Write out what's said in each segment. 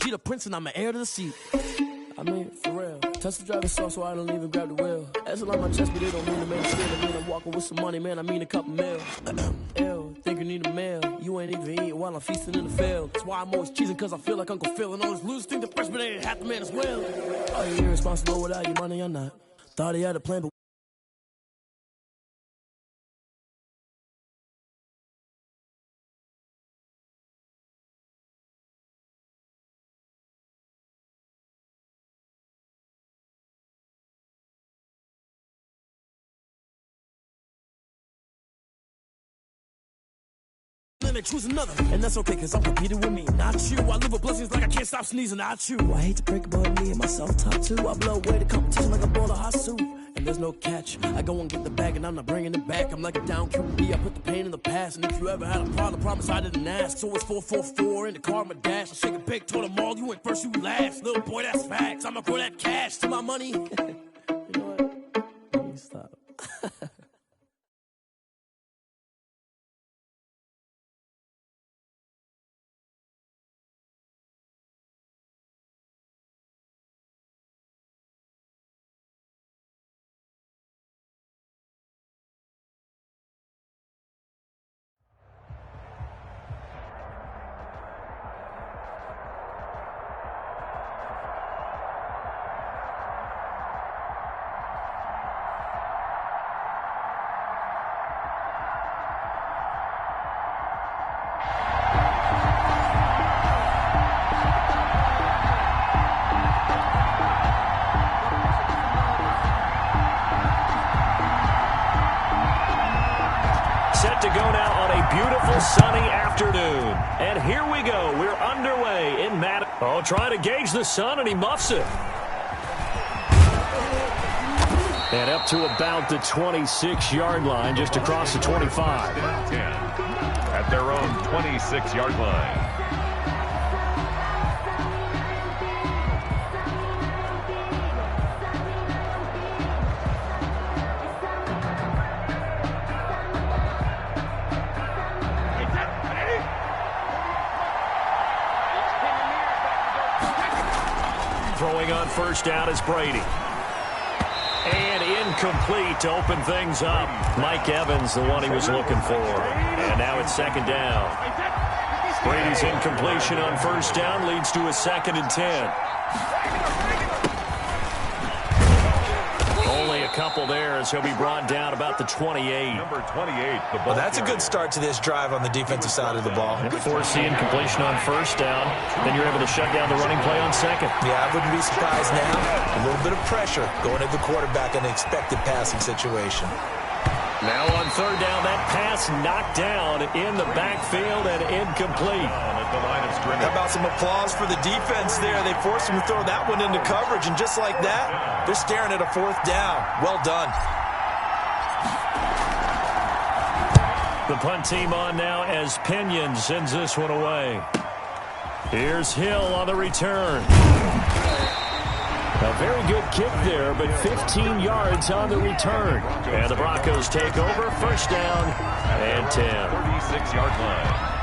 She the prince and I'm the heir to the seat. I mean, for real. Touch the driver's soft so I don't even grab the wheel. That's on my chest, but it don't mean a man to steal. I mean, I'm walking with some money, man. I mean a couple mil. Ew, think you need a meal. You ain't even eating while I'm feasting in the field. That's why I'm always cheesing, cause I feel like Uncle Phil. And all this losers think the freshman ain't half the man as well. Are you irresponsible without your money or not? Thought he had a plan, but then choose another. And that's okay, cause I'm competing with me, not you. I live with blessings like I can't stop sneezing, not you. I hate to break it, but me and myself top two. I blow away the competition like a bowl of hot soup. And there's no catch. I go and get the bag and I'm not bringing it back. I'm like a down QB, I put the pain in the past. And if you ever had a problem, promise I didn't ask. So it's 444 in the car, my dash. I shake a big, told them all, you went first, you last. Little boy, that's facts. I'ma grow that cash to my money. You know what? Let me stop. Set to go now on a beautiful sunny afternoon. And here we go. We're underway in Madison. Oh, trying to gauge the sun, and he muffs it. And up to about the 26-yard line, just across the 25. 10 at their own 26-yard line. Throwing on first down is Brady. And incomplete to open things up. Mike Evans, the one he was looking for. And now it's second down. Brady's incompletion on first down leads to a 2nd and 10. Only a couple there as he'll be brought down about the 28. Number 28. Well, that's a good start to this drive on the defensive side of the ball. Force the incompletion on first down. Then you're able to shut down the running play on second. Yeah, I wouldn't be surprised now. A little bit of pressure going at the quarterback in an expected passing situation. Now on third down, that pass knocked down in the backfield and incomplete. How about some applause for the defense there? They forced him to throw that one into coverage, and just like that, they're staring at a 4th down. Well done. The punt team on now as Pinion sends this one away. Here's Hill on the return. A very good kick there, but 15 yards on the return. And the Broncos take over, first down and 10. 36-yard line.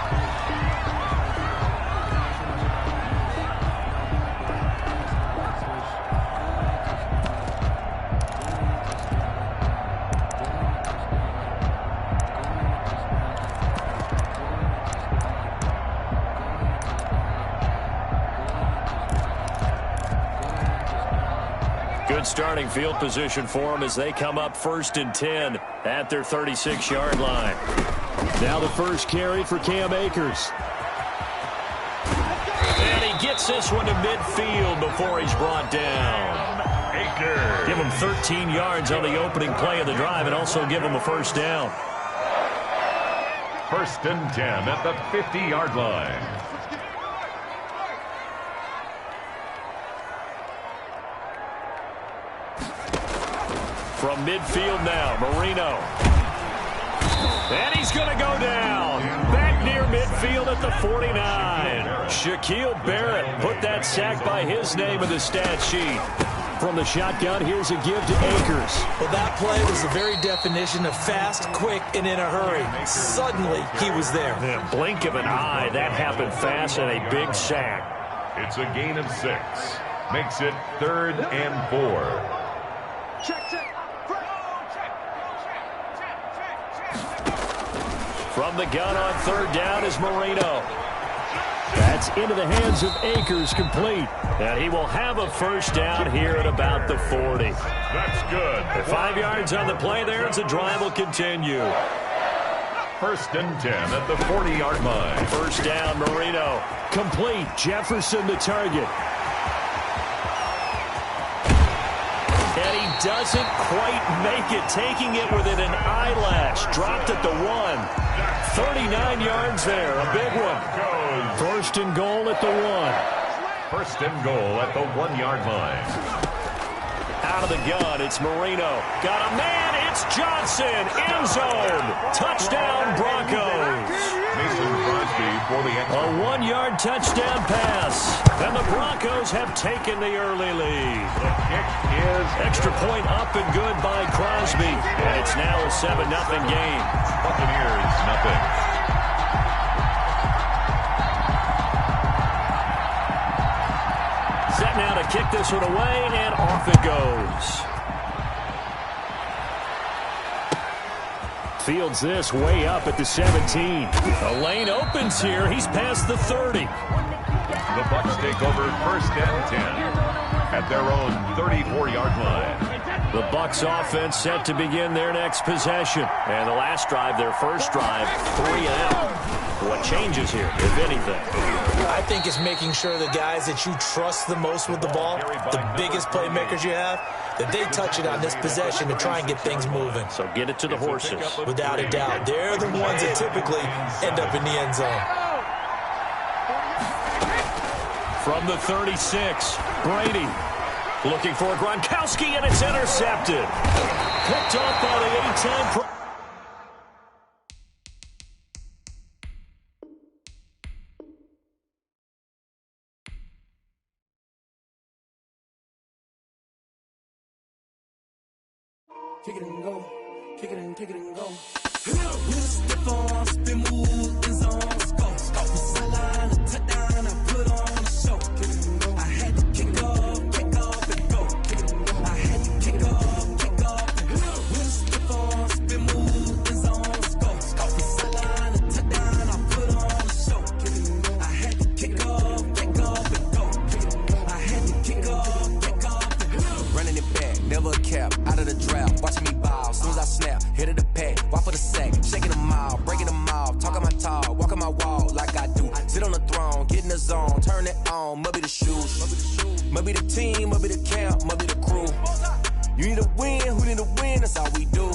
Good starting field position for them as they come up 1st and 10 at their 36-yard line. Now the first carry for Cam Akers. And he gets this one to midfield before he's brought down. Akers. Give him 13 yards on the opening play of the drive and also give him a first down. 1st and 10 at the 50-yard line. From midfield now, Marino. And he's going to go down. Back near midfield at the 49. Shaquille Barrett put that sack by his name in the stat sheet. From the shotgun, here's a give to Akers. Well, that play was the very definition of fast, quick, and in a hurry. Suddenly, he was there. The blink of an eye, that happened fast and a big sack. It's a gain of 6. Makes it 3rd and 4. From the gun on 3rd down is Marino. That's into the hands of Akers, complete. And he will have a 1st down here at about the 40. That's good. 5 yards on the play there as the drive will continue. 1st and 10 at the 40-yard line. 1st down, Marino. Complete. Jefferson the target. And he doesn't quite make it, taking it within an eyelash. Dropped at the 1. 39 yards there, a big one. 1st and goal at the 1. 1st and goal at the 1-yard line. Out of the gun, it's Marino. Got a man, it's Johnson. End zone. Touchdown, Broncos. Mason Crosby for the extra. A 1-yard touchdown pass. And the Broncos have taken the early lead. The kick is extra point up and good by Crosby. And it's now a 7-0 game. Buccaneers, nothing. Set now to kick this one away, and off it goes. Fields this way up at the 17. The lane opens here. He's past the 30. The Bucs take over 1st and 10 at their own 34-yard line. The Bucs offense set to begin their next possession. And the last drive, their first drive, 3 and out. What changes here, if anything? I think it's making sure the guys that you trust the most with the ball, the biggest playmakers you have, that they touch it on this possession to try and get things moving. So get it to the horses. Without a doubt. They're the ones that typically end up in the end zone. From the 36, Brady looking for Gronkowski, and it's intercepted. Picked off by the 8-time Kick it and go. Kick it and go. Step on, spin, move, in zone, let's go. Sideline, a touchdown, I put on a show. I had to kick off and go. I had to kick off and go. Step on, spin, move, in zone, let's go. Sideline, a touchdown, I put on a show. I had to kick off and go. I had to kick off and go. Running it back, never a cap, out of the draft, watching me ball, soon as I snap, hit of the pack, walk for the sack, shaking them all, breaking them off, talking my talk, walking my wall like I do, sit on the throne, get in the zone, turn it on, must be the shoes, must be the team, must be the camp, must be the crew, you need a win, who need a win, that's all we do,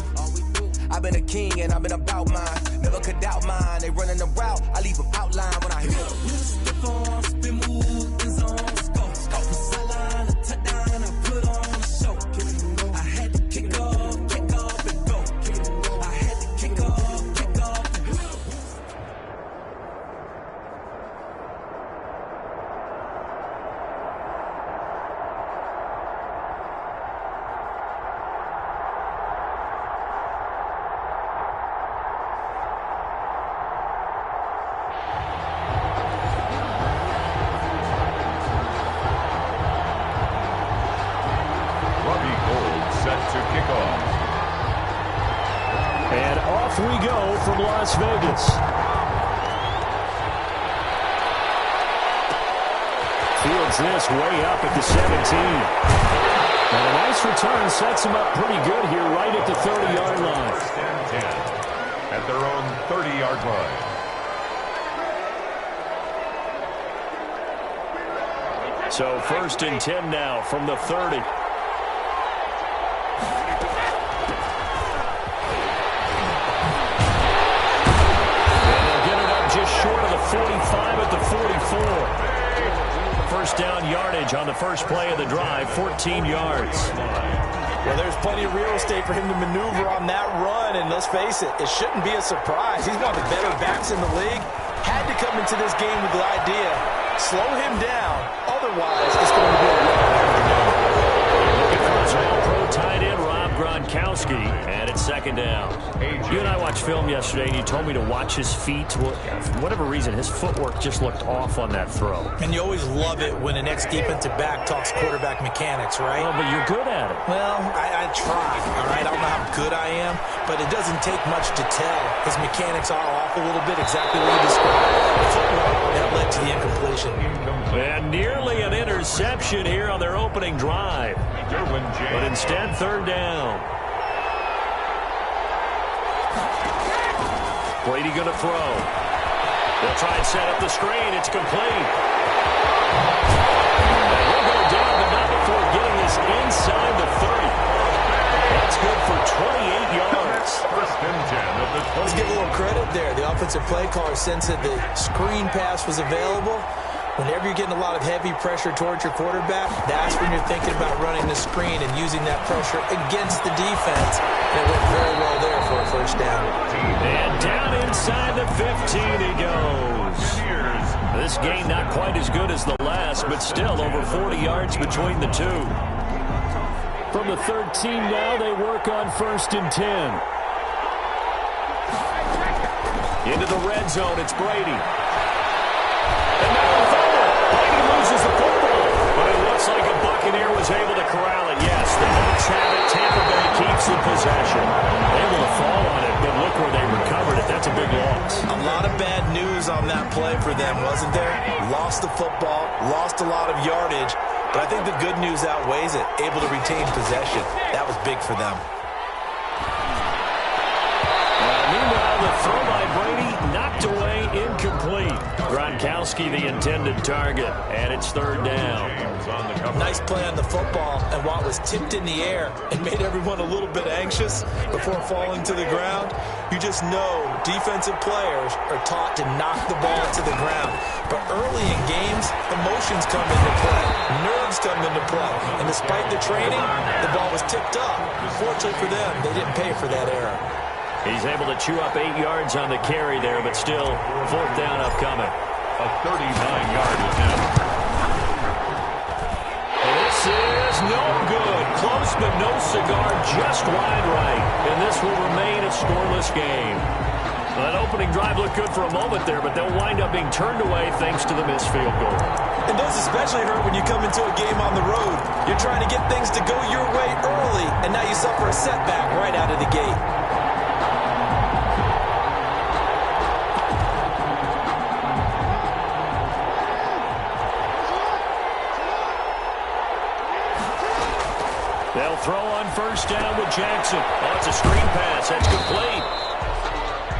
I've been a king and I've been about mine, never could doubt mine, they running the route, I leave them outline when I hit Step on, spin, move, in zone, let's go. Sideline, a touchdown, I put on a show. I had to kick off and go. I had to kick off and go. We go from Las Vegas. Fields this way up at the 17. And a nice return sets him up pretty good here right at the 30-yard line. 1st and 10 at their own 30-yard line. So 1st and 10 now from the 30. Short of the 45 at the 44. 1st down yardage on the first play of the drive, 14 yards. Well, there's plenty of real estate for him to maneuver on that run, and let's face it, it shouldn't be a surprise. He's one of the better backs in the league. Had to come into this game with the idea, slow him down, otherwise it's going to be a long afternoon. Looking for his all-pro tight end, Rob Gronkowski, and it's 2nd second down. You and I watched film yesterday, and you told me to watch his feet. Well, for whatever reason, his footwork just looked off on that throw. And you always love it when an ex-defensive back talks quarterback mechanics, right? Well, but you're good at it. Well, I try, all right? I don't know how good I am, but it doesn't take much to tell. His mechanics are off a little bit, exactly what you described. The footwork that led to the incompletion. And nearly an interception here on their opening drive. But instead, third down. Brady going to throw. They'll try and set up the screen. It's complete. And he'll go down, but not before getting this inside the 30. That's good for 28 yards. First and 10 of the 20. Let's give a little credit there. The offensive play caller sensed that the screen pass was available. Whenever you're getting a lot of heavy pressure towards your quarterback, that's when you're thinking about running the screen and using that pressure against the defense. And it went very well there for a first down. And down inside the 15 he goes. This game not quite as good as the last, but still over 40 yards between the two. From the 13 now, they work on first and 10. Into the red zone, it's Brady. And now Brady loses the football. But it looks like a Buccaneer was able to corral it. Yes, the Bucs have it. Tampa Bay keeps the possession. Able to fall on it, but look where they recovered it. That's a big loss. A lot of bad news on that play for them, wasn't there? Lost the football, lost a lot of yardage. But I think the good news outweighs it. Able to retain possession. That was big for them. Meanwhile, the throw by Brady knocked away, incomplete. Gronkowski the intended target, and it's third down. Nice play on the football, and while it was tipped in the air and made everyone a little bit anxious before falling to the ground, you just know defensive players are taught to knock the ball to the ground. But early in games, emotions come into play, nerves come into play, and despite the training, the ball was tipped up. Fortunately for them, they didn't pay for that error. He's able to chew up 8 yards on the carry there, but still fourth down upcoming. A 39-yard attempt. This is no good. Close, but no cigar, just wide right. And this will remain a scoreless game. That opening drive looked good for a moment there, but they'll wind up being turned away thanks to the missed field goal. And those especially hurt when you come into a game on the road. You're trying to get things to go your way early, and now you suffer a setback right out of the gate. They'll throw on first down with Jackson. Oh, it's a screen pass. That's complete.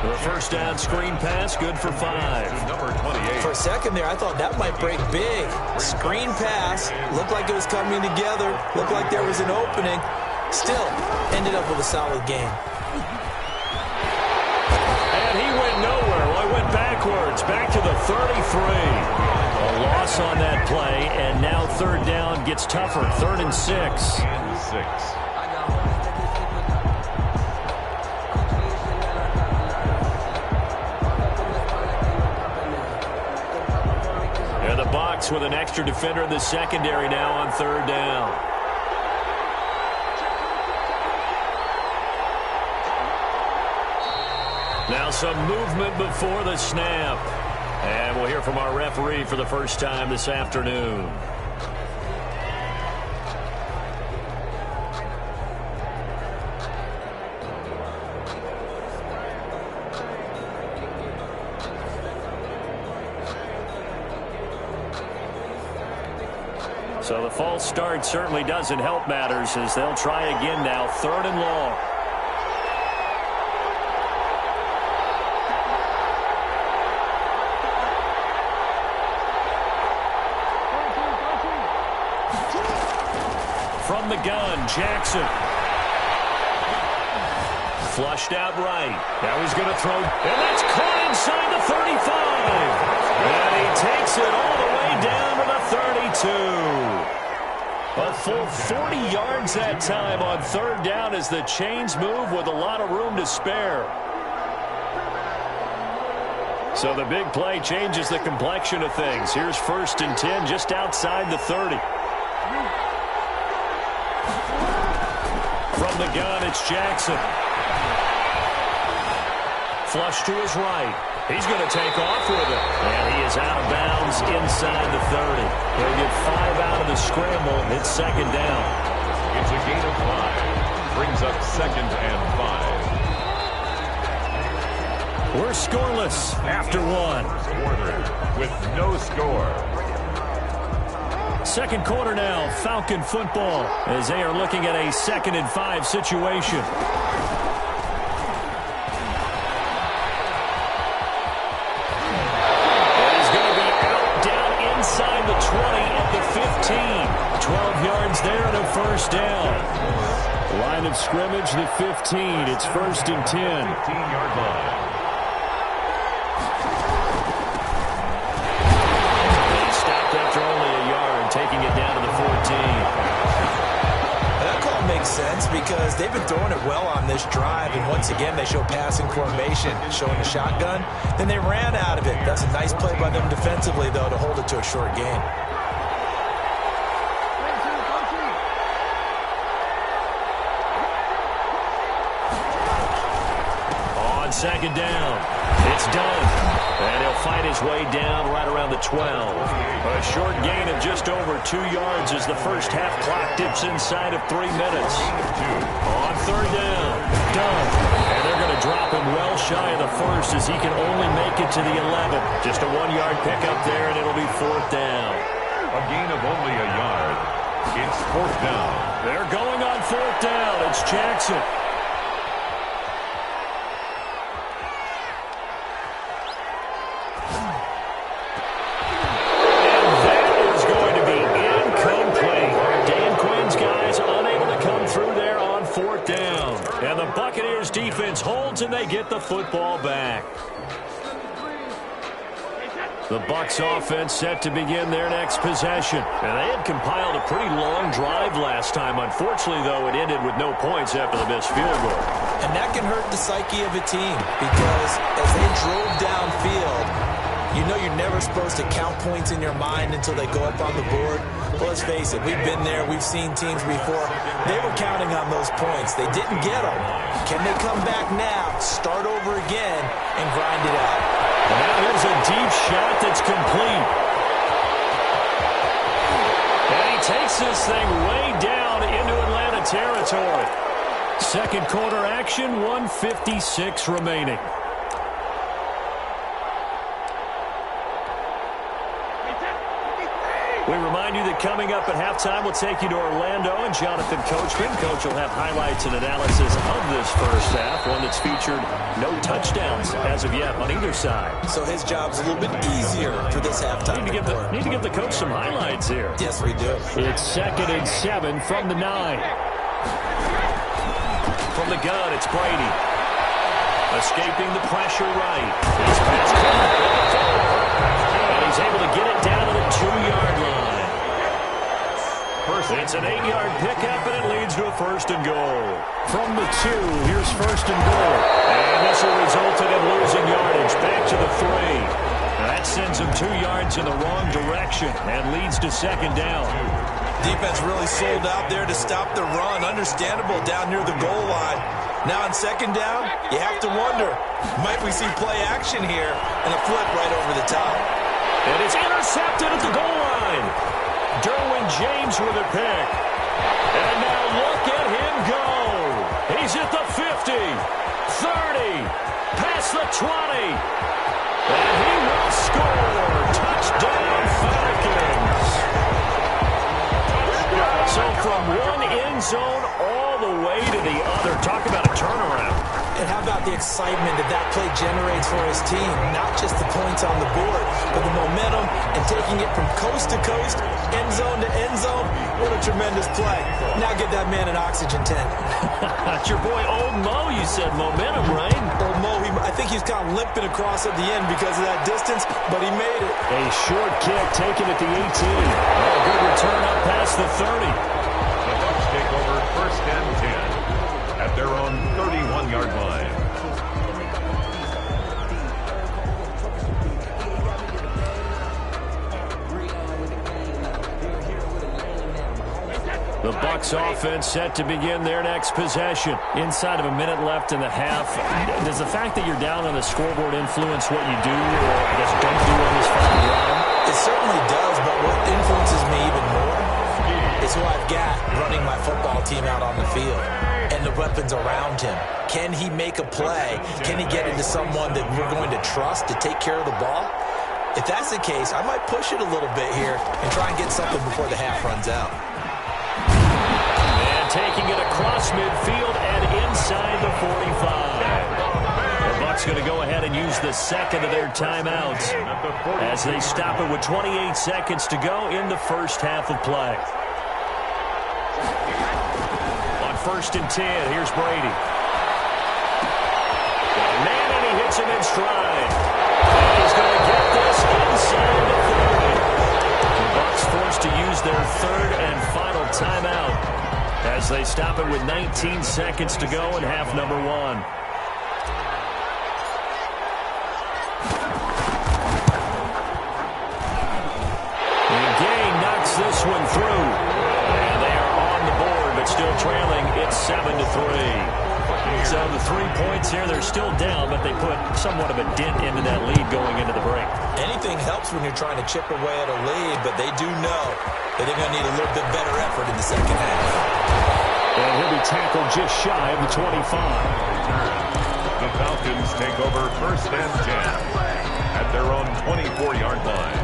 The first down screen pass, good for 5. Number 28. For a second there, I thought that might break big. Screen pass. Looked like it was coming together. Looked like there was an opening. Still, ended up with a solid game. And he went nowhere. Well, he went backwards. Back to the 33. A loss on that play, and now third down gets tougher. 3rd and 6. And the Bucs with an extra defender in the secondary now on third down. Now some movement before the snap. And we'll hear from our referee for the first time this afternoon. So the false start certainly doesn't help matters as they'll try again now. 3rd and long. From the gun, Jackson. Flushed out right. Now he's going to throw. And that's caught inside the 35. And he takes it all the way down to the 32. A full 40 yards that time on third down as the chains move with a lot of room to spare. So the big play changes the complexion of things. Here's 1st and 10 just outside the 30. From the gun, it's Jackson. Flush to his right. He's going to take off with it. And he is out of bounds inside the 30. He'll get 5 out of the scramble. It's second down. It's a gain of 5. Brings up 2nd and 5. We're scoreless after 1. Quarter with no score. Second quarter now, Falcon football, as they are looking at a 2nd and 5 situation. It is going to be out, down inside the 20 at the 15. 12 yards there and a first down. Line of scrimmage, the 15. It's 1st and 10. 15-yard line. Taking it down to the 14. That call makes sense because they've been throwing it well on this drive, and once again they show passing formation, showing the shotgun. Then they ran out of it. That's a nice play by them defensively, though, to hold it to a short gain. On second down, it's done. And he'll fight his way down right around the 12. A short gain of just over 2 yards as the first half clock dips inside of 3 minutes. On third down, done. And they're going to drop him well shy of the first as he can only make it to the 11. Just a 1-yard pickup there, and it'll be 4th down. A gain of only a yard. It's 4th down. They're going on 4th down. It's Jackson. Buccaneers defense holds and they get the football back. The Bucs offense set to begin their next possession. And they had compiled a pretty long drive last time. Unfortunately, though, it ended with no points after the missed field goal. And that can hurt the psyche of a team because as they drove downfield, you know you're never supposed to count points in your mind until they go up on the board. Well, let's face it, we've been there. We've seen teams before. They were counting on those points. They didn't get them. Can they come back now, start over again, and grind it out? And now here's a deep shot that's complete. And he takes this thing way down into Atlanta territory. Second quarter action, 1:56 remaining. We remind you that coming up at halftime, we'll take you to Orlando and Jonathan Coachman. Coach will have highlights and analysis of this first half, one that's featured no touchdowns as of yet on either side. So his job's a little bit easier for this halftime. Need to give the coach some highlights here. Yes, we do. It's 2nd and 7 from the 9. From the gun, it's Brady. Escaping the pressure right. He's past and he's able to get it down to the 2-yard line. It's an 8-yard pickup, and it leads to a 1st and goal. From the 2, here's 1st and goal. And this will result in him losing yardage. Back to the 3. That sends him 2 yards in the wrong direction and leads to 2nd down. Defense really sold out there to stop the run. Understandable down near the goal line. Now on 2nd down, you have to wonder, might we see play action here and a flip right over the top? And it's intercepted at the goal line. Derwin James with a pick. And now look at him go. He's at the 50, 30, past the 20. And he will score. Touchdown, Falcons. So from one end zone all the way to the other. Talk about a turnaround. And how about the excitement that play generates for his team? Not just the points on the board, but the momentum and taking it from coast to coast, end zone to end zone. What a tremendous play. Now give that man an oxygen tent. That's your boy Old Mo, you said momentum, right? Old Mo, I think he's kind of limping across at the end because of that distance, but he made it. A short kick taken at the 18. A good return up past the 30. The Bucs take over 1st and 10 at their own 31-yard line. The Bucs offense set to begin their next possession. Inside of a minute left in the half, does the fact that you're down on the scoreboard influence what you do or I guess don't do on this final drive? It certainly does, but what influences me even more is who I've got running my football team out on the field and the weapons around him. Can he make a play? Can he get into someone that we're going to trust to take care of the ball? If that's the case, I might push it a little bit here and try and get something before the half runs out. And taking it across midfield and inside the 45. The Bucs going to go ahead and use the second of their timeouts as they stop it with 28 seconds to go in the first half of play. On 1st and 10, here's Brady. Got a man and he hits him in stride. And he's going to get this inside the 30. The Bucs forced to use their third and final timeout as they stop it with 19 seconds to go in half number 1. And Gay knocks this one through. And they are on the board, but still trailing. It's 7-3. So the 3 points here, they're still down, but they put somewhat of a dent into that lead going into the break. Anything helps when you're trying to chip away at a lead, but they do know that they're going to need a little bit better effort in the second half. And he'll be tackled just shy of the 25. The Falcons take over 1st and 10 at their own 24-yard line.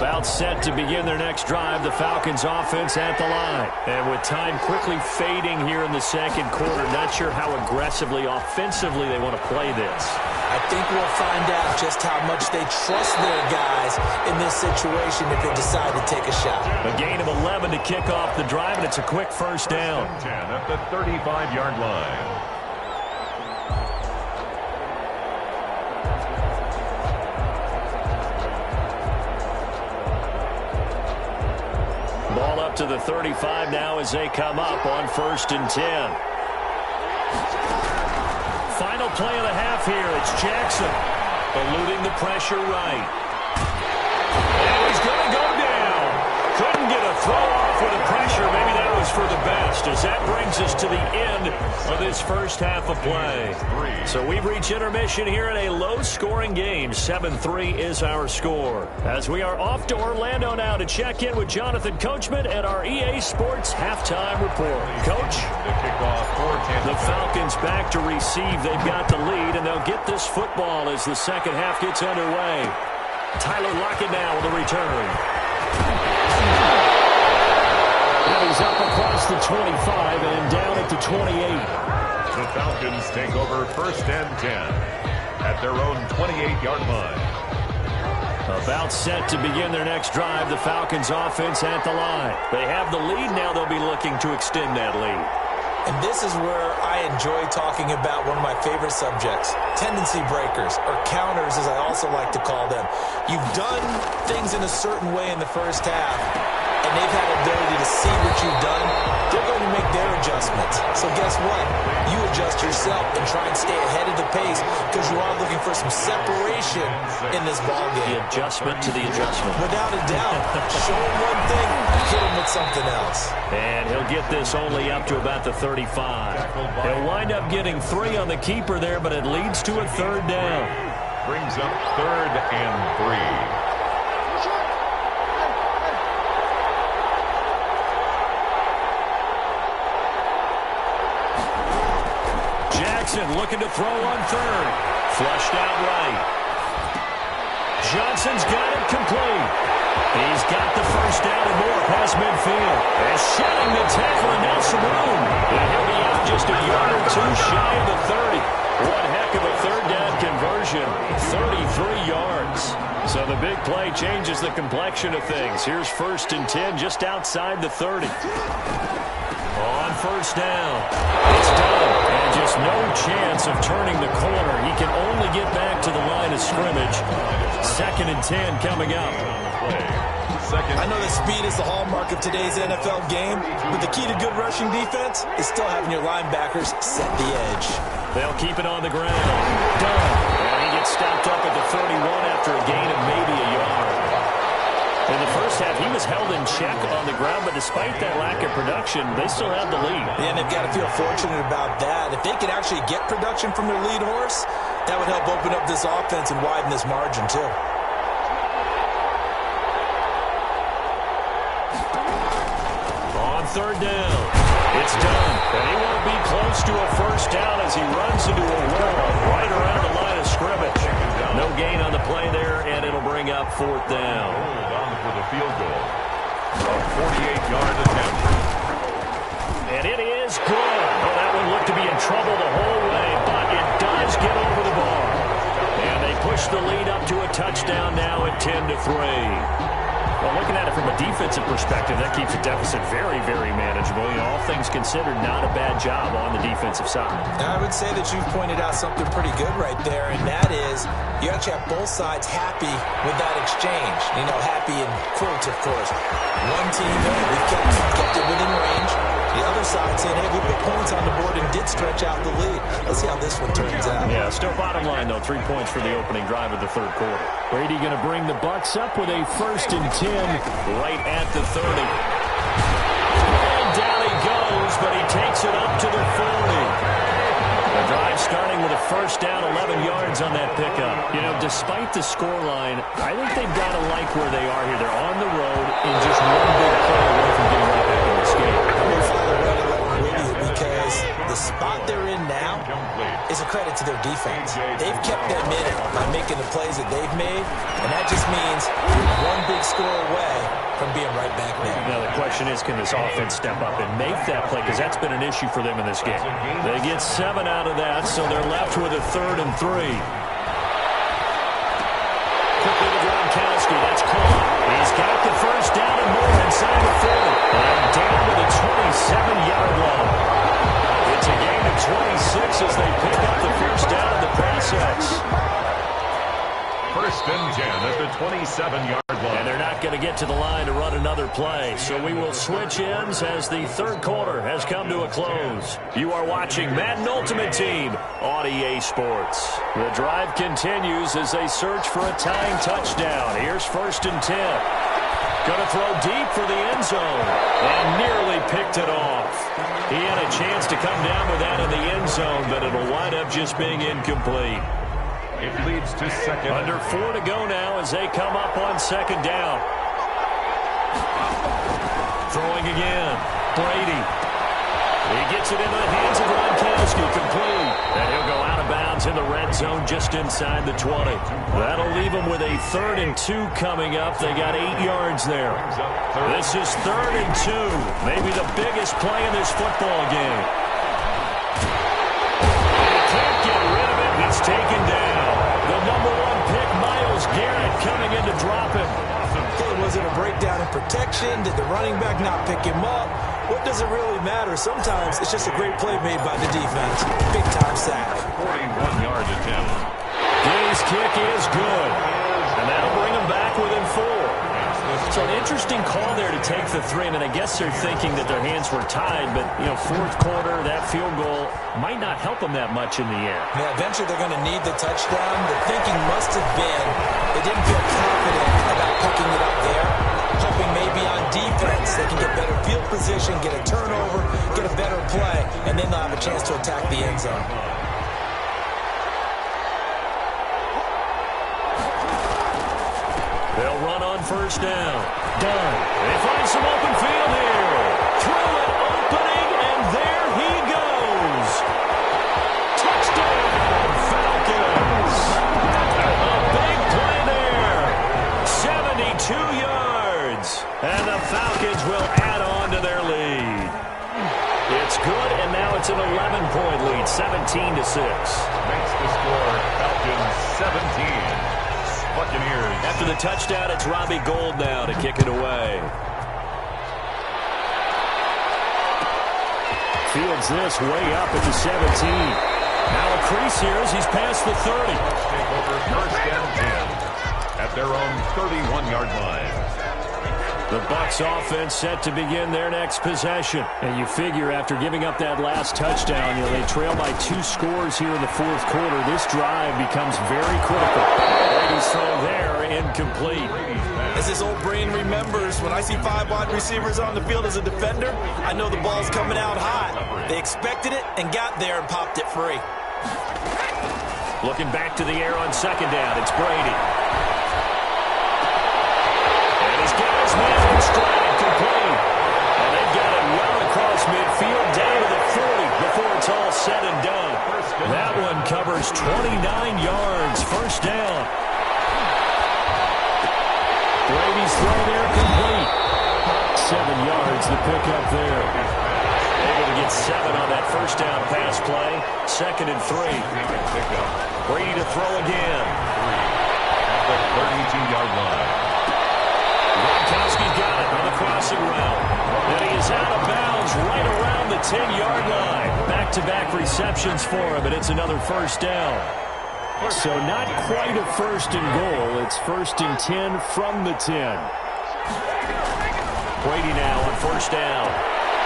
About set to begin their next drive, the Falcons offense at the line. And with time quickly fading here in the second quarter, not sure how aggressively, offensively they want to play this. I think we'll find out just how much they trust their guys in this situation if they decide to take a shot. A gain of 11 to kick off the drive, and it's a quick first down. 10 at the 35-yard line. Ball up to the 35 now as they come up on 1st and 10. Final play of the half here. It's Jackson eluding the pressure right. And he's going to go down. Couldn't get a throw off with the pressure. Maybe that was for the best as that brings us to the end of this first half of play. So we've reached intermission here in a low-scoring game. 7-3 is our score. As we are off to Orlando now to check in with Jonathan Coachman and our EA Sports halftime report. Coach? The Falcons back to receive. They've got the lead, and they'll get this football as the second half gets underway. Tyler Lockett now with a return. And he's up across the 25 and down at the 28. The Falcons take over 1st and 10 at their own 28-yard line. About set to begin their next drive, the Falcons offense at the line. They have the lead now. They'll be looking to extend that lead. And this is where I enjoy talking about one of my favorite subjects, tendency breakers, or counters as I also like to call them. You've done things in a certain way in the first half, and they've had the ability to see what you've done. They're going to make their adjustments. So guess what? You adjust yourself and try and stay ahead of the pace because you are looking for some separation in this ballgame. The adjustment to the adjustment. Without a doubt. Show him one thing, hit him with something else. And he'll get this only up to about the 35. He'll wind up getting 3 on the keeper there, but it leads to a third down. Brings up 3rd and 3. Jackson looking to throw on 3rd. Flushed out right. Johnson's got it complete. He's got the first down and more past midfield. And shedding the tackle and now some room. And he'll be out just a yard or 2 shy of the 30. One heck of a third down conversion. 33 yards. So the big play changes the complexion of things. Here's 1st and 10 just outside the 30. On 1st down. It's done. And just no chance of turning the corner. He can only get back to the line of scrimmage. 2nd and 10 coming up. I know that speed is the hallmark of today's NFL game, but the key to good rushing defense is still having your linebackers set the edge. They'll keep it on the ground. Done. And he gets stopped up at the 31 despite that lack of production, they still have the lead. And they've got to feel fortunate about that. If they could actually get production from their lead horse, that would help open up this offense and widen this margin too. On third down, it's done. And he won't be close to a first down as he runs into a wall right around the line of scrimmage. No gain on the play there, and it'll bring up fourth down. Hold on for the field goal. A 48-yard attempt. And it is good. Well, that one looked to be in trouble the whole way, but it does get over the bar. And they push the lead up to a touchdown now at 10-3. Well, looking at it from a defensive perspective, that keeps a deficit very, very manageable. You know, all things considered, not a bad job on the defensive side. I would say that you've pointed out something pretty good right there, and that is you actually have both sides happy with that exchange. You know, happy in quotes, of course. One team, we've kept it within range. The other side saying, hey, we put points on the board and did stretch out the lead. Let's see how this one turns out. Yeah, still bottom line, though. 3 points for the opening drive of the third quarter. Brady going to bring the Bucs up with a 1st and 10 right at the 30. And down he goes, but he takes it up to the 40. The drive starting with a first down, 11 yards on that pickup. You know, despite the scoreline, I think they've got to like where they are here. They're on the road in just one big play away from getting right back in this game. I'm going to follow right along with you because the spot they're in now is a credit to their defense. They've kept them in it by making the plays that they've made, and that just means you're one big score away from being right back there. Now, the question is, can this offense step up and make that play? Because that's been an issue for them in this game. They get 7 out of that, so they're left with a 3rd and 3. Quickly to Gronkowski. That's caught. He's got the first down and more inside the 40. And down to the 27-yard line. It's a gain of 26 as they pick up the first down in the process. 1st and 10 at the 27-yard line. And they're not going to get to the line to run another play. So we will switch ends as the third quarter has come to a close. You are watching Madden Ultimate Team on EA Sports. The drive continues as they search for a tying touchdown. Here's 1st and 10. Going to throw deep for the end zone. And nearly picked it off. He had a chance to come down with that in the end zone, but it'll wind up just being incomplete. It leads to second. Under 4 to go now as they come up on 2nd down. Throwing again. Brady. He gets it into the hands of Gronkowski. Complete. And he'll go out of bounds in the red zone just inside the 20. That'll leave them with a 3rd and 2 coming up. They got 8 yards there. This is 3rd and 2. Maybe the biggest play in this football game. And he can't get rid of it. He's taken down. The number 1 pick, Myles Garrett, coming in to drop him. Hey, was it a breakdown in protection? Did the running back not pick him up? What does it really matter? Sometimes it's just a great play made by the defense. Big-time sack. 41-yard attempt. His kick is good. And that'll bring him back within 4. So an interesting call there to take the 3. I mean, I guess they're thinking that their hands were tied, but, you know, 4th quarter, that field goal might not help them that much in the air. Yeah, eventually they're going to need the touchdown. The thinking must have been they didn't feel confident about picking it up there, hoping maybe on defense they can get better field position, get a turnover, get a better play, and then they'll have a chance to attack the end zone. They'll run on 1st down. Done. They find some open field here. Through an opening, and there he goes. Touchdown, Falcons. A big play there. 72 yards. And the Falcons will add on to their lead. It's good, and now it's an 11-point lead, 17-6. Makes the score Falcons 17. Buccaneers. After the touchdown, it's Robbie Gould now to kick it away. Fields this way up at the 17. Now a crease here as he's past the 30. Take over 1st and 10 at their own 31-yard line. The Bucs offense set to begin their next possession. And you figure after giving up that last touchdown, they trail by 2 scores here in the fourth quarter. This drive becomes very critical. Brady's throw there, incomplete. As this old brain remembers, when I see 5 wide receivers on the field as a defender, I know the ball's coming out hot. They expected it and got there and popped it free. Looking back to the air on second down, it's Brady. And he's got his man in stride, complete. And they've got it well across midfield, down to the 40 before it's all said and done. That one covers 29 yards, first down. Brady's throw there, complete. 7 yards, the pickup there. Able to get 7 on that first down pass play. 2nd and 3. Brady to throw again. At the 32-yard line. Gronkowski's got it on the crossing route. And he is out of bounds right around the 10-yard line. Back-to-back receptions for him, and it's another first down. So not quite a first and goal. It's 1st and 10 from the 10. Brady now on first down.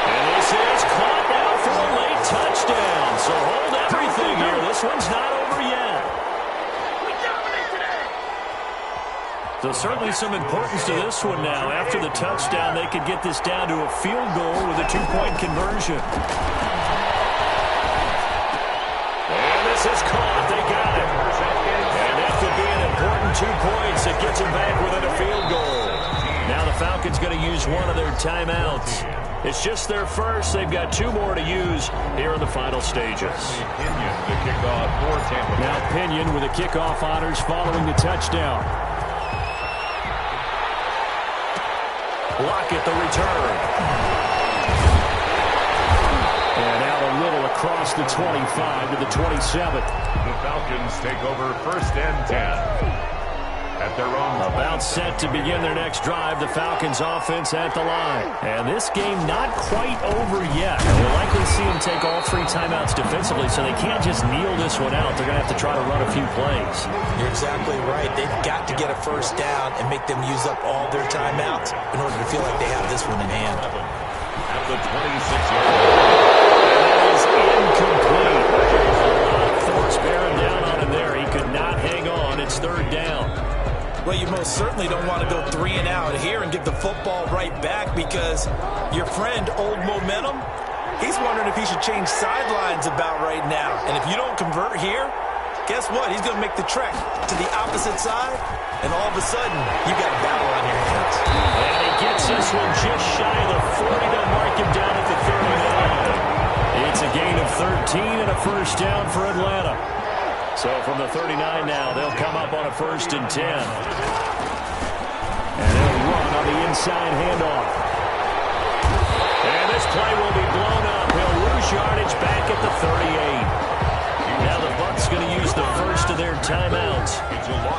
And this is caught now for a late touchdown. So hold everything here. This one's not over yet. So certainly some importance to this one now. After the touchdown, they could get this down to a field goal with a 2-point conversion. And this is caught. They got it. And that could be an important 2 points. It gets them back within a field goal. Now the Falcons going to use one of their timeouts. It's just their first. They've got 2 more to use here in the final stages. Now Pinion with the kickoff honors following the touchdown. Lockett the return. And out a little across the 25 to the 27. The Falcons take over 1st and 10. At their own about set to begin their next drive, the Falcons offense at the line. And this game not quite over yet. We'll likely see them take all 3 timeouts defensively, so they can't just kneel this one out. They're going to have to try to run a few plays. You're exactly right. They've got to get a first down and make them use up all their timeouts in order to feel like they have this one in hand. At the 26-yard line. That is incomplete. Force bearing down on him there. He could not hang on. It's 3rd down. Well, you most certainly don't want to go 3 and out here and give the football right back because your friend, Old Momentum, he's wondering if he should change sidelines about right now. And if you don't convert here, guess what? He's going to make the trek to the opposite side, and all of a sudden, you got a battle on your hands. And he gets this one just shy of the 40 to mark him down at the 39. It's a gain of 13 and a first down for Atlanta. So from the 39 now, they'll come up on a 1st and 10. And they'll run on the inside handoff. And this play will be blown up. He'll lose yardage back at the 38. Now the Bucs going to use the first of their timeouts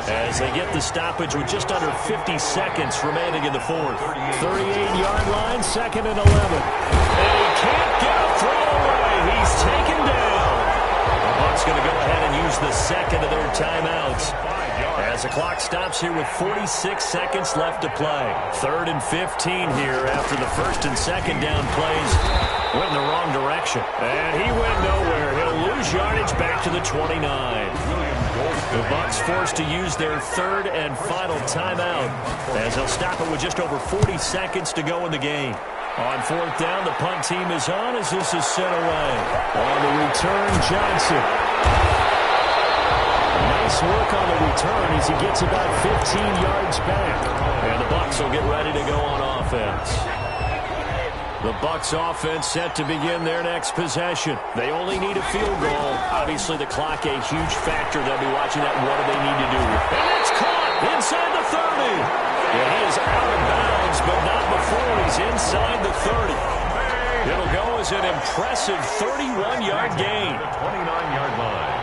as they get the stoppage with just under 50 seconds remaining in the fourth. 38-yard line, 2nd and 11. And he can't get a throw away. He's taken down. Bucs going to go ahead and use the 2nd of their timeouts as the clock stops here with 46 seconds left to play. 3rd and 15 here after the 1st and 2nd down plays went in the wrong direction. And he went nowhere. He'll lose yardage back to the 29. The Bucs forced to use their 3rd and final timeout as they'll stop it with just over 40 seconds to go in the game. On 4th down, the punt team is on as this is sent away. On the return, Johnson. Nice work on the return as he gets about 15 yards back. And the Bucs will get ready to go on offense. The Bucs offense set to begin their next possession. They only need a field goal. Obviously, the clock a huge factor. They'll be watching that. What do they need to do? And it's caught inside the 30. And he is out of bounds, but not before he's inside the 30. It'll go as an impressive 31-yard gain. 29-yard line.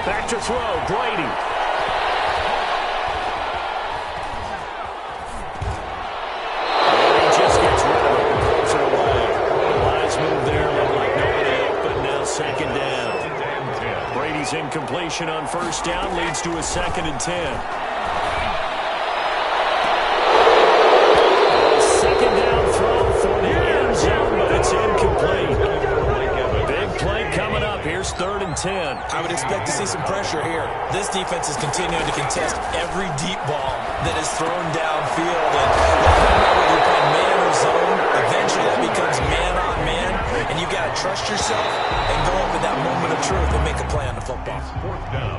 Back to throw, Brady. And he just gets rid of it. Puts it away. Wise move there. Looked like nobody open. Now 2nd down. Brady's incompletion on 1st down leads to a 2nd and 10. 10. I would expect to see some pressure here. This defense is continuing to contest every deep ball that is thrown downfield. And whether you're playing man or zone, eventually that becomes man on man. And you got to trust yourself and go up at that moment of truth and make a play on the football. Fourth down.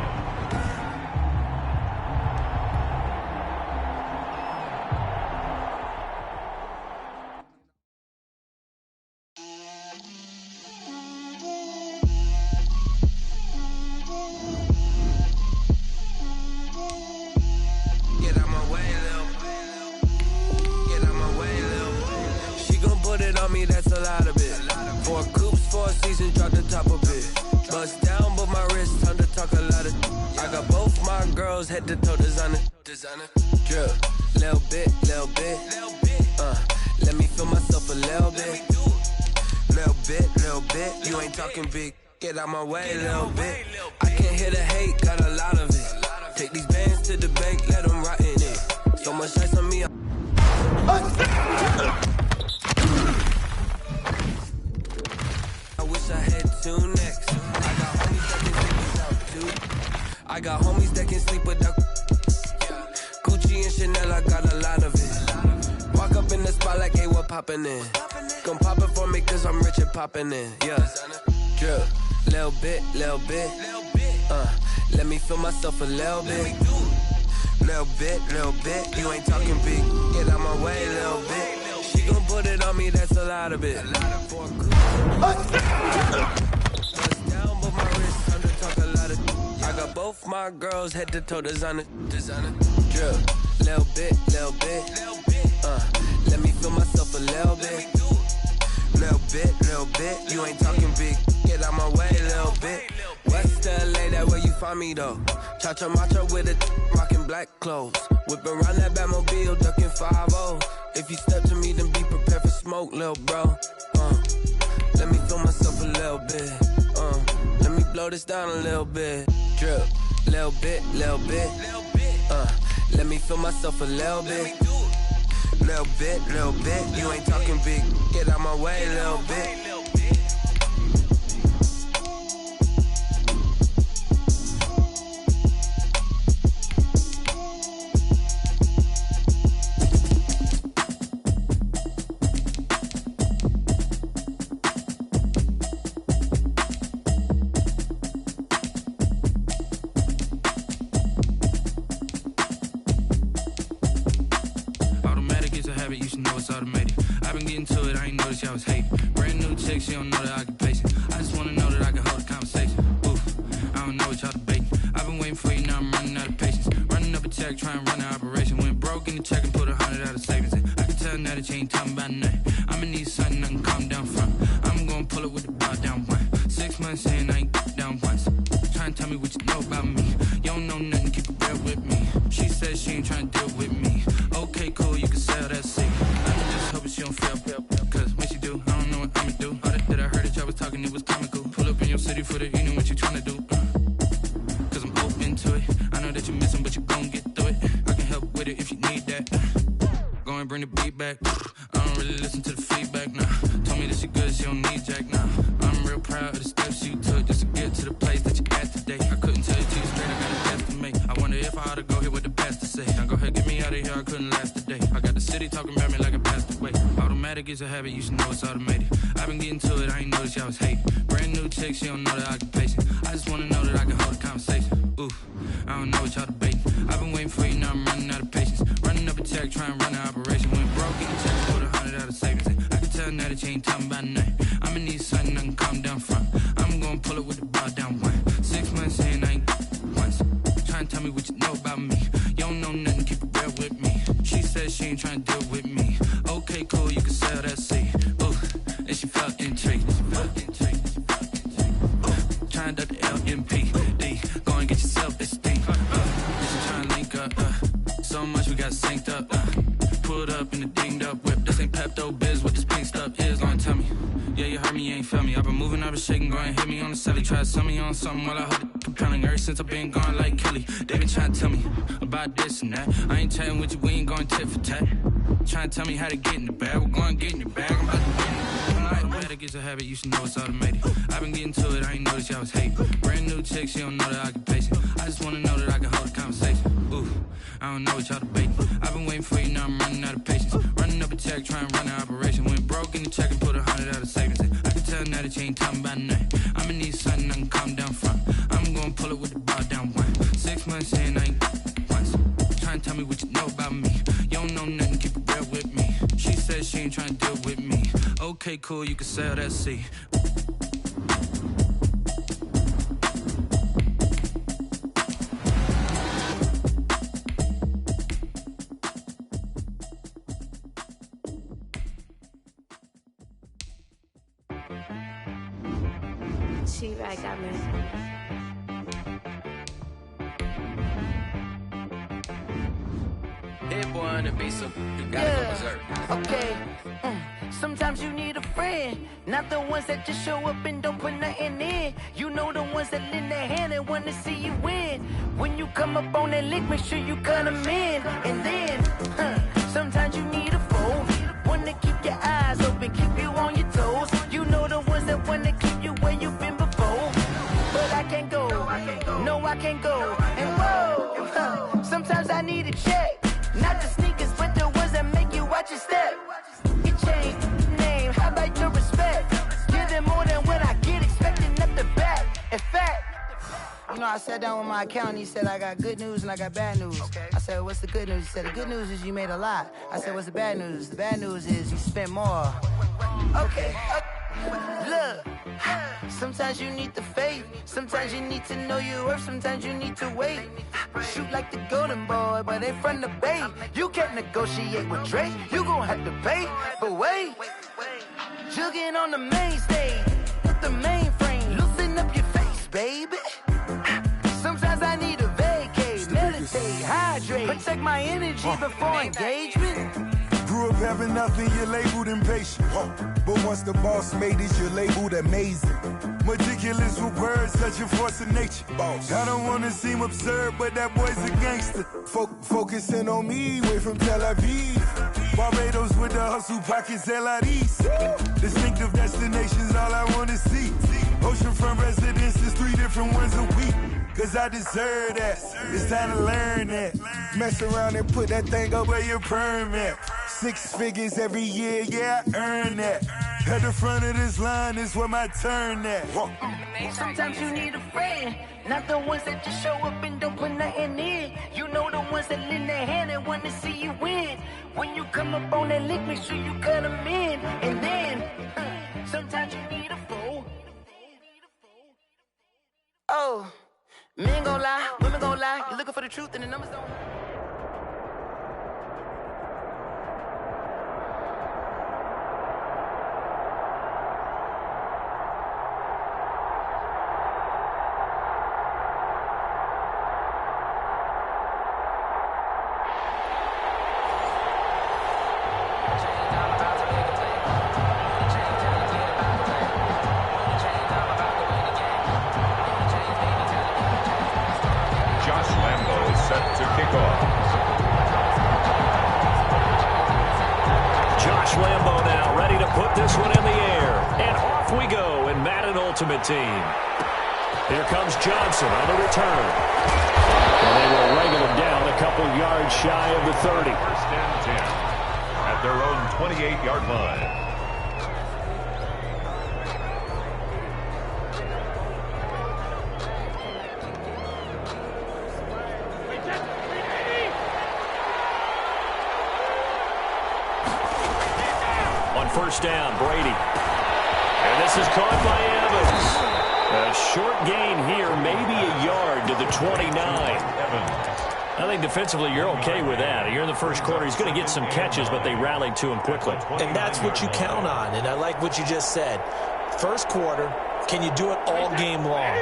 That's a lot of it. 4 coops, 4 seasons, drop the top of it. Bust down, but my wrist, time to talk a lot of. I got both my girls head to toe designer. Drill, little bit. Let me feel myself a little bit. Little bit. You ain't talking big. Get out my way, little bit. I can't hear the hate, got a lot of it. Take these bands to the bank, let them rot in it. So much ice on me. I had 2 next. I got homies that can sleep without. Gucci and Chanel, I got a lot of it. Walk up in the spot like, hey, what poppin' in? Gon' pop it for me cause I'm rich and poppin' in. Yeah, drill, little bit. Let me feel myself a little bit. Little bit. You ain't talking big. Get out my way, little bit. She gon' put it on me, that's a lot of it. Bust down, but my wrist under talk a lot of. I got both my girls head to toe designer. Drill, little bit. Let me feel myself a little bit. Little bit. You ain't talking big. Get out my way, little bit. West LA, that where you find me though. Cha-cha macha with it, rockin' black clothes. Whippin' around that Batmobile, duckin' 5-0. If you step to me, then be prepared for smoke, lil' bro. Let me feel myself a little bit. Let me blow this down a little bit. Drip, little bit. Let me feel myself a little bit. Little bit. You ain't talking big. Get out my way, little bit. She don't know that I can pace it. I just wanna know that I can hold a conversation. Oof, I don't know what y'all debating. I've been waiting for you, now I'm running out of patience. Running up a check, trying to run an operation. Went broke in the check and put 100 out of savings in. I can tell now that you ain't talking about nothing. I'ma need something I can calm down from. I'm gonna pull it with the bar down one. 6 months in, I ain't down once. Trying to tell me what you know about me. You don't know nothing, keep it real with me. She said she ain't trying to deal with me. Okay, cool, you can sell that seat. I'm just hoping she don't feel. Cause when she do, I don't know what I'ma do. All that I heard that y'all was talking, it was comical. Pull up in your city for the evening, what you tryna do? Cause I'm open to it. I know that you missing, but you gon' get through it. I can help with it if you need that. Go and bring the beat back. I don't really listen to the feedback, nah. Told me that she good, she don't need jack, nah. I'm real proud of the steps you took just to get to the place that you at today. I couldn't tell you too straight, I got a test to make. I wonder if I ought to go here with the past to say. Now go ahead, get me out of here, I couldn't last today. I got the city talking about me like I passed away. Automatic is a habit, you should know it's automated. I've been getting to it, I ain't noticed y'all was hating. Brand new chick, she don't know the occupation. I just wanna know that I can hold a conversation. Oof, I don't know what y'all debating. I've been waiting for you, now I'm running out of patience. Running up a check, trying to run an operation. Went broke in the check, put 100 out of savings in. I can tell now that you ain't talking about nothing. I'ma need something I can calm down from. I'm gonna pull it with the bar down one. 6 months in, I ain't once. Trying to tell me what you know about me. You don't know nothing, keep it real with me. She said she ain't trying to deal with me. Okay, cool, you can sell that seat. Ooh, and she felt intrigued. Trying to duck the LMPD. Go and get your self-esteem. She trying to link up. So much we got synced up. Pulled up in the dinged up whip. This ain't Pepto Biz, what this pink stuff is. Gonna tell me. Yeah, you heard me, you ain't feel me. I've been moving, I've been shaking, go and hit me on the celly. Try to sell me on something while I hold it compelling. Ever since I've been gone like Kelly, they been trying to tell me about this and that. I ain't chatting with you, we ain't going tit for tat. Trying to tell me how to get in the bag, we're going to get in your bag. I'm about to get in the bag. Automatic is a habit, you should know it's automated. I've been getting to it, I ain't noticed y'all was hating. Brand new chick, she don't know that I can pace it. I just wanna know that I can hold a conversation. Ooh, I don't know what y'all debating. I've been waiting for you, now I'm running out of patience. Running up a check, trying to run an operation. Went broke in the check and put 100 out of savings in. I can tell now that you ain't talking about nothing. I'ma need something I can calm down from. I'm gonna pull it with the bar down one. 6 months in, I ain't once. Trying to tell me what you know about me. You don't know nothing, keep it real with me. She says she ain't trying to deal with me. Okay, cool, you can sell that seat. She right, got me. Hit boy on the beat, so you gotta go berserk. Okay. Sometimes you need a friend, not the ones that just show up and don't put nothing in. You know the ones that lend their hand and wanna see you win. When you come up on that lick, make sure you cut them in. And then, sometimes you need a foe, one to keep your eyes open, keep you on your toes. You know the ones that wanna keep you where you've been before. But I can't go, no I can't go. And whoa, sometimes I need a check. Not the sneakers, but the ones that make you watch your step. It changed name, how about your respect? Give them more than what I get, expecting up the back. In fact, you know, I sat down with my accountant, he said, I got good news and I got bad news. Okay. I said, what's the good news? He said, the good news is you made a lot. I said, what's the bad news? The bad news is you spent more. Okay. Look, sometimes you need the faith, sometimes you need to know your worth, sometimes you need to wait. Shoot like the golden boy, but they from the bay. You can't negotiate with Drake, you gon' have to pay. But wait, jugging on the main stage, with the mainframe, loosen up your face, baby. Sometimes I need a vacate, meditate, hydrate, protect my energy before engagement. Grew up having nothing, you're labeled impatient. But once the boss made it, you're labeled amazing. Meticulous with words, such a force of nature. I don't wanna seem absurd, but that boy's a gangster. Focusing on me, way from Tel Aviv. Barbados with the hustle pockets, LIDs. Distinctive destinations, all I wanna see. Oceanfront residences, 3 different ones a week. Cause I deserve that, it's time to learn that. Mess around and put that thing over your permit. 6 figures every year, yeah, I earn that. At the front of this line is where my turn at. Sometimes you need a friend, not the ones that just show up and don't put nothing in. You know the ones that lend their hand and want to see you win. When you come up on that lick, make sure you cut them in. And then, sometimes you need a foe. Oh, men gon' lie, women gon' lie. You're looking for the truth and the numbers don't. Ultimate Team. Here comes Johnson on the return. And they will wrangle him down a couple yards shy of the 30. First and 10 at their own 28-yard line. On first down, Brady. And this is caught by Evans. A short gain here, maybe a yard to the 29. I think defensively you're okay with that. You're in the first quarter. He's going to get some catches, but they rallied to him quickly. And that's what you count on, and I like what you just said. First quarter, can you do it all game long?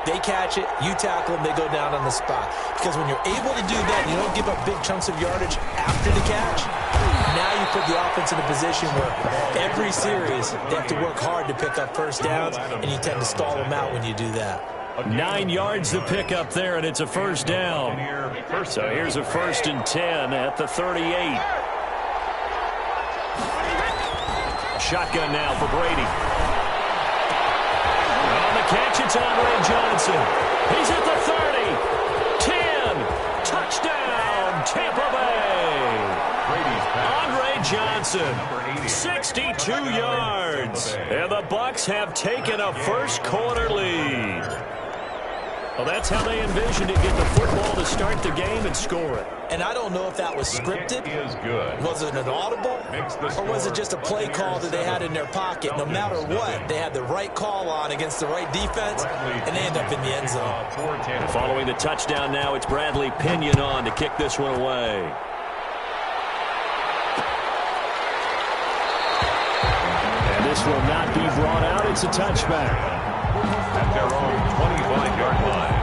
They catch it, you tackle them, they go down on the spot. Because when you're able to do that, you don't give up big chunks of yardage after the catch, now you put the offense in a position where every series they have to work hard to pick up first downs, and you tend to stall them out when you do that. 9 yards to pick up there, and it's a first down. So here's a 1st and 10 at the 38. Shotgun now for Brady. On the catch, it's Andre Johnson. He's at the 30. 10. Touchdown, Tampa Bay. Andre Johnson, 62 yards. And the Bucs have taken a first-quarter lead. Well, that's how they envisioned it, get the football to start the game and score it. And I don't know if that was scripted. Was it an audible? Or was it just a play call that they had in their pocket? No matter what, they had the right call on against the right defense, and they end up in the end zone. Following the touchdown now, it's Bradley Pinion on to kick this one away. And this will not be brought out. It's a touchback. At their own 25-yard line.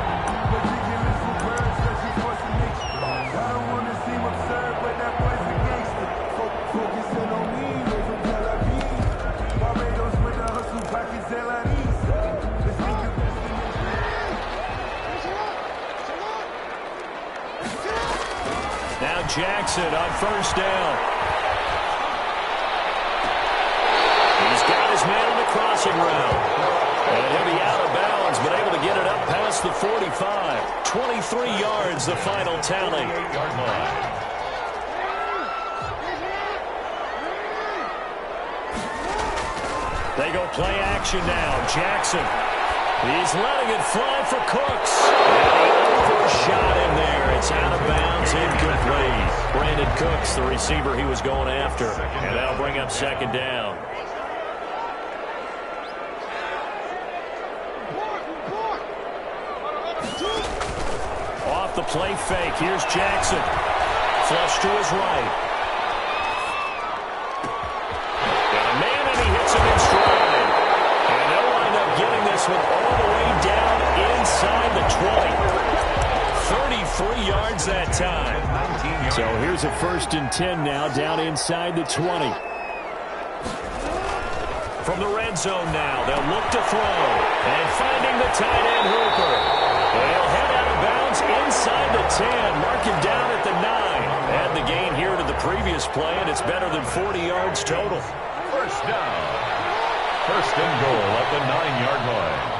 Now Jackson on first down. He's got his man on the crossing route. And he'll be out of bounds, but able to get it up past the 45. 23 yards, the final tally. They go play action now. Jackson. He's letting it fly for Cooks. And he overshot him there. It's out of bounds, incomplete. Brandon Cooks, the receiver he was going after. And that'll bring up second down. Off the play fake. Here's Jackson. Flush to his right. Got a man, and he hits him in stride. And they'll wind up getting this one all the way down inside the 20. 33 yards that time. So here's a 1st and 10 now, down inside the 20. From the red zone now, they'll look to throw. And finding the tight end Hooper. They'll head out of bounds inside the 10. Mark him down at the 9. Add the gain here to the previous play, and it's better than 40 yards total. First down. 1st and goal at the 9-yard line.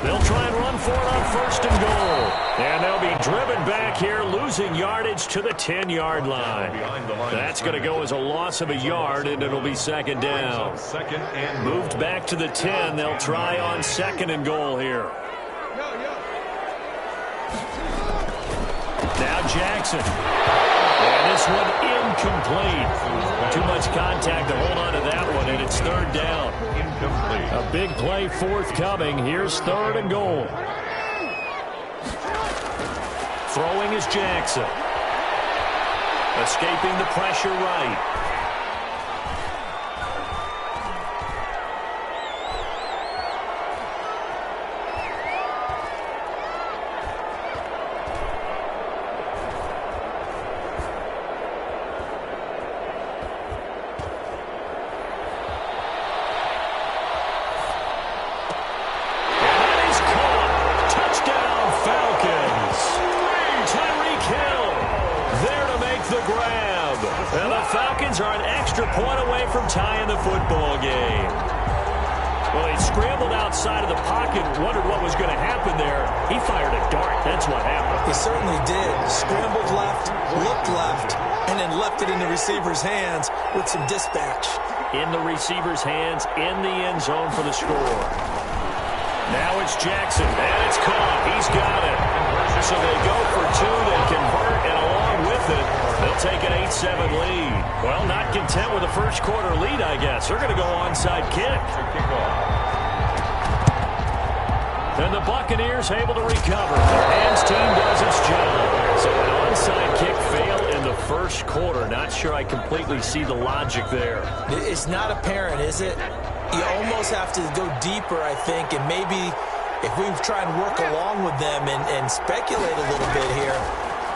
They'll try and run for it on 1st and goal. And they'll be driven back here, losing yardage to the 10-yard line. That's going to go as a loss of a yard, and it'll be 2nd down. Moved back to the 10. They'll try on 2nd and goal here. Now Jackson. And this one incomplete. Too much contact to hold on to that one, and it's 3rd down. Incomplete. A big play forthcoming. Here's 3rd and goal. Throwing is Jackson. Escaping the pressure right. Falcons are an extra point away from tying the football game. Well, he scrambled outside of the pocket, wondered what was going to happen there. He fired a dart. That's what happened. He certainly did. Scrambled left, looked left, and then left it in the receiver's hands with some dispatch. In the receiver's hands, in the end zone for the score. Now it's Jackson, and it's caught. He's got it. So they go for 2, they convert, and along with it, they'll take an 8-7 lead. Well, not content with a first-quarter lead, I guess. They're going to go onside kick. Then the Buccaneers able to recover. The hands team does its job. So an onside kick fail in the first quarter. Not sure I completely see the logic there. It's not apparent, is it? You almost have to go deeper, I think, and maybe if we try and work along with them and speculate a little bit here,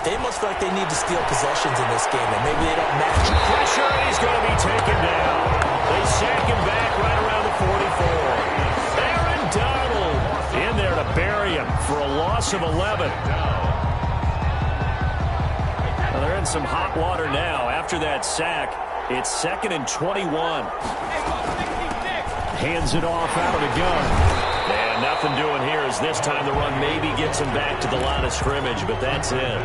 they must feel like they need to steal possessions in this game, and maybe they don't match. Pressure, and he's going to be taken down. They sack him back right around the 44. Aaron Donald in there to bury him for a loss of 11. Well, they're in some hot water now after that sack. It's 2nd and 21. Hands it off out of the gun. And nothing doing here as this time the run maybe gets him back to the line of scrimmage, but that's it.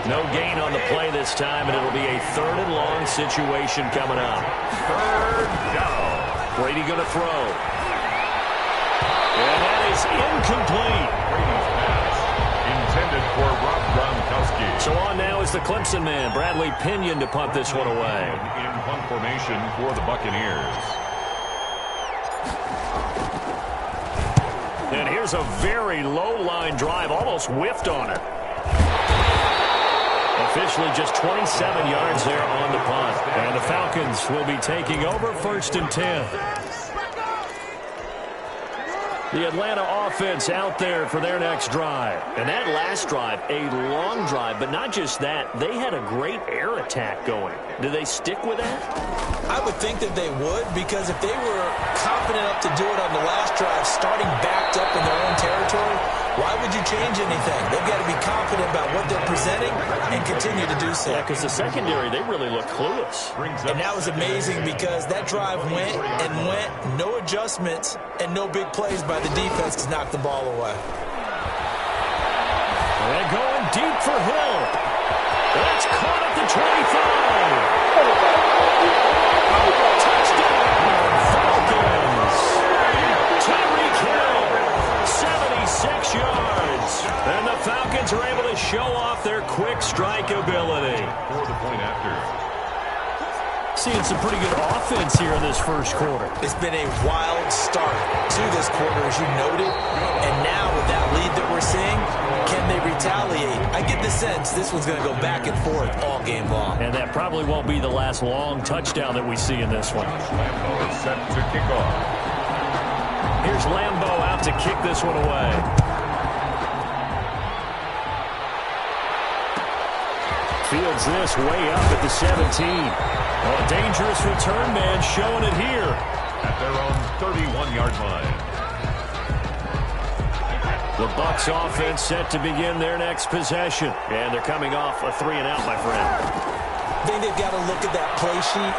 No gain on the play this time, and it'll be a 3rd and long situation coming up. 3rd down. Brady going to throw. And that is incomplete. Brady's pass intended for Rob Gronkowski. So on now is the Clemson man, Bradley Pinion, to punt this one away. In punt formation for the Buccaneers. And here's a very low-line drive, almost whiffed on it. Officially just 27 yards there on the punt. And the Falcons will be taking over 1st and 10. The Atlanta offense out there for their next drive. And that last drive, a long drive, but not just that. They had a great air attack going. Do they stick with that? I would think that they would, because if they were confident enough to do it on the last drive, starting backed up in their own territory, why would you change anything? They've got to be confident about what they're presenting and continue to do so. Yeah, because the secondary, they really look clueless. And that was amazing because that drive went and went, no adjustments, and no big plays by the defense to knock the ball away. They're going deep for Hill. That's caught at the 25. Touchdown, Falcons. Tyreek Hill, 76 yards. And the Falcons are able to show off their quick strike ability. For the point after. Seeing some pretty good offense here in this first quarter. It's been a wild start to this quarter, as you noted. And now with that lead that we're seeing, can they retaliate? I get the sense this one's going to go back and forth all game long. And that probably won't be the last long touchdown that we see in this one. Lambeau is set to kick off. Here's Lambeau out to kick this one away. Fields this way up at the 17. A dangerous return man showing it here. At their own 31-yard line. The Bucs offense set to begin their next possession. And they're coming off a 3-and-out, my friend. I think they've got to look at that play sheet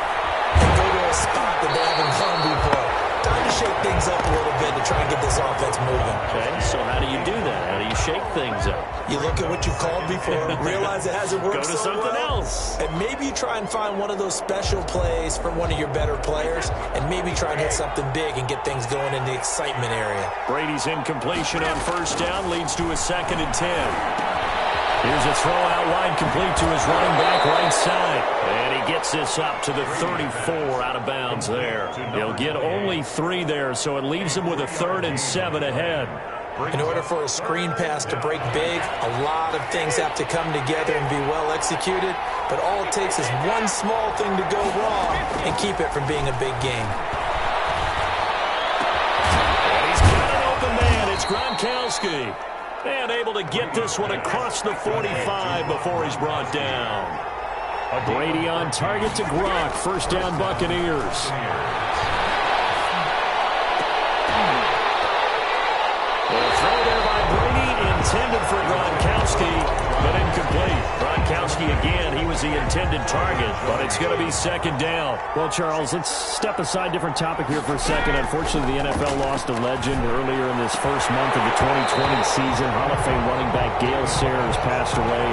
and go to a spot that they haven't gone before. Time to shake things up a little bit to try and get this offense moving. Okay, so how do you do that? How do you shake things up? You look at what you called before, realize it hasn't worked so well. Go to something else. And maybe you try and find one of those special plays for one of your better players, and maybe try and hit something big and get things going in the excitement area. Brady's incompletion on 1st down leads to a 2nd and 10. Here's a throw out wide, complete to his running back right side. And he gets this up to the 34 out of bounds there. He'll get only 3 there, so it leaves him with a 3rd and 7 ahead. In order for a screen pass to break big, a lot of things have to come together and be well executed. But all it takes is one small thing to go wrong and keep it from being a big game. And he's got an open man. It's Gronkowski. And able to get this one across the 45 before he's brought down. Brady on target to Gronk. 1st down Buccaneers. The throw there by Brady intended for Gronkowski, but incomplete. Gronkowski again, he was the intended target, but it's going to be 2nd down. Well, Charles, let's step aside, different topic here for a second. Unfortunately, the NFL lost a legend earlier in this first month of the 2020 season. Hall of Fame running back Gale Sayers passed away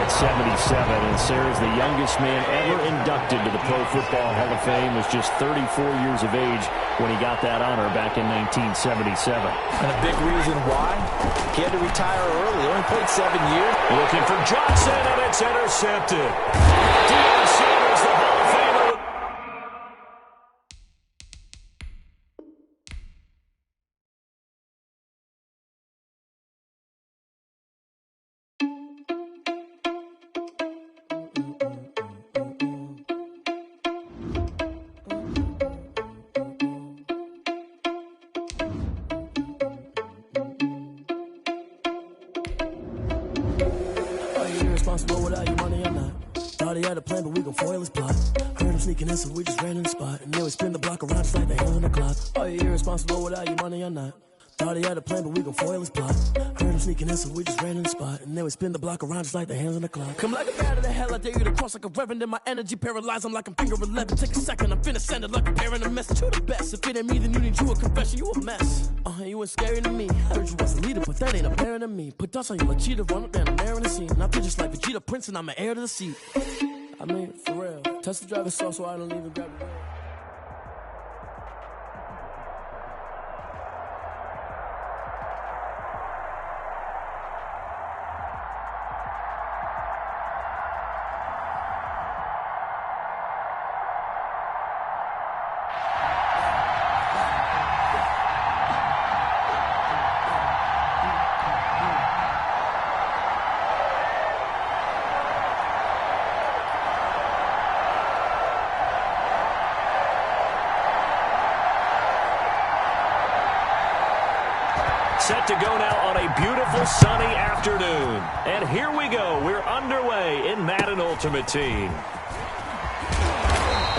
at 77, and Sayers, the youngest man ever inducted to the Pro Football Hall of Fame, was just 34 years of age when he got that honor back in 1977. And a big reason why? He had to retire early. He only played 7 years. Looking for Johnson, and it's intercepted. Deion Sanders, the Hall of Famer. Without your money, I'm not. Thought he had a plan, but we gon' foil his plot. Heard him sneaking in, so we just ran in the spot. And then we spin the block around just like the hand on the clock. Are you irresponsible without your money, I'm not. Thought he had a plan, but we gon' foil his plot. Heard him sneaking sneaking in, so we just ran in the spot. And then we spin the block around just like the hands on the clock. Come like a bat of the hell, I dare you to cross like a reverend. In my energy paralyzed, I'm like I'm finger 11. Take a second, I'm finna send it like a parent a message. You the best. If it ain't me, then you need you a confession. You a mess. You ain't scary to me. I heard you was a leader, but that ain't apparent to me. Put dust on you like cheetah, run up down, I'm there in the scene. I feel just like Vegeta Prince, and I'm an heir to the seat. I mean, for real. Test the driver's soft so I don't even grab it. Set to go now on a beautiful sunny afternoon. And here we go. We're underway in Madden Ultimate Team.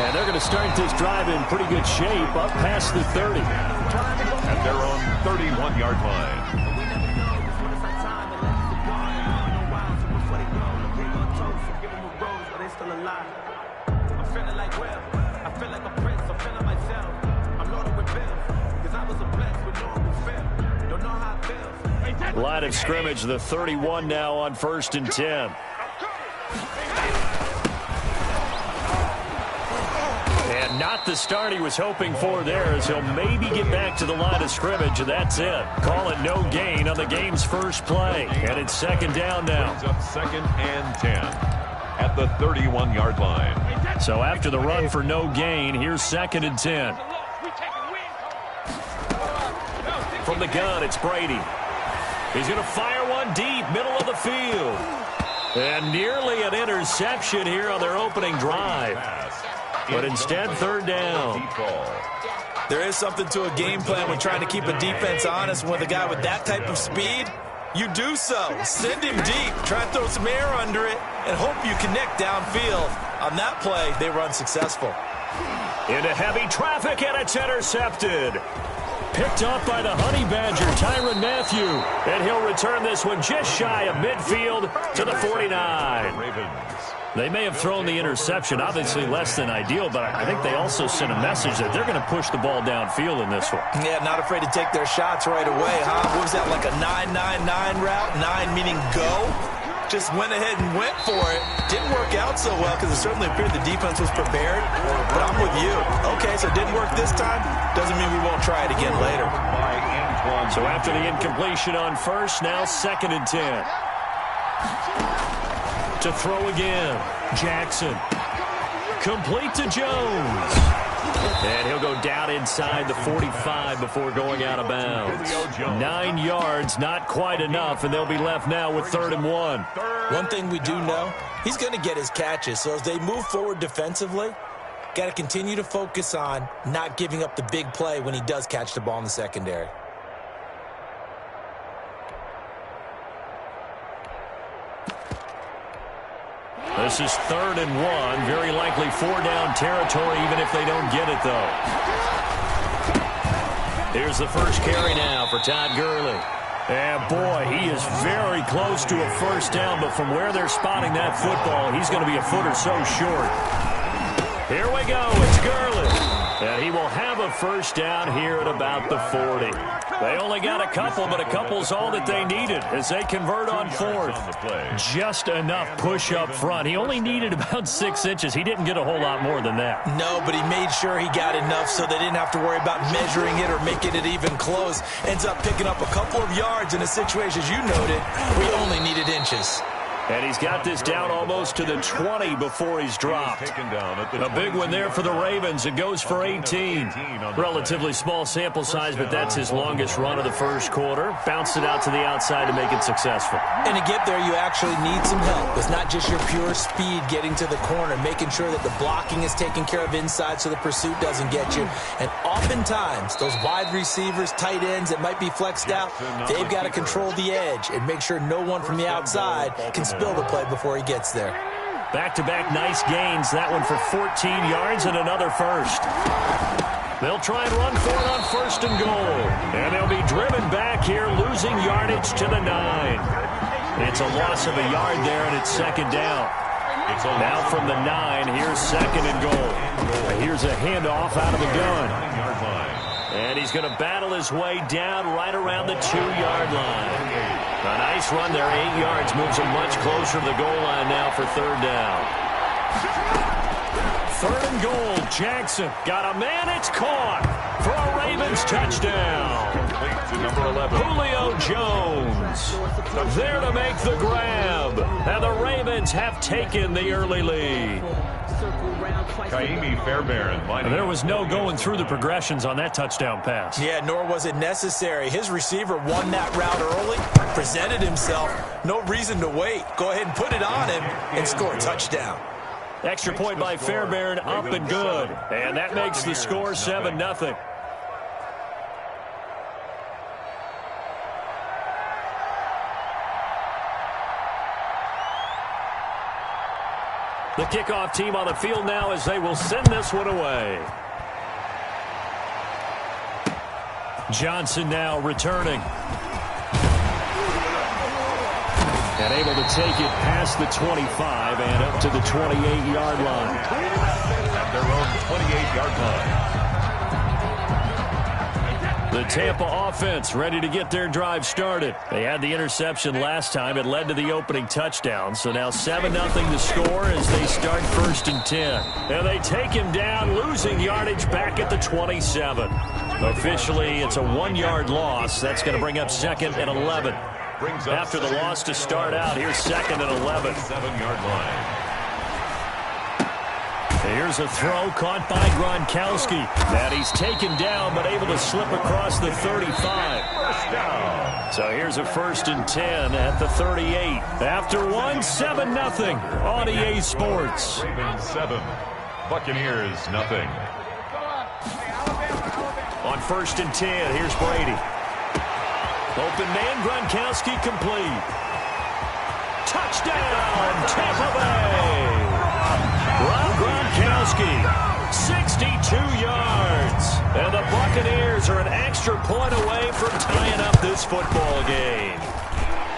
And they're going to start this drive in pretty good shape up past the 30. At their own 31-yard line. Line of scrimmage, the 31 now on 1st and 10. And not the start he was hoping for there, as he'll maybe get back to the line of scrimmage, and that's it. Call it no gain on the game's first play. And it's 2nd down now. Brings up 2nd and 10 at the 31-yard line. So after the run for no gain, here's 2nd and 10. From the gun, it's Brady. He's going to fire one deep, middle of the field. And nearly an interception here on their opening drive. But instead, 3rd down. There is something to a game plan when trying to keep a defense honest. With a guy with that type of speed, you do so. Send him deep. Try and throw some air under it and hope you connect downfield. On that play, they were unsuccessful. Into heavy traffic, and it's intercepted. Picked up by the Honey Badger, Tyrann Mathieu. And he'll return this one just shy of midfield to the 49. They may have thrown the interception, obviously less than ideal, but I think they also sent a message that they're going to push the ball downfield in this one. Yeah, not afraid to take their shots right away, huh? What was that, like a 9-9-9 route? 9 meaning go? Just went ahead and went for it. Didn't work out so well because it certainly appeared the defense was prepared. But I'm with you. Okay, so it didn't work this time. Doesn't mean we won't try it again later. So after the incompletion on 1st, now 2nd and 10. To throw again. Jackson. Complete to Jones. And he'll go down inside the 45 before going out of bounds. 9 yards, not quite enough, and they'll be left now with 3rd and 1. One thing we do know, he's going to get his catches. So as they move forward defensively, got to continue to focus on not giving up the big play when he does catch the ball in the secondary. This is 3rd and 1. Very likely 4-down territory, even if they don't get it, though. Here's the first carry now for Todd Gurley. And, boy, he is very close to a 1st down, but from where they're spotting that football, he's going to be a foot or so short. Here we go. It's Gurley. And he will have a 1st down here at about the 40. They only got a couple, but a couple's all that they needed as they convert on 4th. Just enough push up front. He only needed about 6 inches. He didn't get a whole lot more than that. No, but he made sure he got enough so they didn't have to worry about measuring it or making it even close. Ends up picking up a couple of yards in a situation, as you noted, where he only needed inches. And he's got this down almost to the 20 before he's dropped. A big one there for the Ravens. It goes for 18. Relatively small sample size, but that's his longest run of the first quarter. Bounced it out to the outside to make it successful. And to get there, you actually need some help. It's not just your pure speed getting to the corner, making sure that the blocking is taken care of inside so the pursuit doesn't get you. And oftentimes, those wide receivers, tight ends that might be flexed out, they've got to control the edge and make sure no one from the outside can spill the play before he gets there. Back-to-back nice gains. That one for 14 yards and another 1st. They'll try and run for it on 1st and goal. And they'll be driven back here, losing yardage to the 9. It's a loss of a yard there, and it's 2nd down. Now from the 9, here's 2nd and goal. Here's a handoff out of the gun. And he's going to battle his way down right around the 2-yard line. A nice run there, 8 yards, moves him much closer to the goal line now for 3rd down. 3rd and goal, Jackson got a man, it's caught for a Ravens touchdown. To number 11. Julio Jones there to make the grab, and the Ravens have taken the early lead. Kaimi Fairbairn. And there was no going through the progressions on that touchdown pass. Yeah, nor was it necessary. His receiver won that route early, presented himself. No reason to wait. Go ahead and put it on him and score a touchdown. Extra point by Fairbairn, up and good. And that makes the score 7-0. The kickoff team on the field now as they will send this one away. Johnson now returning. And able to take it past the 25 and up to the 28-yard line. At their own 28-yard line. The Tampa offense ready to get their drive started. They had the interception last time. It led to the opening touchdown. So now 7-0 the score as they start 1st and 10. And they take him down, losing yardage back at the 27. Officially, it's a 1-yard loss. That's going to bring up 2nd and 11. After the loss to start out, here's 2nd and 11. 7-yard line. Here's a throw caught by Gronkowski. That he's taken down, but able to slip across the 35. So here's a 1st and 10 at the 38. After 7-0 on EA Sports. Ravens 7, Buccaneers nothing. On 1st and 10, here's Brady. Open man, Gronkowski complete. Touchdown, Tampa Bay. Rob Gronkowski, 62 yards. And the Buccaneers are an extra point away from tying up this football game.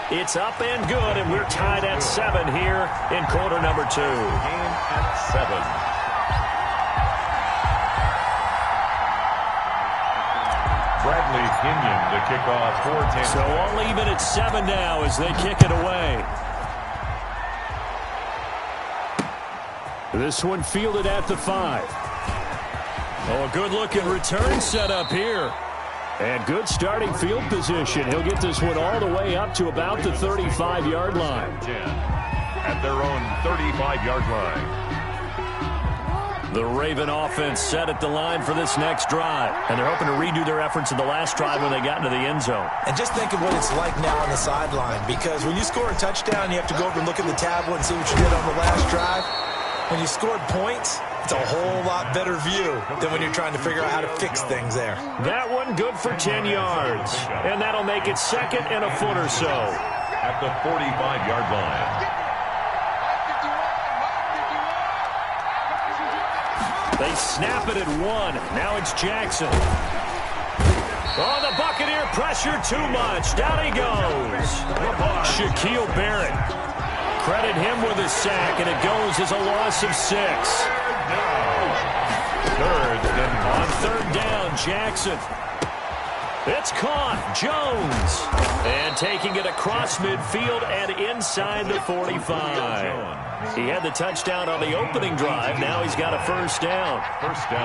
It's up and good, and we're tied at 7 here in quarter number 2. Game at 7. Bradley Kenyon to kick off for Tampa. So all even at 7 now as they kick it away. This one fielded at the 5. Oh, a good-looking return set up here. And good starting field position. He'll get this one all the way up to about the 35-yard line. 10 at their own 35-yard line. The Raven offense set at the line for this next drive. And they're hoping to redo their efforts in the last drive when they got into the end zone. And just think of what it's like now on the sideline. Because when you score a touchdown, you have to go over and look at the tablet and see what you did on the last drive. When you scored points, it's a whole lot better view than when you're trying to figure out how to fix things there. That one good for 10 yards. And that'll make it 2nd and a foot or so. At the 45-yard line. They snap it at 1. Now it's Jackson. Oh, the Buccaneer pressure too much. Down he goes. Shaquille Barrett. Credit him with a sack, and it goes as a loss of 6. On 3rd down, Jackson. It's caught. Jones. And taking it across midfield and inside the 45. He had the touchdown on the opening drive. Now he's got a 1st down.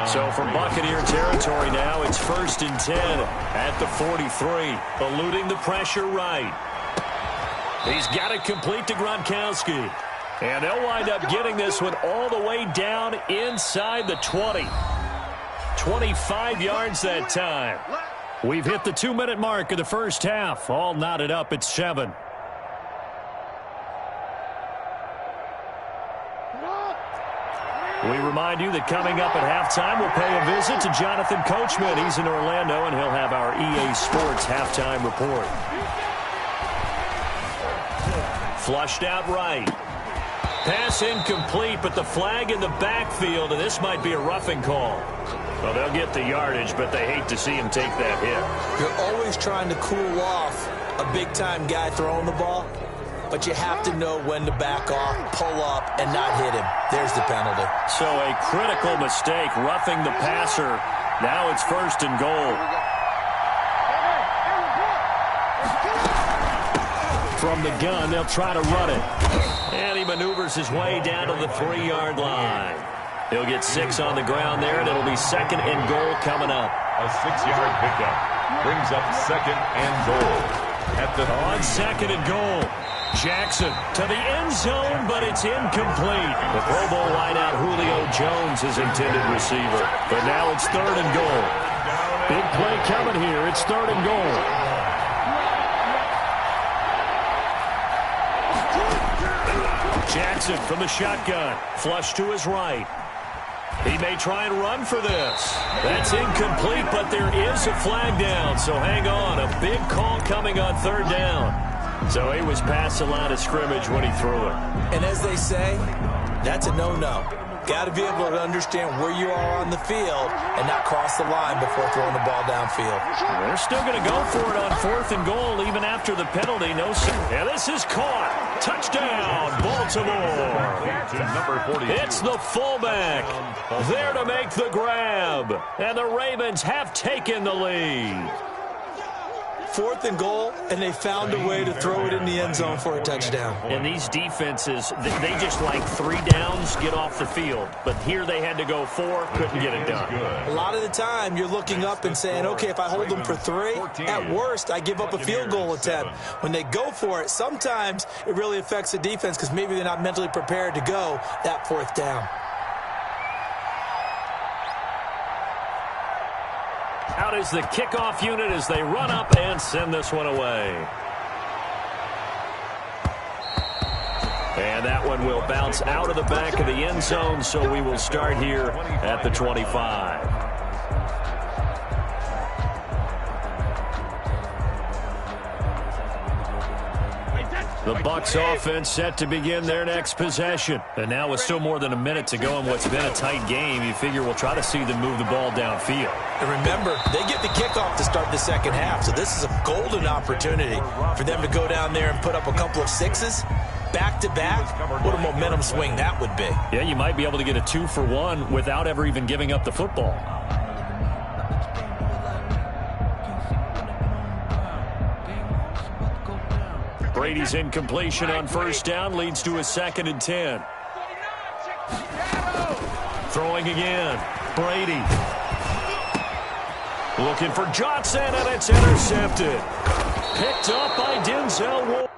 So from Buccaneer territory now, it's 1st and 10 at the 43. Eluding the pressure right. He's got it complete to Gronkowski. And they'll wind up getting this one all the way down inside the 20. 25 yards that time. We've hit the 2-minute mark of the first half. All knotted up at 7. We remind you that coming up at halftime, we'll pay a visit to Jonathan Coachman. He's in Orlando, and he'll have our EA Sports halftime report. Flushed out right. Pass incomplete, but the flag in the backfield, and this might be a roughing call. Well, they'll get the yardage, but they hate to see him take that hit. You're always trying to cool off a big-time guy throwing the ball, but you have to know when to back off, pull up, and not hit him. There's the penalty. So a critical mistake, roughing the passer. Now it's 1st and goal. From the gun, they'll try to run it. And he maneuvers his way down to the 3-yard line. He'll get 6 on the ground there, and it'll be 2nd and goal coming up. A 6-yard pickup brings up 2nd and goal. On 2nd and goal, Jackson to the end zone, but it's incomplete. The Pro Bowl wideout Julio Jones is intended receiver. But now it's 3rd and goal. Big play coming here. It's 3rd and goal. Jackson from the shotgun. Flush to his right. He may try and run for this. That's incomplete, but there is a flag down, so hang on. A big call coming on 3rd down. So he was past the line of scrimmage when he threw it. And as they say, that's a no-no. Got to be able to understand where you are on the field and not cross the line before throwing the ball downfield. They're still going to go for it on 4th and goal even after the penalty. No, yeah, this is caught. Touchdown, Baltimore. It's the fullback there to make the grab. And the Ravens have taken the lead. 4th and goal, and they found a way to throw it in the end zone for a touchdown. And these defenses, they just like 3 downs, get off the field. But here they had to go 4, couldn't get it done. A lot of the time, you're looking up and saying, okay, if I hold them for 3, at worst, I give up a field goal attempt. When they go for it, sometimes it really affects the defense because maybe they're not mentally prepared to go that 4th down. Out is the kickoff unit as they run up and send this one away. And that one will bounce out of the back of the end zone, so we will start here at the 25. The Bucs offense set to begin their next possession. And now with still more than a minute to go in what's been a tight game, you figure we'll try to see them move the ball downfield. And remember, they get the kickoff to start the second half, so this is a golden opportunity for them to go down there and put up a couple of 6s back-to-back. What a momentum swing that would be. Yeah, you might be able to get a 2-for-1 without ever even giving up the football. Brady's incompletion on 1st down leads to a 2nd and 10. Throwing again. Brady. Looking for Johnson, and it's intercepted. Picked up by Denzel Ward.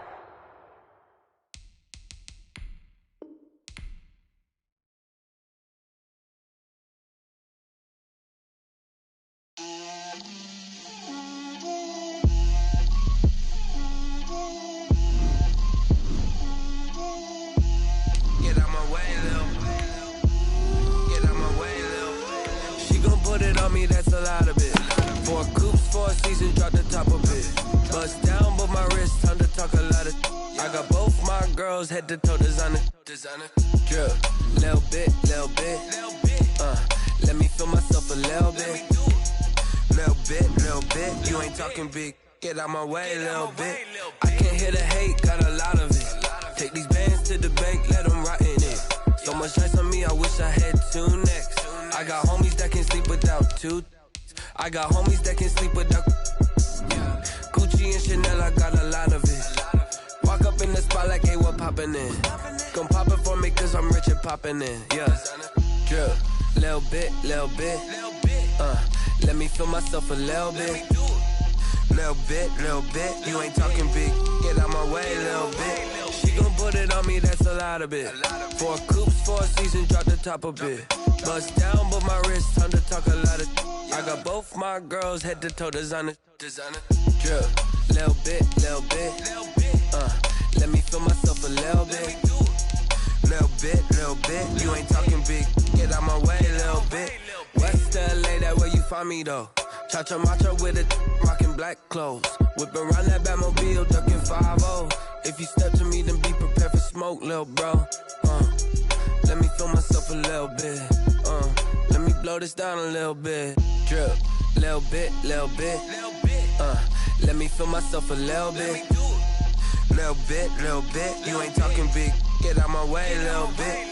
Head to toe designer, drip, little bit, let me feel myself a little bit, you ain't talking big, get out my way a little bit, I can't hear the hate, got a lot of it, take these bands to the bank, let them rot in it, so much ice on me, I wish I had 2 necks, I got homies that can sleep without 2, I got homies that can sleep without, Gucci and Chanel, I got a lot of it. Walk up in the spot like, hey, what poppin' in? Come pop it for me, cause I'm rich and poppin' in, yeah. Drip, little bit, let me feel myself a little bit. Little bit, you ain't talking big, get out my way a little bit. She gon' put it on me, that's a lot of it. 4 coops, 4 seasons, drop the top a bit. Bust down, but my wrist, time to talk a lot of. I got both my girls, head to toe designer. Drip, little bit, let me feel myself a little bit. Little bit, you ain't talking big, get out my way a little bit. West LA, that where you find me though. Cha-cha macha with it, rockin' black clothes. Whippin' around that Batmobile, duckin' 5-0. If you step to me, then be prepared for smoke, lil' bro. Let me feel myself a little bit. Let me blow slow this down a little bit. Drip, little bit, little bit. Let me feel myself a little bit. Little bit, little bit. You ain't talking big. Get out my way a little bit.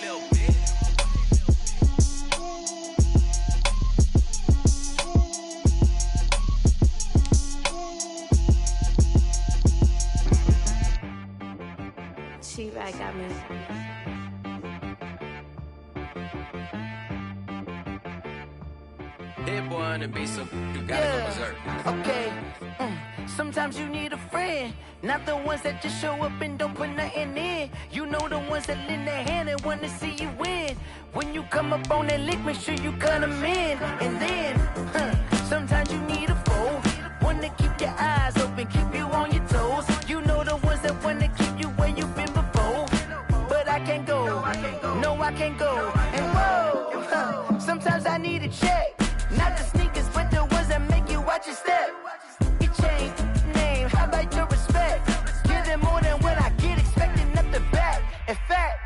T-Rag got me. Hit boy on the beat, so you gotta go berserk. Okay. Sometimes you need a friend, not the ones that just show up and don't put nothing in. You know the ones that lend their hand and wanna see you win. When you come up on that lick, make sure you cut them in. And then, sometimes you need a foe, one to keep your eyes open, keep you on your toes. You know the ones that wanna keep you where you've been before. But I can't go, no I can't go. And whoa, sometimes I need a check. Not the sneakers, but the ones that make you watch your step. You change name, how about your respect? Give them more than what I get, expecting nothing back. In fact,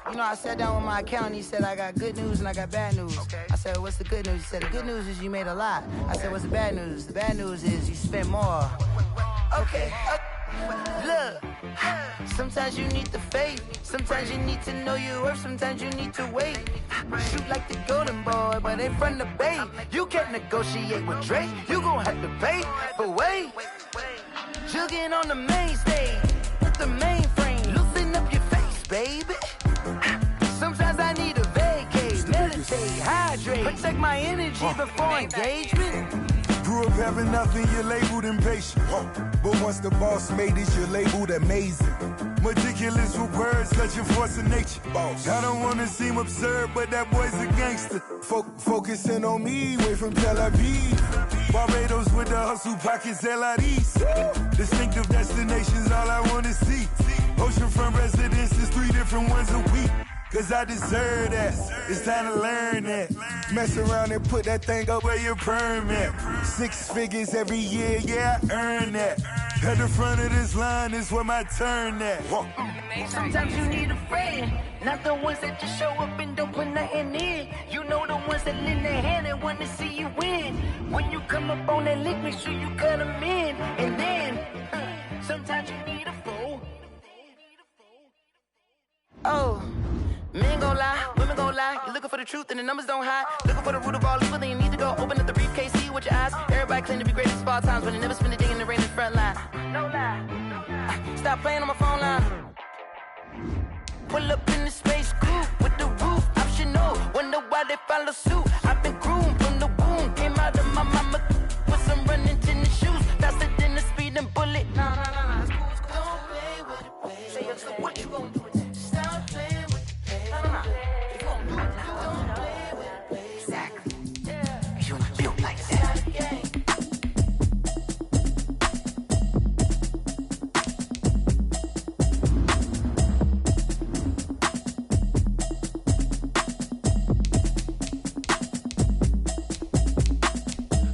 you know, I sat down with my accountant, he said I got good news and I got bad news. I said, what's the good news? He said, the good news is you made a lot. I said, what's the bad news? The bad news is you spent more. Okay. Look, sometimes you need the faith, sometimes you need to know your worth, sometimes you need to wait. Shoot like the golden boy, but in front of the bay. You can't negotiate with Drake, you gon' have to pay. But wait, jugging on the main stage, with the mainframe, loosen up your face, baby. Sometimes I need a vacate, meditate, hydrate, protect my energy before engagement. Grew up having nothing, you're labeled impatient. But once the boss made it, you're labeled amazing. Meticulous with words, such a force of nature. I don't wanna seem absurd, but that boy's a gangster. Focusing on me, way from Tel Aviv. Barbados with the hustle pockets, LIDs. Distinctive destinations, all I wanna see. Oceanfront residences, 3 different ones a week. Cause I deserve that, it's time to learn that. Mess around and put that thing up where your permit. 6 figures every year, yeah, I earn that. At the front of this line is where my turn at. Sometimes you need a friend, not the ones that just show up and don't put nothing in. You know the ones that lend their hand and wanna see you win. When you come up on that lick, make sure you cut them in. And then, sometimes you need a foe. Oh. Men gon' lie, women gon' lie. You're looking for the truth and the numbers don't hide. Looking for the root of all evil, then you need to go open up the briefcase, see with your eyes. Everybody claim to be greatest of all times, but they never spend a day in the rain in the front line. No lie. Stop playing on my phone line. Pull up in the space coupe with the roof optional. Wonder why they follow suit. I've been groomed from the womb. Came out of my mama with some running tennis shoes. Faster than the speeding bullet. Nah. It's cool. Don't play with it, baby. Say, so what you gon' do with it? Stop playing with it. If you gon' do it, you don't play with it, baby. Exactly. Yeah. You not built like that.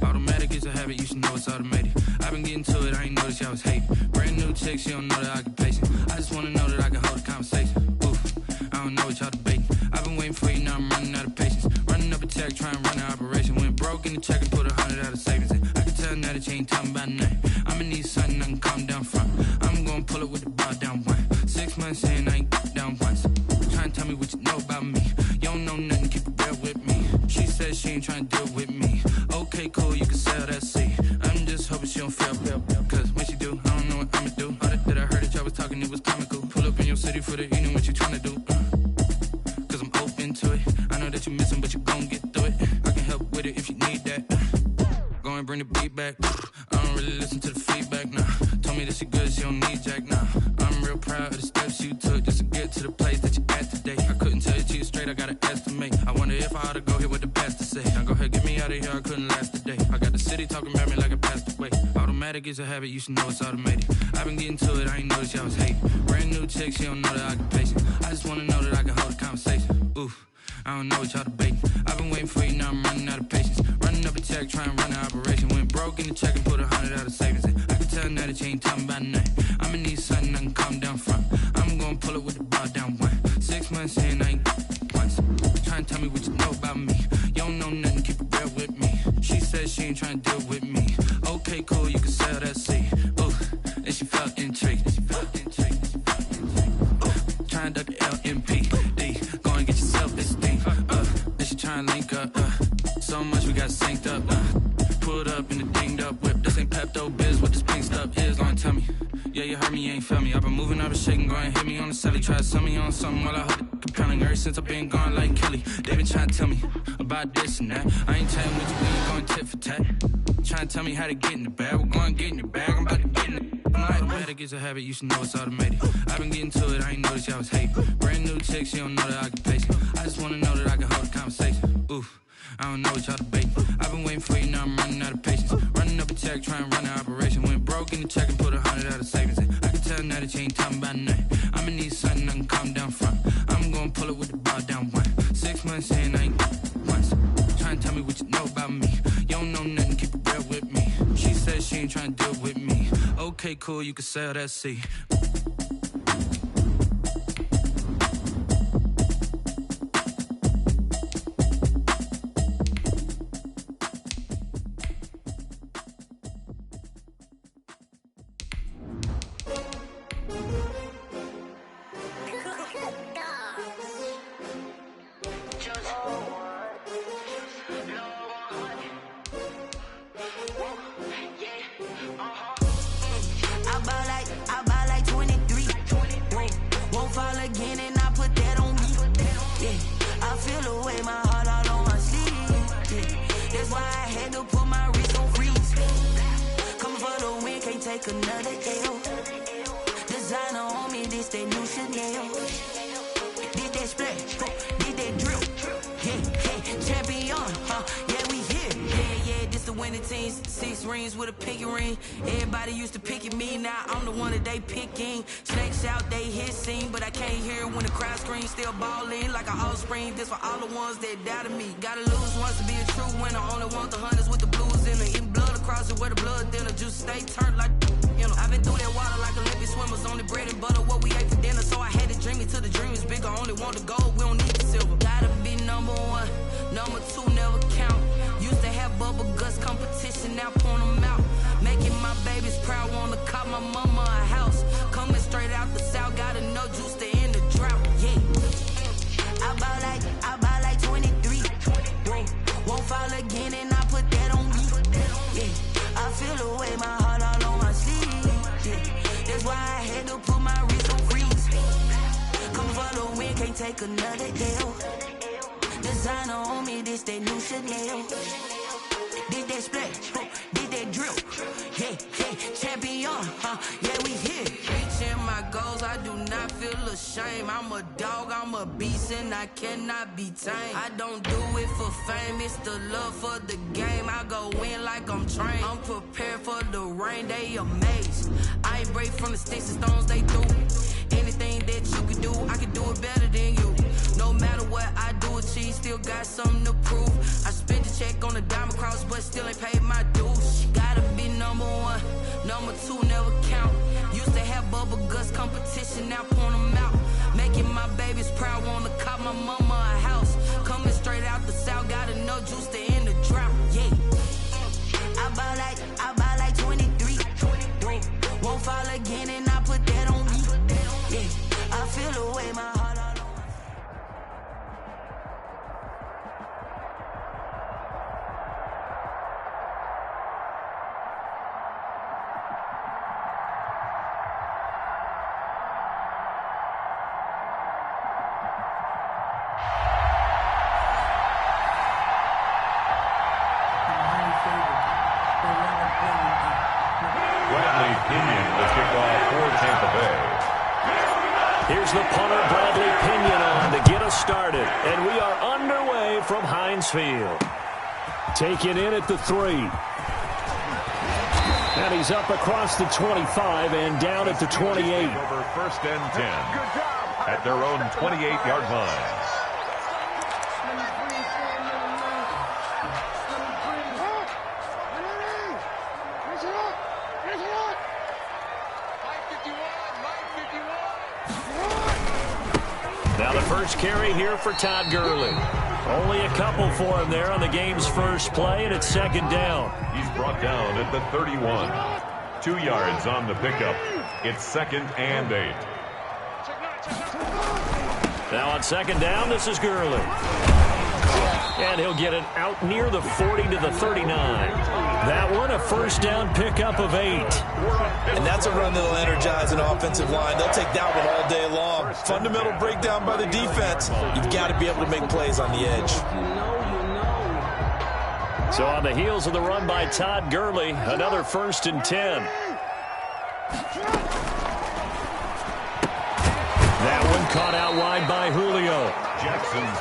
Automatic is a habit, you should know it's automated. I've been getting to it, I ain't noticed y'all was hating. Brand new chick, she don't know the occupation. I just wanna know that I can hold a conversation. Oof, I don't know what y'all debating. I've been waiting for you, now I'm running out of patience. Running up a check, trying to run an operation. Went broke in the check and put 100 out of savings in. I can tell now that you ain't talking about nothing. I'ma need something I can calm down from. I'm gonna pull it with the bar down one. 6 months in, I ain't down once. Trying to tell me what you know about me. You don't know nothing, keep it real with me. She said she ain't trying to deal with me. Okay, cool, you can sell that seat. I'm just hoping she don't feel. Cause when she do, I don't know what I'ma do. All that I heard that y'all was talking, it was comical. Pull up in your city for the evening, what you trying to do? Cause I'm open to it. I know that you missing, but you gon' get through it. I can help with it if you need that. Go and bring the beat back. I don't really listen to the feedback, nah. Told me that she good, she don't need jack, nah. I'm real proud of the steps you took just to get to the place that you at today. I couldn't tell you to you straight, I gotta estimate. I wonder if I ought to go here with the pastor say. Now go ahead, get me out of here, I couldn't last a day. I got the city talking about me like I passed away. Automatic is a habit, you should know it's automated. I've been getting to it, I ain't noticed y'all was hating. Brand new chick, she don't know the occupation. I just wanna know that I can hold a conversation. Oof, I don't know what y'all debating. I've been waiting for you, now I'm running out of patience. Running up a check, trying to run an operation. Went broke in the check and put 100 out of savings in. I can tell now that you ain't talking about nothing. I'ma need something I can calm down from. I'm gonna pull it with the bar down one. 6 months in, I ain't once. Trying to tell me what you know about me. You don't know signed up to LMPD. Go and get yourself this thing. And she trying to link up. So much we got synced up. Pulled up in the dinged up whip. This ain't Pepto Biz, what this pink stuff is. Gonna tell me. Yeah, you heard me, you ain't felt me. I've been moving, I've been shaking, go and hit me on the celly. Try to sell me on something while I hold it compelling. Ever since I've been gone like Kelly. They been trying to tell me about this and that. I ain't telling with you, we ain't going tit for tat. Trying to tell me how to get in the bag. We're going to get in the bag, I'm about to get in it. I'm like, the better gets a habit, you should know it's automated. I've been getting to it, I ain't noticed y'all was hating. Brand new chick, she don't know that I can pace it. I just wanna know that I can hold a conversation. Oof. I don't know what y'all debating. I've been waiting for you, now I'm running out of patience. Running up a check, trying to run an operation. Went broke in the check and put 100 out of savings in. I can tell now that you ain't talking about nothing. I'ma need something I can calm down front. I'm gonna pull it with the bar down one. 6 months in, I ain't once. Trying to tell me what you know about me. You don't know nothing, keep it real with me. She said she ain't trying to deal with me. Okay, cool, you can sell that C. This for all the ones that doubted me. Gotta lose once to be a true winner. Only want the hunters with the blues in it. Eating blood across it where the blood thinner. Juice stay turned like, you know. I've been through that water like Olympic swimmers. Only bread and butter what we ate for dinner. So I had to dream it till the dream is bigger. Only want the gold, we don't need the silver. Gotta be number one, number two never count. Used to have bubble guts competition, now point them out. Making my babies proud, wanna cop my mama a house. Coming straight out the south, gotta know juice to end the drought. Yeah. I buy like 23. Won't fall again and I put that on me. Yeah, I feel the way, my heart all on my sleeve. Yeah, that's why I had to put my wrist on freeze. Come for the win, can't take another L. Designer on me, this that new Chanel. Did that splash, did that drill. Yeah, champion, yeah, we here. Reaching my goals, I do not feel ashamed. I'm a dog, I'm a beast, and I cannot be tamed. I don't do it for fame, it's the love for the game. I go in like I'm trained. I'm prepared for the rain, they amazed. I ain't break from the sticks and stones they do. Anything that you can do, I can do it better than you. No matter what I do, achieve, still got something to prove. I spent the check on the diamond cross, but still ain't paid my dues. Gotta be number one, number two never count. Used to have bubble guts competition, now point them out. Making my babies proud, wanna cop my mama a house. Coming straight out the south, gotta know juice to end the drought. Yeah, I buy like 23. Won't fall again and I put that on me. Yeah, I feel the way, my heart all on. Here's the punter, Bradley Pinion, on to get us started. And we are underway from Heinz Field. Taken in at the 3. And he's up across the 25 and down at the 28. Over first and 10 at their own 28-yard line. Now the first carry here for Todd Gurley. Only a couple for him there on the game's first play, and it's second down. He's brought down at the 31. 2 yards on the pickup. It's 2nd and 8. Now on second down, this is Gurley. And he'll get it out near the 40 to the 39. That one, a first down pickup of 8. And that's a run that'll energize an offensive line. They'll take that one all day long. Fundamental breakdown by the defense. You've got to be able to make plays on the edge. So on the heels of the run by Todd Gurley, another 1st and 10. That one caught out wide by Julio.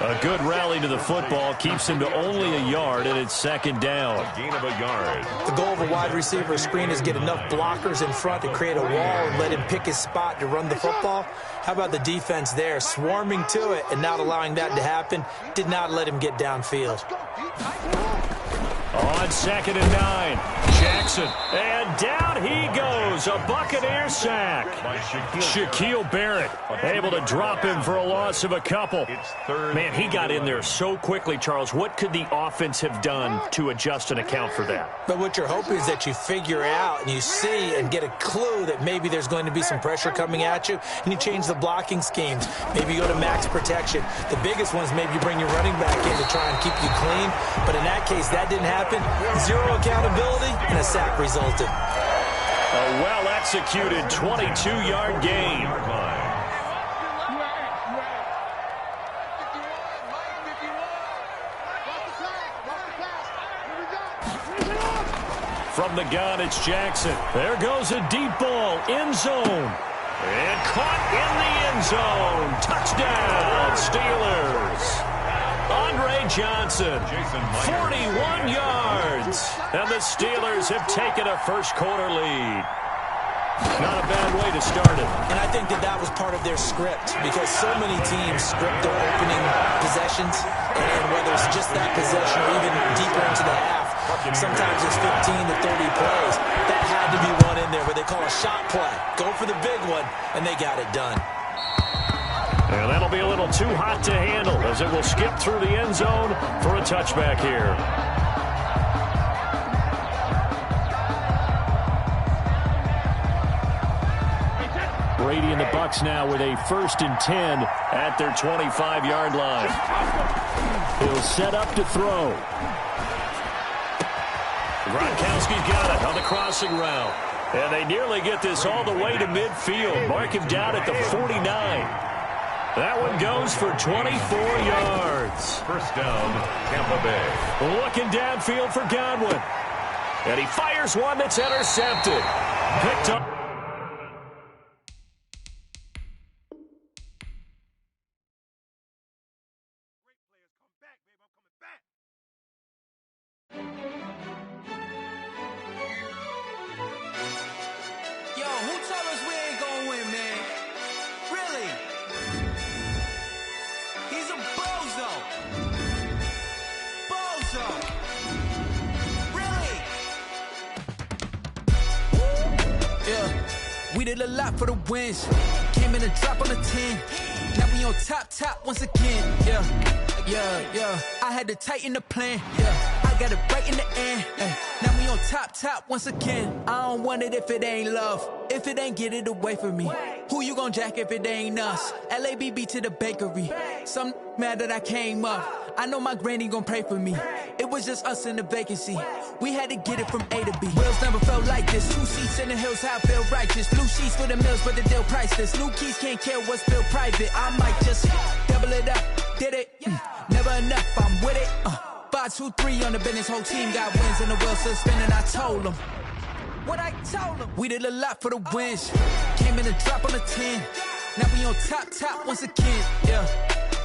A good rally to the football keeps him to only a yard, and it's second down. A gain of a yard. The goal of a wide receiver screen is get enough blockers in front to create a wall and let him pick his spot to run the football. How about the defense there, swarming to it and not allowing that to happen? Did not let him get downfield. On second and 9, Jackson, and down he goes, a Buccaneer sack. Shaquille Barrett able to drop him for a loss of a couple. Man, he got in there so quickly, Charles. What could the offense have done to adjust and account for that? But what you're hoping is that you figure out and you see and get a clue that maybe there's going to be some pressure coming at you, and you change the blocking schemes. Maybe you go to max protection. The biggest ones, maybe you bring your running back in to try and keep you clean. But in that case, that didn't happen. Zero accountability, and a sack resulted. A well-executed 22-yard gain. From the gun, it's Jackson. There goes a deep ball, end zone. And caught in the end zone. Touchdown, Steelers. Andre Johnson, 41 yards. And the Steelers have taken a first-quarter lead. Not a bad way to start it. And I think that was part of their script, because so many teams script their opening possessions, and whether it's just that possession or even deeper into the half, sometimes it's 15 to 30 plays. That had to be one in there where they call a shot play. Go for the big one, and they got it done. And that'll be a little too hot to handle as it will skip through the end zone for a touchback here. Brady and the Bucs now with a 1st and 10 at their 25-yard line. He'll set up to throw. Gronkowski's got it on the crossing route. And they nearly get this all the way to midfield. Mark him down at the 49. That one goes for 24 yards. First down, Tampa Bay. Looking downfield for Godwin. And he fires one that's intercepted. Picked up. Yo, who told us we ain't gonna win, man? Really? He's a bozo. Bozo. Really? Yeah. We did a lot for the wins. Came in a drop on the 10. Now we on top once again. Yeah. I had to tighten the plan. Yeah. I got it right in the end. Now we on top once again. I don't want it if it ain't love. If it ain't, get it away from me. Who you gon' jack if it ain't us? LABB to the bakery. Some mad that I came up. I know my granny gon' pray for me. It was just us in the vacancy. We had to get it from A to B. Wheels never felt like this. 2 seats in the hills, how I feel righteous. Blue sheets for the mills, but the deal priceless. New keys can't care what's still private. I might just double it up. Did it? Never enough, I'm with it. 5, 2, 3 on the business. Whole team got wins and the wheels still spinning. I told them what I told them. We did a lot for the wins. Came in a drop on the 10. Now we on top once again. Yeah.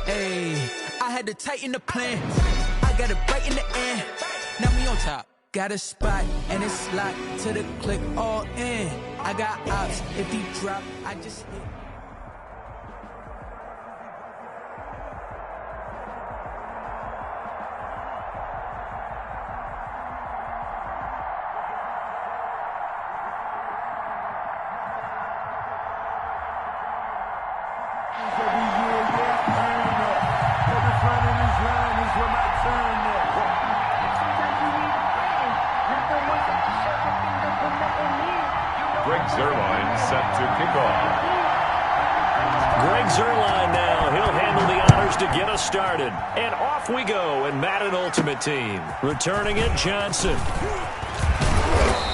Hey, I had to tighten the plan. I got it right in the end. Now we on top. Got a spot and it's locked to the click all in. I got ops. If he drop, I just hit. Greg Zuerlein set to kick off. Greg Zuerlein now. He'll handle get us started. And off we go in Madden Ultimate Team. Returning it, Johnson.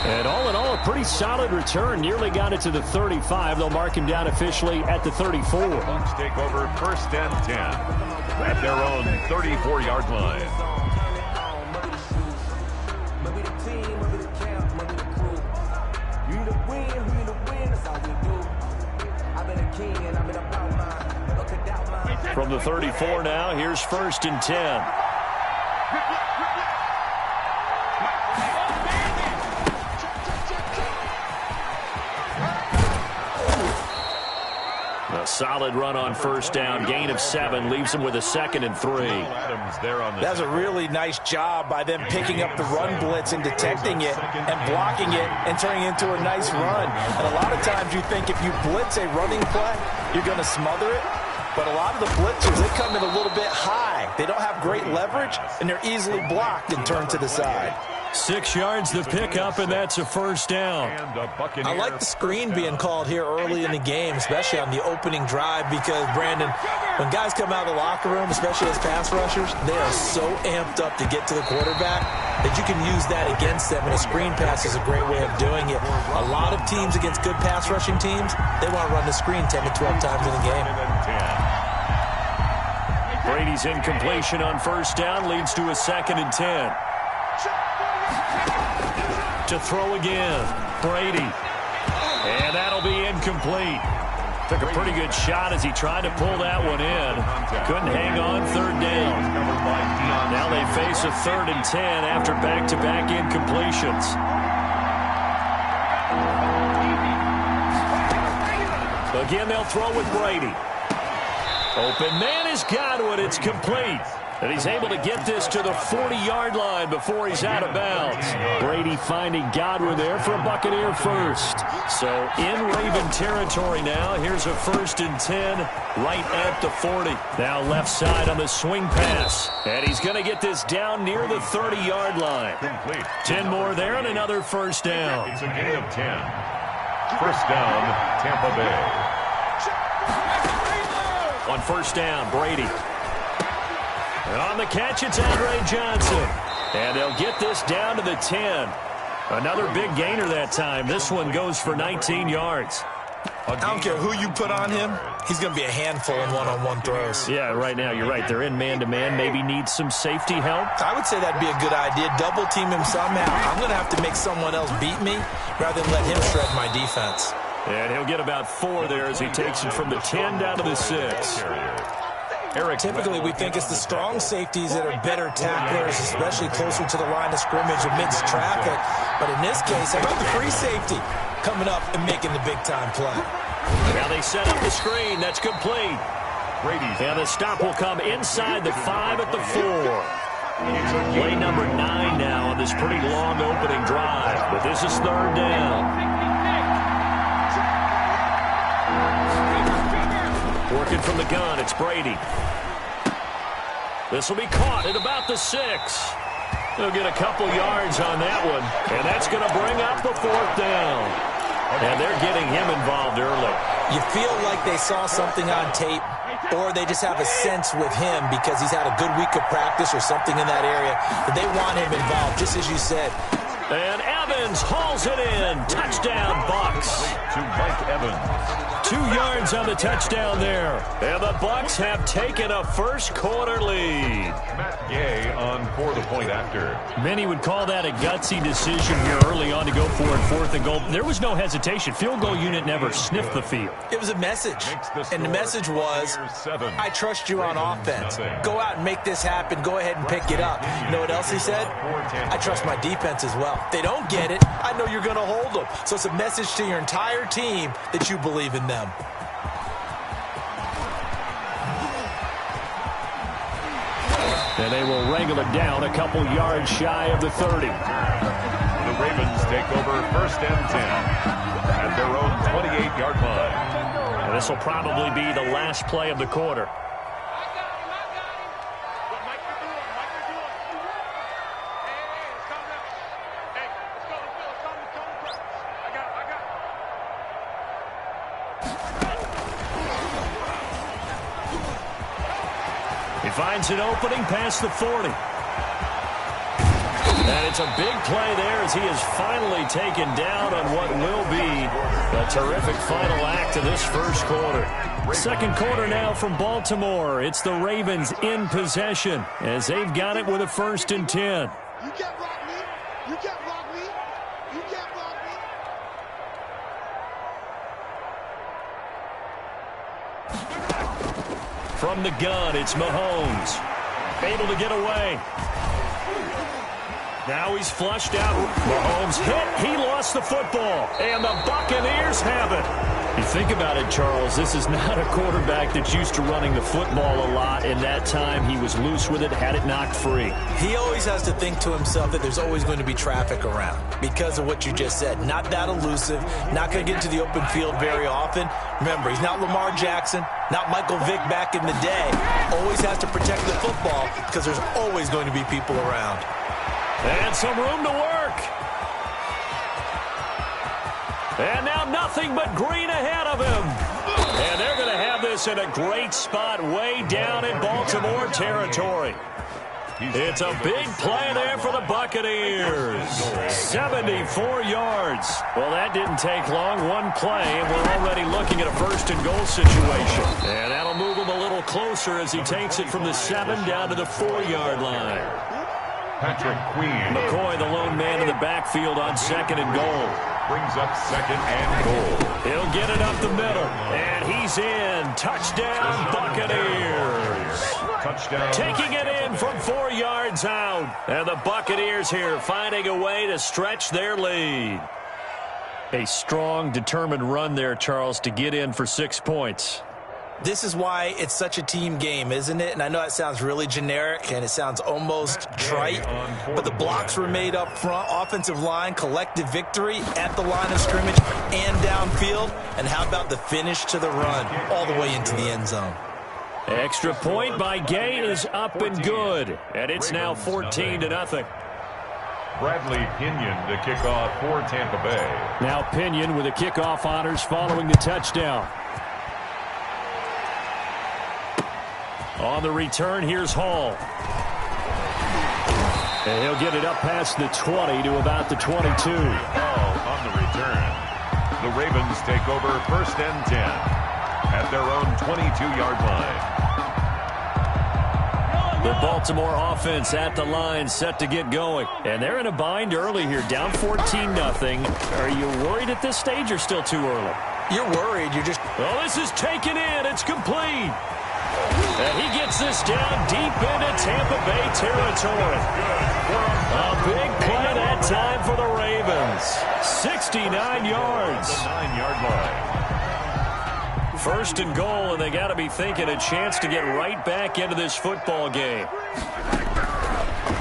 And all in all, a pretty solid return. Nearly got it to the 35. They'll mark him down officially at the 34. Bucs take over 1st and 10 at their own 34-yard line. From the 34 now, here's 1st and 10. A solid run on 1st down. Gain of 7 leaves him with a 2nd and 3. That's a really nice job by them picking up the run blitz and detecting it and blocking it and turning it into a nice run. And a lot of times you think if you blitz a running play, you're going to smother it. But a lot of the blitzers, they come in a little bit high. They don't have great leverage, and they're easily blocked and turned to the side. 6 yards the pickup, and that's a 1st down. I like the screen being called here early in the game, especially on the opening drive, because, Brandon, when guys come out of the locker room, especially as pass rushers, they are so amped up to get to the quarterback that you can use that against them, and a screen pass is a great way of doing it. A lot of teams against good pass rushing teams, they want to run the screen 10 to 12 times in a game. Brady's incompletion on 1st down leads to a 2nd and 10. To throw again, Brady. And that'll be incomplete. Took a pretty good shot as he tried to pull that one in. Couldn't hang on 3rd down. Now they face a 3rd and 10 after back-to-back incompletions. Again, they'll throw with Brady. Open man is Godwin. It's complete. And he's able to get this to the 40-yard line before he's out of bounds. Brady finding Godwin there for a Buccaneer first. So in Raven territory now. Here's a 1st and 10 right at the 40. Now left side on the swing pass. And he's going to get this down near the 30-yard line. 10 more there and another 1st down. It's a gain of 10. 1st down, Tampa Bay. On 1st down, Brady. And on the catch, it's Andre Johnson. And they'll get this down to the 10. Another big gainer that time. This one goes for 19 yards. I don't care who you put on him. He's going to be a handful in one-on-one throws. Yeah, right now, you're right. They're in man-to-man. Maybe need some safety help. I would say that'd be a good idea. Double team him somehow. I'm going to have to make someone else beat me rather than let him shred my defense. And he'll get about 4 there as he takes it from the 10 down to the 6. Typically, we think it's the strong safeties that are better tacklers, especially closer to the line of scrimmage amidst traffic. But in this case, how about the free safety coming up and making the big-time play? Now they set up the screen. That's complete. And the stop will come inside the 5 at the 4. Play number 9 now on this pretty long opening drive. But this is 3rd down. Working from the gun, it's Brady. This will be caught at about the 6. They'll get a couple yards on that one, and that's going to bring up the 4th down. And they're getting him involved early. You feel like they saw something on tape, or they just have a sense with him because he's had a good week of practice or something in that area, that they want him involved, just as you said. And Evans hauls it in. Touchdown, Bucs. To Mike Evans. 2 yards on the touchdown there. And the Bucs have taken a first-quarter lead. Matt Gay on for the point after. Many would call that a gutsy decision here early on to go for it, 4th and goal. There was no hesitation. Field goal unit never sniffed the field. It was a message. And the message was, I trust you on offense. Go out and make this happen. Go ahead and pick it up. You know what else he said? I trust my defense as well. If they don't get it, I know you're going to hold them. So it's a message to your entire team that you believe in them. And they will wrangle it down a couple yards shy of the 30. The Ravens take over 1st and 10 at their own 28-yard line. And this will probably be the last play of the quarter. finds an opening past the 40. And it's a big play there as he is finally taken down on what will be a terrific final act of this first quarter. Second quarter now from Baltimore. It's the Ravens in possession as they've got it with a 1st and 10. You can't block me. You can't block me. You can't block me. From the gun, it's Mahomes. Able to get away. Now he's flushed out. Mahomes hit. He lost the football. And the Buccaneers have it. You think about it, Charles, this is not a quarterback that's used to running the football a lot. In that time, he was loose with it, had it knocked free. He always has to think to himself that there's always going to be traffic around because of what you just said. Not that elusive, not going to get into the open field very often. Remember, he's not Lamar Jackson, not Michael Vick back in the day. Always has to protect the football because there's always going to be people around. And some room to work. And now nothing but green ahead of him. And they're going to have this in a great spot way down in Baltimore territory. It's a big play there for the Buccaneers. 74 yards. Well, that didn't take long. One play, and we're already looking at a 1st and goal situation. And that'll move him a little closer as he takes it from the 7 down to the 4-yard line. Patrick Queen. McCoy, the lone man in the backfield on 2nd and goal. Brings up 2nd and goal. He'll get it up the middle. And he's in. Touchdown, Buccaneers. Touchdown. Taking it in from 4 yards out. And the Buccaneers here finding a way to stretch their lead. A strong, determined run there, Charles, to get in for 6 points. This is why it's such a team game, isn't it? And I know it sounds really generic and it sounds almost trite, but the blocks were made up front, offensive line, collective victory at the line of scrimmage and downfield. And how about the finish to the run all the way into the end zone? Extra point by Gay is up and good, and it's now 14-0. Bradley Pinion to kick off for Tampa Bay. Now Pinion with the kickoff honors following the touchdown. On the return, here's Hall. And he'll get it up past the 20 to about the 22. Hall on the return. The Ravens take over 1st and 10 at their own 22-yard line. The Baltimore offense at the line, set to get going. And they're in a bind early here, down 14-0. Are you worried at this stage or still too early? You're worried. You're just... Well, this is taken in. It's complete. And he gets this down deep into Tampa Bay territory. A big play that time for the Ravens. 69 yards. 9-yard line. 1st and goal, and they got to be thinking a chance to get right back into this football game.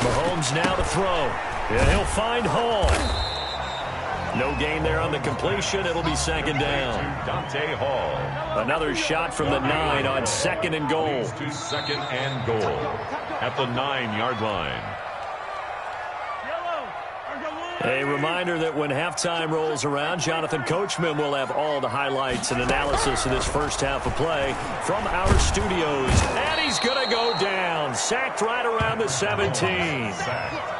Mahomes now to throw. And he'll find Hall. No gain there on the completion. It'll be 2nd down. Dante Hall. Another shot from the 9 on 2nd and goal. To 2nd and goal at the 9-yard line. A reminder that when halftime rolls around, Jonathan Coachman will have all the highlights and analysis of this first half of play from our studios. And he's going to go down. Sacked right around the 17.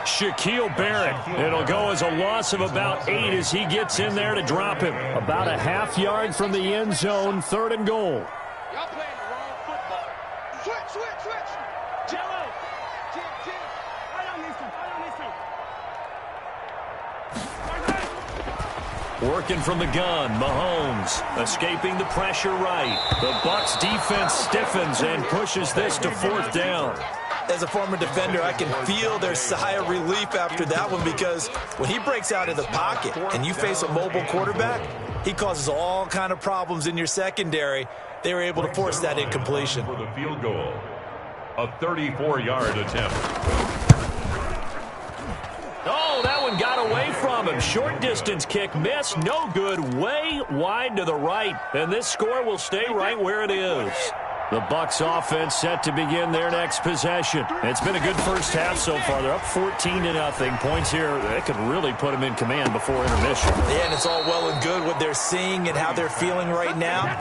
Shaquille Barrett. It'll go as a loss of about 8 as he gets in there to drop him. About a half yard from the end zone, 3rd and goal. Y'all playing the wrong football. Switch. Jello. Jim. I don't need some. Working from the gun, Mahomes escaping the pressure right. The Bucs defense stiffens and pushes this to 4th down. As a former defender, I can feel their sigh of relief after that one because when he breaks out of the pocket and you face a mobile quarterback, he causes all kind of problems in your secondary. They were able to force that incompletion. For the field goal, a 34-yard attempt. Oh, that one got away from him. Short distance kick missed. No good. Way wide to the right. And this score will stay right where it is. The Bucs offense set to begin their next possession. It's been a good first half so far. They're up 14-0. Points here, that could really put them in command before intermission. Yeah, and it's all well and good what they're seeing and how they're feeling right now.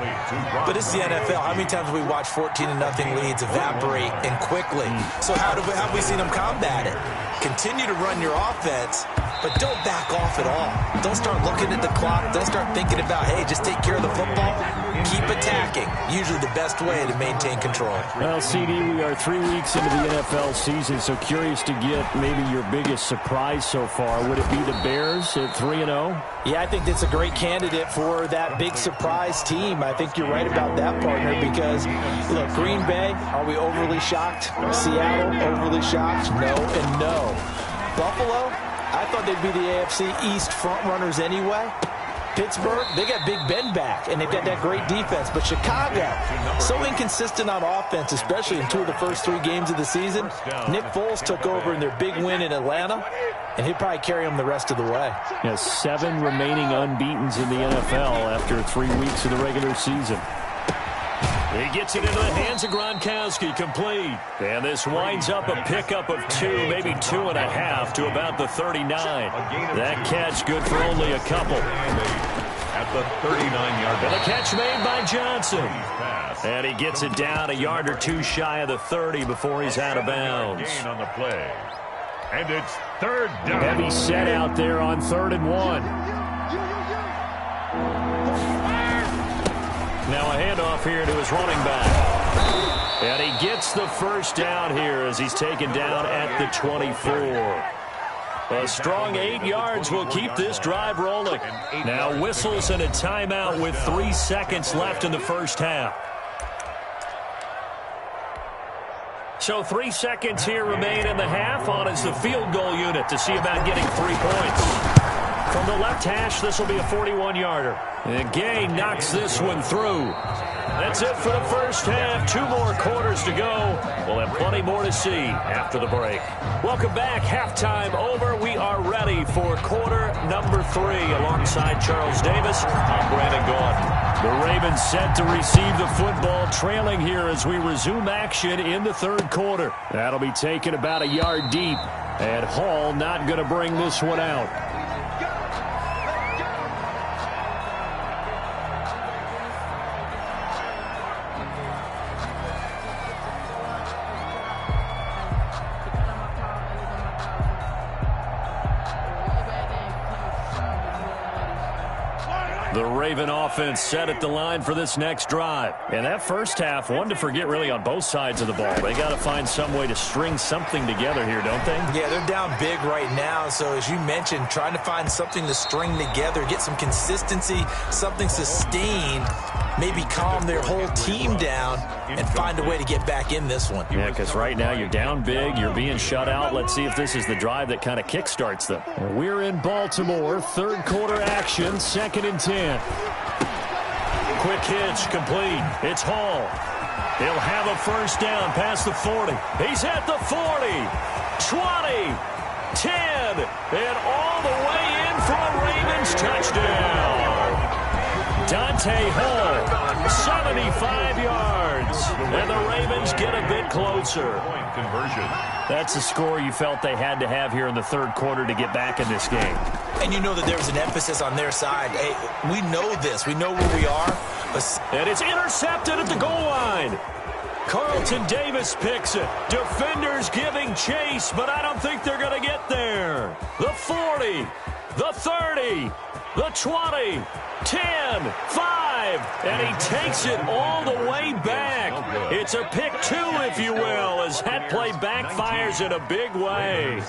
But it's the NFL. How many times have we watched 14-0 leads evaporate and quickly? So how have we seen them combat it? Continue to run your offense, but don't back off at all. Don't start looking at the clock. Don't start thinking about, hey, just take care of the football. Keep attacking. Usually the best way to maintain control. Well, CD, we are 3 weeks into the NFL season, so curious to get maybe your biggest surprise so far. Would it be the Bears at 3-0? Yeah, I think that's a great candidate for that big surprise team. I think you're right about that, partner, because, look, Green Bay, are we overly shocked? Seattle, overly shocked? No and no. Buffalo, I thought they'd be the AFC East front runners anyway. Pittsburgh, they got Big Ben back, and they've got that great defense. But Chicago, so inconsistent on offense, especially in 2 of the first 3 games of the season. Nick Foles took over in their big win in Atlanta, and he'll probably carry them the rest of the way. Yes, 7 remaining unbeatens in the NFL after 3 weeks of the regular season. He gets it into the hands of Gronkowski, complete. And this winds up a pickup of 2, maybe 2.5 to about the 39. That catch good for only a couple. At the 39-yard line. And a catch made by Johnson. And he gets it down a yard or 2 shy of the 30 before he's out of bounds. Gain on the play. And it's 3rd down. Heavy set out there on 3rd and 1. Now a handoff here to his running back. And he gets the first down here as he's taken down at the 24. A strong 8 yards will keep this drive rolling. Now whistles and a timeout with 3 seconds left in the first half. So 3 seconds here remain in the half. On is the field goal unit to see about getting 3 points. From the left hash, this will be a 41-yarder. And Gay knocks this one through. That's it for the first half. 2 more quarters to go. We'll have plenty more to see after the break. Welcome back. Halftime over. We are ready for quarter number 3. Alongside Charles Davis, I'm Brandon Gaudin. The Ravens set to receive the football, trailing here as we resume action in the 3rd quarter. That'll be taken about a yard deep. And Hall not going to bring this one out. The Raven offense set at the line for this next drive. And that first half, one to forget really on both sides of the ball. They got to find some way to string something together here, don't they? Yeah, they're down big right now. So as you mentioned, trying to find something to string together, get some consistency, something sustained, maybe calm their whole team down and find a way to get back in this one. Yeah, because right now you're down big, you're being shut out. Let's see if this is the drive that kind of kickstarts them. We're in Baltimore, 3rd quarter action, 2nd and 10. Quick hitch, complete. It's Hall. He'll have a first down past the 40. He's at the 40, 20, 10, and all the way in for a Ravens touchdown. Dante Hall, 75 yards, and the Ravens get a bit closer. Point conversion. That's the score you felt they had to have here in the 3rd quarter to get back in this game. And you know that there was an emphasis on their side. Hey, we know this. We know where we are. And it's intercepted at the goal line. Carlton Davis picks it. Defenders giving chase, but I don't think they're going to get there. The 40, the 30, the 20, 10, 5, and he takes it all the way back. It's a pick 2, if you will, as that play backfires in a big way.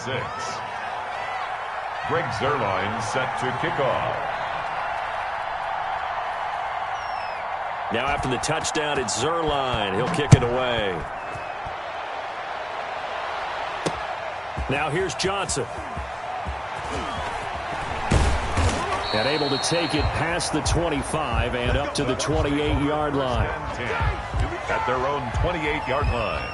Greg Zuerlein set to kick off. Now after the touchdown, it's Zuerlein. He'll kick it away. Now here's Johnson. And able to take it past the 25 and up to the 28-yard line. at their own 28-yard line.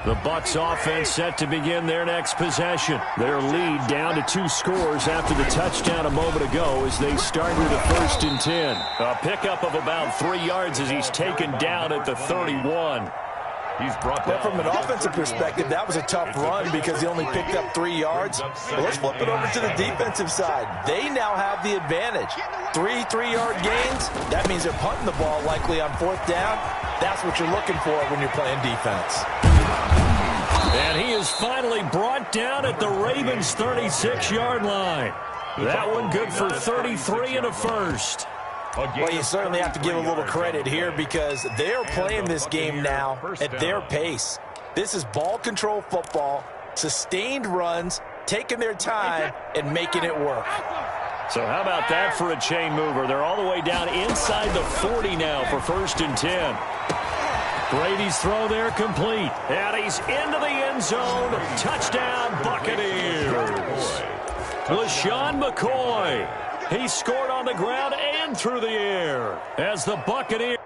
The Bucs offense set to begin their next possession. Their lead down to 2 scores after the touchdown a moment ago as they start with a 1st and 10. A pickup of about 3 yards as he's taken down at the 31. He's brought down. Well, from an offensive perspective, that was a tough run because he only picked up 3 yards. Well, let's flip it over to the defensive side. They now have the advantage. 3 3-yard gains, that means they're punting the ball likely on 4th down. That's what you're looking for when you're playing defense. And he is finally brought down at the Ravens' 36-yard line. That one good for 33 and a first. Well, you certainly have to give a little credit here because they're playing this game now at their pace. This is ball control football, sustained runs, taking their time, and making it work. So how about that for a chain mover? They're all the way down inside the 40 now for 1st and 10. Brady's throw there complete. And he's into the end zone. Touchdown, Buccaneers. LaShawn McCoy. He scored on the ground and through the air as the Buccaneers.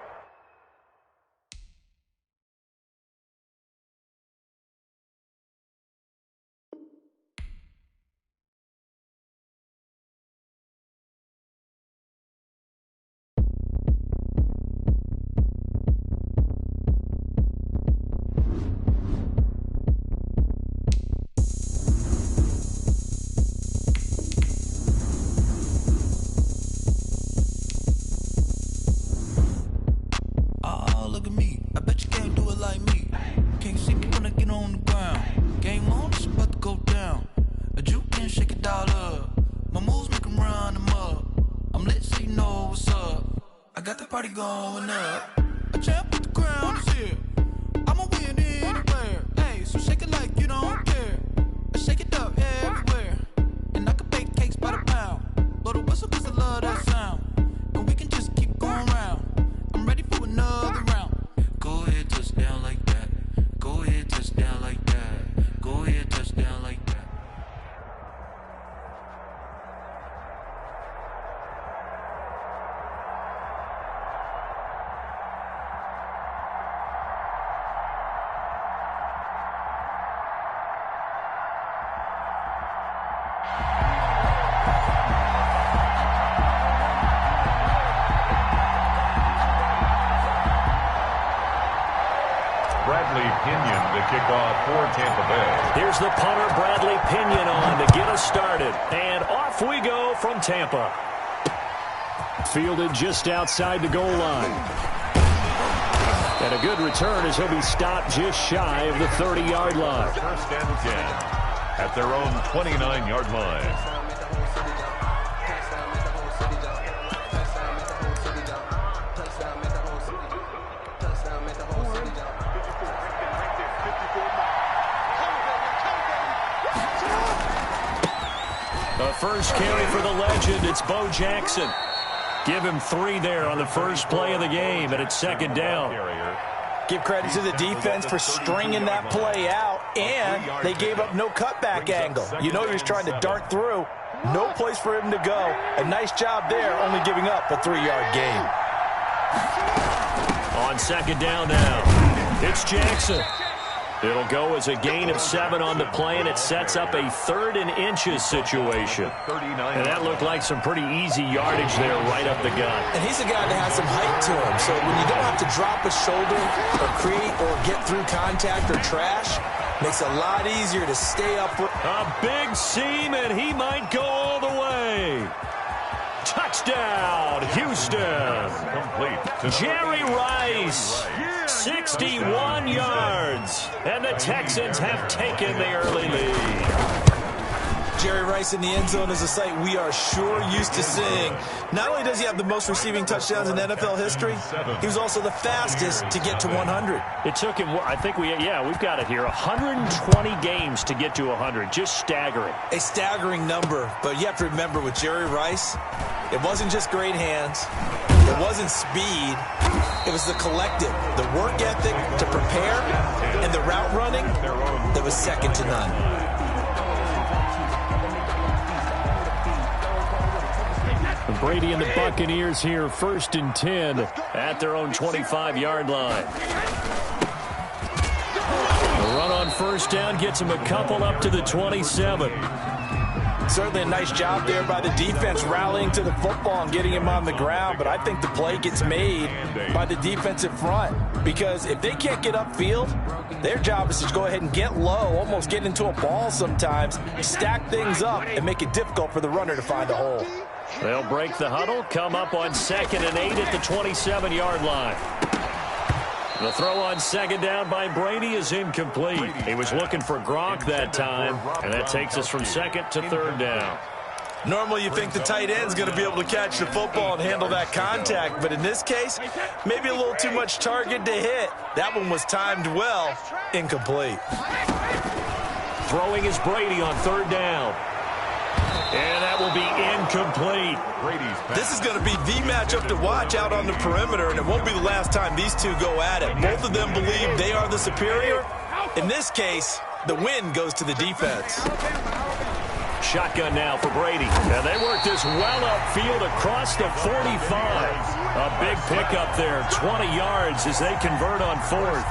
Kickoff for Tampa Bay. Here's the punter, Bradley Pinion, on to get us started. And off we go from Tampa. Fielded just outside the goal line. And a good return as he'll be stopped just shy of the 30-yard line. 1st and 10 at their own 29-yard line. First carry for the legend, it's Bo Jackson. Give him 3 there on the first play of the game, and it's 2nd down. Give credit to the defense for stringing that play out, and they gave up no cutback angle. You know he was trying to dart through. No place for him to go. A nice job there, only giving up a 3-yard gain. On 2nd down now, it's Jackson. It'll go as a gain of 7 on the play, and it sets up a 3rd and inches situation. And that looked like some pretty easy yardage there right up the gut. And he's a guy that has some height to him, so when you don't have to drop a shoulder or create or get through contact or trash, makes it a lot easier to stay up. A big seam, and he might go all the way. Touchdown, Houston. Complete. Jerry Rice. 61 yards, and the Texans have taken the early lead. Jerry Rice in the end zone is a sight we are sure used to seeing. Not only does he have the most receiving touchdowns in NFL history, he was also the fastest to get to 100. It took him, I think we've got it here, 120 games to get to 100. Just staggering. A staggering number, but you have to remember with Jerry Rice, it wasn't just great hands. It wasn't speed. It was the collective, the work ethic to prepare, and the route running that was second to none. Brady and the Buccaneers here, 1st and 10 at their own 25-yard line. The run on 1st down gets them a couple up to the 27. Certainly a nice job there by the defense rallying to the football and getting him on the ground, but I think the play gets made by the defensive front because if they can't get upfield, their job is to go ahead and get low, almost get into a ball sometimes, stack things up, and make it difficult for the runner to find a hole. They'll break the huddle, come up on 2nd and 8 at the 27-yard line. The throw on 2nd down by Brady is incomplete. He was looking for Gronk that time, and that takes us from 2nd to 3rd down. Normally you think the tight end's going to be able to catch the football and handle that contact, but in this case, maybe a little too much target to hit. That one was timed well, incomplete. Throwing is Brady on 3rd down. And that will be incomplete. This is going to be the matchup to watch out on the perimeter, and it won't be the last time these two go at it. Both of them believe they are the superior. In this case, the win goes to the defense. Shotgun now for Brady. And they work this well upfield across the 45. A big pickup there, 20 yards as they convert on 4th.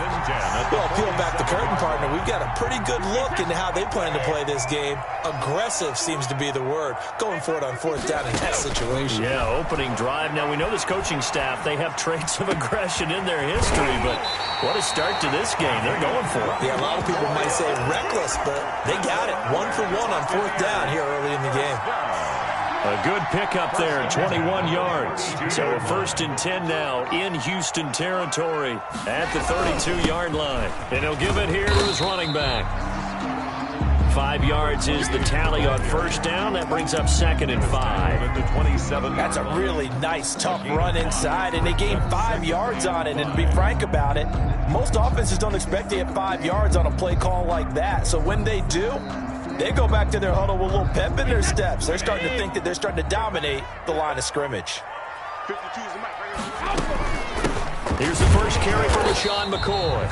Well, peel back the curtain, partner. We've got a pretty good look into how they plan to play this game. Aggressive seems to be the word. Going for it on 4th down in that situation. Yeah, opening drive. Now, we know this coaching staff, they have traits of aggression in their history, but what a start to this game. They're going for it. Yeah, a lot of people might say reckless, but they got it. 1 for 1 on 4th down here early in the game. A good pickup there, 21 yards. So a 1st and 10 now in Houston territory at the 32-yard line. And he'll give it here to his running back. 5 yards is the tally on 1st down. That brings up 2nd and 5. That's a really nice, tough run inside, and they gained 5 yards on it. And to be frank about it, most offenses don't expect to get 5 yards on a play call like that. So when they do, they go back to their huddle with a little pep in their steps. They're starting to think that they're starting to dominate the line of scrimmage. Here's the first carry for LaShawn McCoy.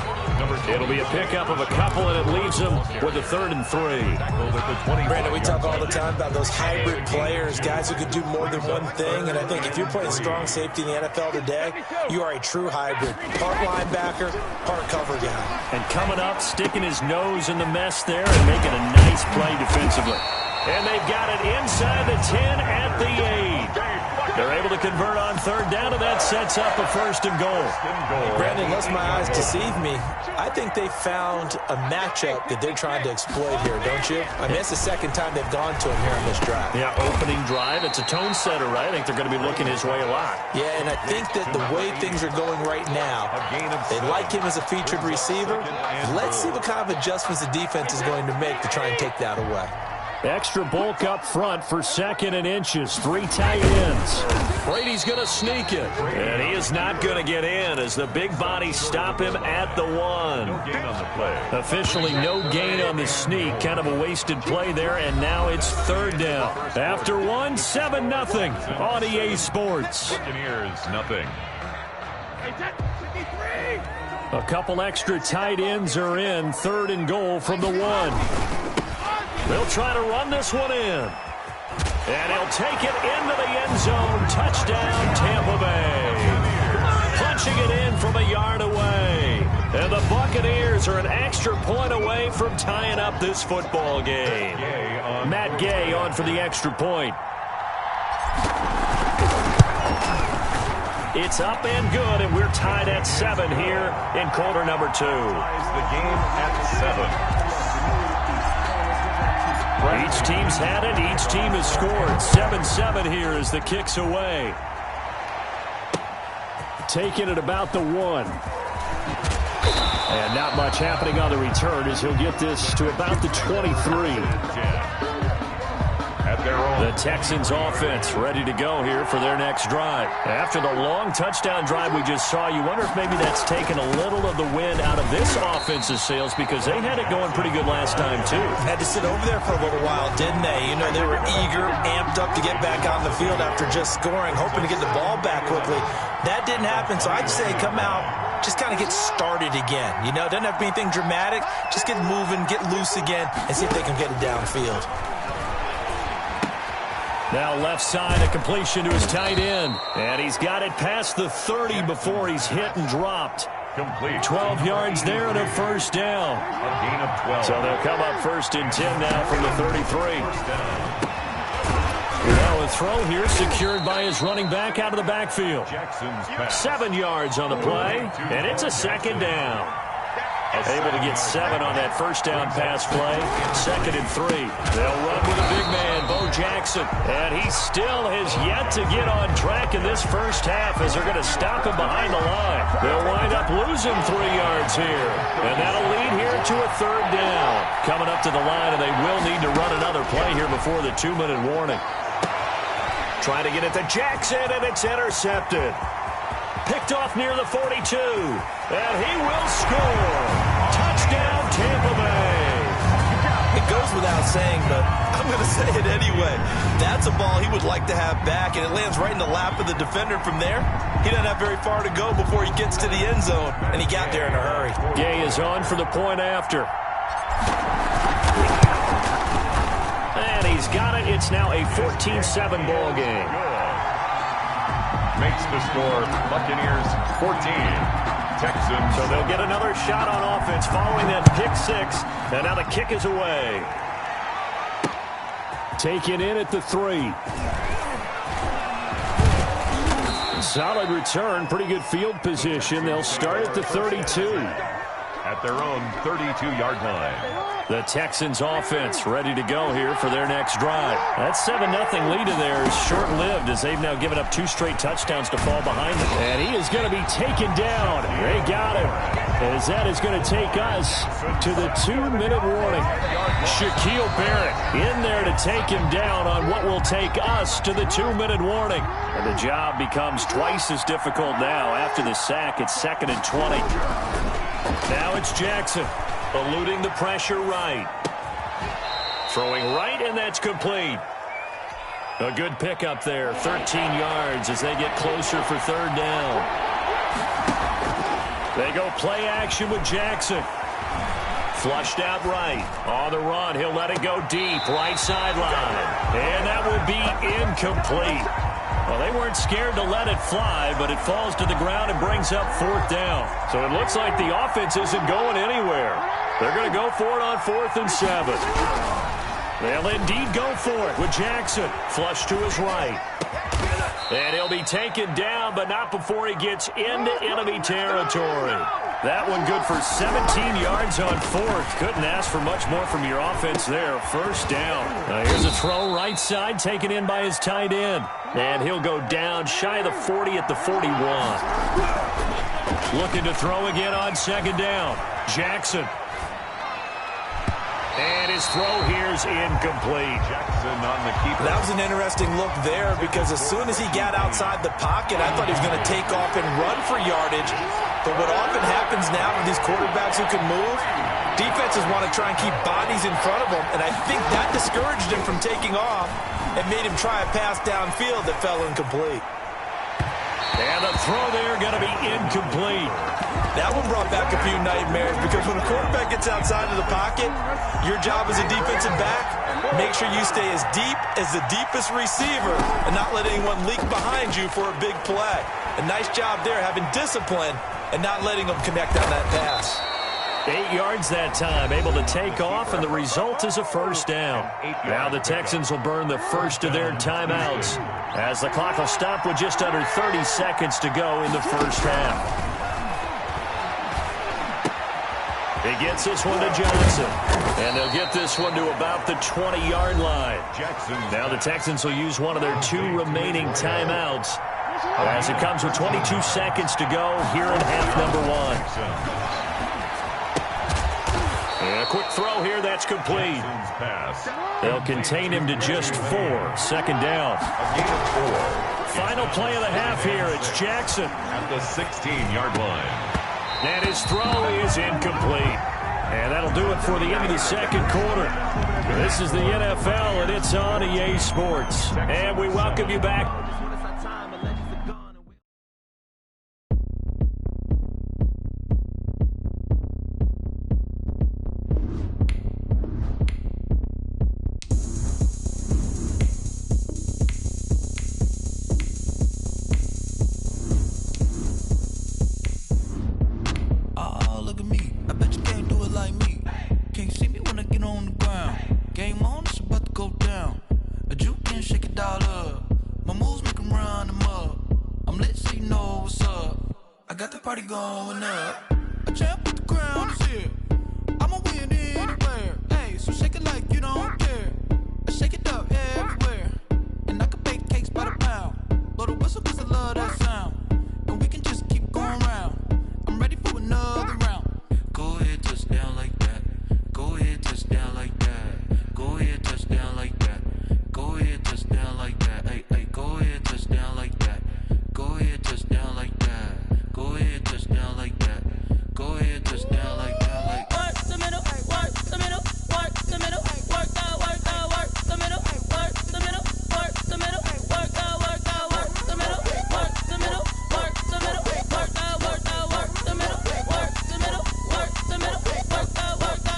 It'll be a pickup of a couple, and it leaves them with a 3rd and 3. Brandon, we talk all the time about those hybrid players, guys who could do more than one thing, and I think if you're playing strong safety in the NFL today, you are a true hybrid. Part linebacker, part cover guy. And coming up, sticking his nose in the mess there and making a nice play defensively. And they've got it inside the 10 at the 8. They're able to convert on 3rd down, and that sets up a 1st and goal. Brandon, unless my eyes deceive me, I think they found a matchup that they're trying to exploit here, don't you? I mean, it's the 2nd time they've gone to him here on this drive. Yeah, opening drive. It's a tone setter, right? I think they're going to be looking his way a lot. Yeah, and I think that the way things are going right now, they like him as a featured receiver. Let's see what kind of adjustments the defense is going to make to try and take that away. Extra bulk up front for 2nd and inches. 3 tight ends. Brady's going to sneak it. And he is not going to get in as the big bodies stop him at the 1. No gain on the play. Officially no gain on the sneak. Kind of a wasted play there, and now it's 3rd down. After 1, 7-0 on EA Sports. Buccaneers, nothing. A couple extra tight ends are in. 3rd and goal from the 1. They'll try to run this one in. And he'll take it into the end zone. Touchdown, Tampa Bay. Punching it in from a yard away. And the Buccaneers are an extra point away from tying up this football game. Matt Gay on for the extra point. It's up and good, and we're tied at 7 here in quarter number 2. The game at 7. Each team's had it. Each team has scored. 7-7 here as the kick's away. Taking it about the 1. And not much happening on the return as he'll get this to about the 23. The Texans offense ready to go here for their next drive. After the long touchdown drive we just saw, you wonder if maybe that's taken a little of the wind out of this offense's sails because they had it going pretty good last time too. Had to sit over there for a little while, didn't they? You know, they were eager, amped up to get back on the field after just scoring, hoping to get the ball back quickly. That didn't happen, so I'd say come out, just kind of get started again. You know, doesn't have to be anything dramatic. Just get moving, get loose again, and see if they can get it downfield. Now left side, a completion to his tight end. And he's got it past the 30 before he's hit and dropped. Complete. 12 yards there and a first down. A gain of 12. So they'll come up 1st and 10 now from the 33. Now a throw here secured by his running back out of the backfield. 7 yards on the play, and it's a 2nd down. Able to get 7 on that first down pass play. 2nd and 3. They'll run with a big man, Bo Jackson. And he still has yet to get on track in this first half as they're going to stop him behind the line. They'll wind up losing 3 yards here. And that'll lead here to a 3rd down. Coming up to the line, and they will need to run another play here before the 2-minute warning. Trying to get it to Jackson, and it's intercepted. Picked off near the 42, and he will score. Touchdown, Tampa Bay. It goes without saying, but I'm going to say it anyway. That's a ball he would like to have back, and it lands right in the lap of the defender from there. He doesn't have very far to go before he gets to the end zone, and he got there in a hurry. Gay is on for the point after. And he's got it. It's now a 14-7 ball game. Makes the score Buccaneers 14, Texans. So they'll get another shot on offense following that pick 6. And now the kick is away. Taken in at the 3. Solid return. Pretty good field position. They'll start at the 32. At their own 32-yard line. The Texans offense ready to go here for their next drive. That 7-0 lead of theirs short-lived as they've now given up 2 straight touchdowns to fall behind them. And he is going to be taken down. They got him. As that is going to take us to the 2-minute warning. Shaquille Barrett in there to take him down on what will take us to the 2-minute warning. And the job becomes twice as difficult now after the sack. It's 2nd and 20. Now it's Jackson, eluding the pressure right. Throwing right, and that's complete. A good pickup there, 13 yards as they get closer for 3rd down. They go play action with Jackson. Flushed out right. On the run, he'll let it go deep, right sideline. And that will be incomplete. Well, they weren't scared to let it fly, but it falls to the ground and brings up 4th down. So it looks like the offense isn't going anywhere. They're going to go for it on 4th and 7. They'll indeed go for it with Jackson. Flush to his right. And he'll be taken down, but not before he gets into enemy territory. That one good for 17 yards on 4th. Couldn't ask for much more from your offense there. 1st down. Here's a throw right side taken in by his tight end. And he'll go down shy of the 40 at the 41. Looking to throw again on 2nd down. Jackson. And his throw here is incomplete. Jackson on the keeper. That was an interesting look there because as soon as he got outside the pocket, I thought he was going to take off and run for yardage. But what often happens now with these quarterbacks who can move, defenses want to try and keep bodies in front of them, and I think that discouraged him from taking off and made him try a pass downfield that fell incomplete. And the throw there going to be incomplete. That one brought back a few nightmares because when a quarterback gets outside of the pocket, your job as a defensive back, make sure you stay as deep as the deepest receiver and not let anyone leak behind you for a big play. A nice job there having discipline and not letting them connect on that pass. 8 yards that time, able to take off, and the result is a 1st down. Now the Texans will burn the first of their timeouts as the clock will stop with just under 30 seconds to go in the first half. He gets this one to Johnson, and they'll get this one to about the 20-yard line. Now the Texans will use one of their 2 remaining timeouts as it comes with 22 seconds to go here in half number 1. And a quick throw here, that's complete. They'll contain him to just 4. 2nd down. Final play of the half here, it's Jackson. At the 16-yard line. And his throw is incomplete. And that'll do it for the end of the 2nd quarter. This is the NFL, and it's on EA Sports. And we welcome you back. party going up. A champ with the crown is here. I'ma win anywhere. Hey, so shake it like you don't care. I shake it up everywhere. And I can bake cakes by the pound. Blow the whistle 'cause I love that sound. And we can just keep going round. I'm ready for another round. Go ahead, touch down like that. Go ahead, touch down like that. Go ahead, touch down like that. Go ahead, touch down like that. Hey, hey, go ahead, touch down like that. Go ahead, touch down like that. Go ahead, touch down like that. Go ahead, touch down like that. Like work the middle, work the middle, work the middle, work the middle, work the middle, work the middle, work the middle, work the middle, work the middle, work the middle, work the middle, work the middle, work the middle, work the middle, work the.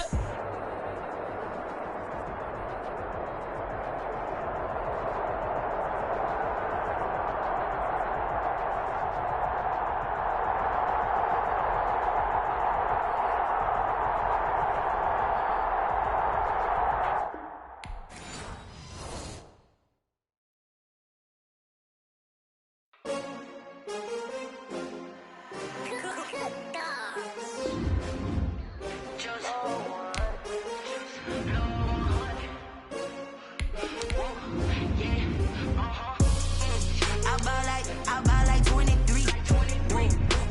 I buy like 23.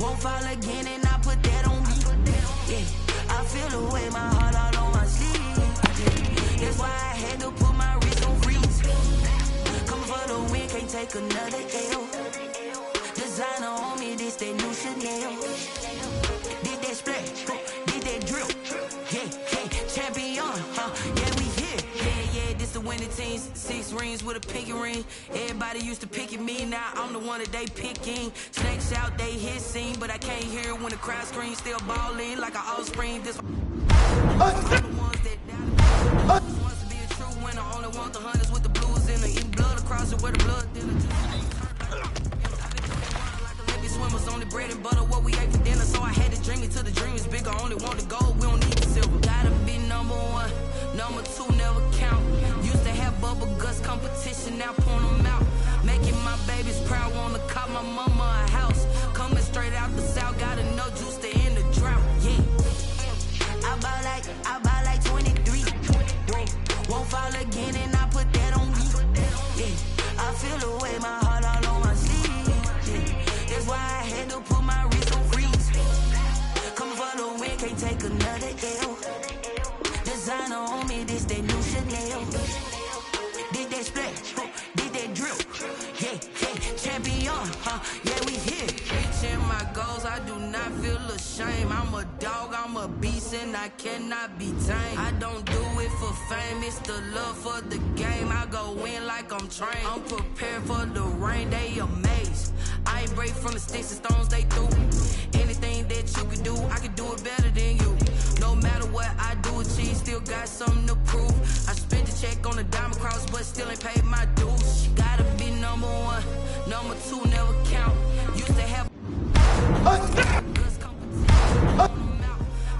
Won't fall again and I put that on me. Yeah, I feel the way my heart all on my sleeve. Yeah. That's why I had to put my wrist on freeze. Come for the win, can't take another L. Designer on me, this that new Chanel. Did that splash, did that drill. Yeah, champion, yeah, we here. Yeah, this the winning team. 6 rings with a pinky ring. Everybody used to pick at me, now I'm the one that they picking. Snakes out, they hit scene, but I can't hear when the crowd screams. Still balling like an offspring. This all the ones that doubted me. Wants to be a true winner, only want the hunters with the blues in the eating blood across it where the blood dinner. Swimmers only bread and butter, what we ate for dinner. So I had to dream it till the dream is bigger. Only want the gold, we don't need the silver. Gotta be number 1, number 2 never count. Used to have bubble guts competition, now point them out. Making my babies proud, wanna cop my mama a house. Coming straight out the south, got enough juice to end the drought. Yeah, I buy like 23. Won't fall again and I put that on me. Yeah, I feel the way my heart all on my sleeve. Yeah. That's why I had to put my wrist on freeze. Come for the win, can't take another L. Designer on me, this that new Chanel. Did that splash, did that drill. Yeah, champion, yeah, we here. Reaching my goals, I do not feel ashamed. I'm a dog, I'm a beast, and I cannot be tamed. I don't do it for fame, it's the love for the game. I go in like I'm trained. I'm prepared for the rain, they amazed. I ain't break from the sticks and stones they threw. Anything that you can do, I can do it better than you. No matter what I do, achieve, still got something to prove. I spent the check on the diamond cross, but still ain't paid my dues. Gotta be number 1, number 2 never count. Used to have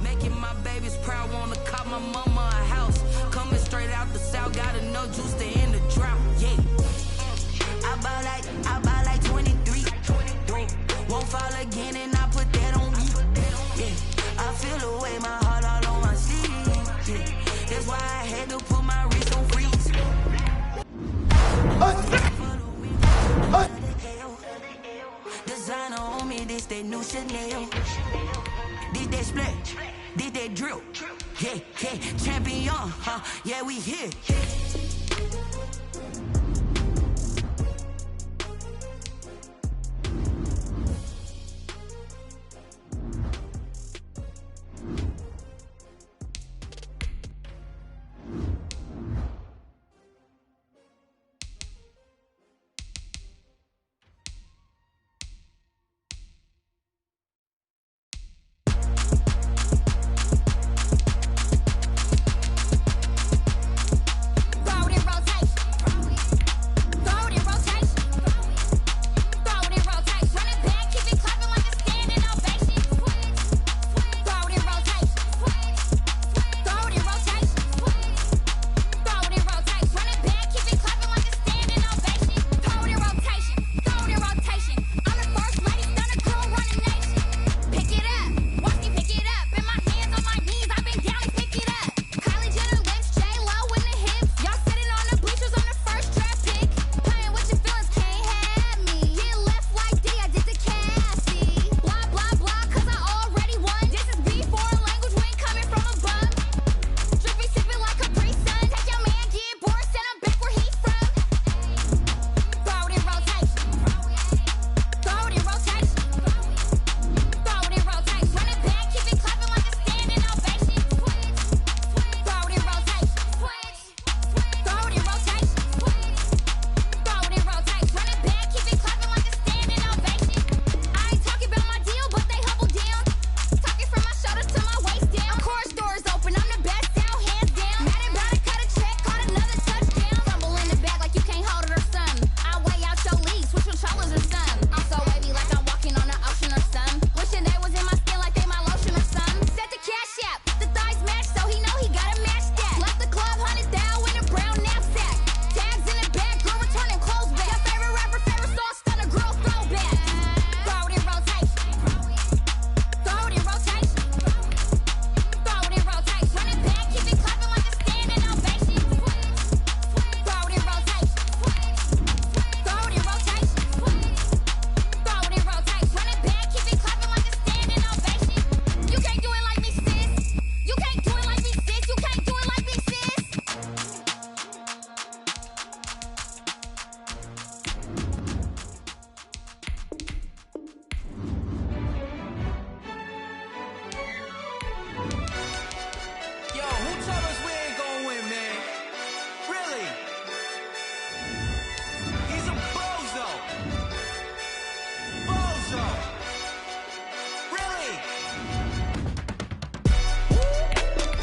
making my babies proud, wanna cop my mama a house. Coming straight out the south, got enough juice to end the drought. Yeah, I buy like 23. Won't fall again and I put that on me. Yeah, I feel the way my heart all on my sleeve. Yeah, that's why I had to put my wrist on freeze. Designer on me, this that new Chanel. Did that splash, did that drill. Yeah, champion, yeah, we here. Rowdy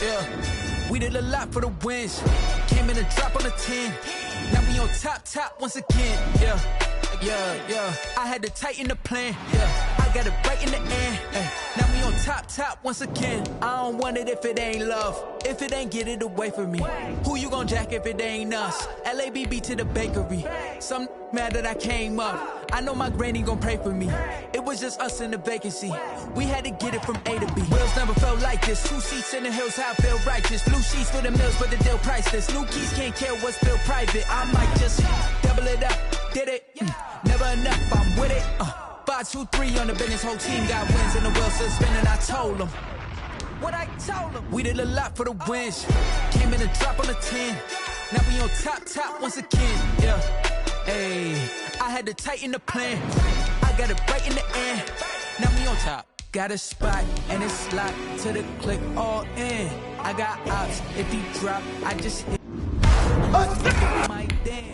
yeah. We did a lot for the wins. Came in a drop on a 10. Now we on top once again, yeah. I had to tighten the plan, yeah. I got it right in the end, ay. Now we on top once again. I don't want it if it ain't love. If it ain't, get it away from me. Who you gon' jack if it ain't us? LABB to the bakery. Some mad that I came up. I know my granny gon' pray for me. It was just us in the vacancy. We had to get it from A to B. Wheels never felt like this. 2 seats in the hills, how I feel righteous. Blue sheets for the mills, but the deal priceless. New keys can't care what's still private. I might just double it up. Did it? Never enough, I'm with it. 5, 2, 3 on the business. Whole team got wins and the wheels still spinning. I told them what I told them. We did a lot for the wins. Came in a drop on the 10. Now we on top once again, yeah. Hey, I had to tighten the plan. I got it right in the end. Now we on top. Got a spot and it's locked to the click all in. I got ops. If he drop, I just hit. My dance.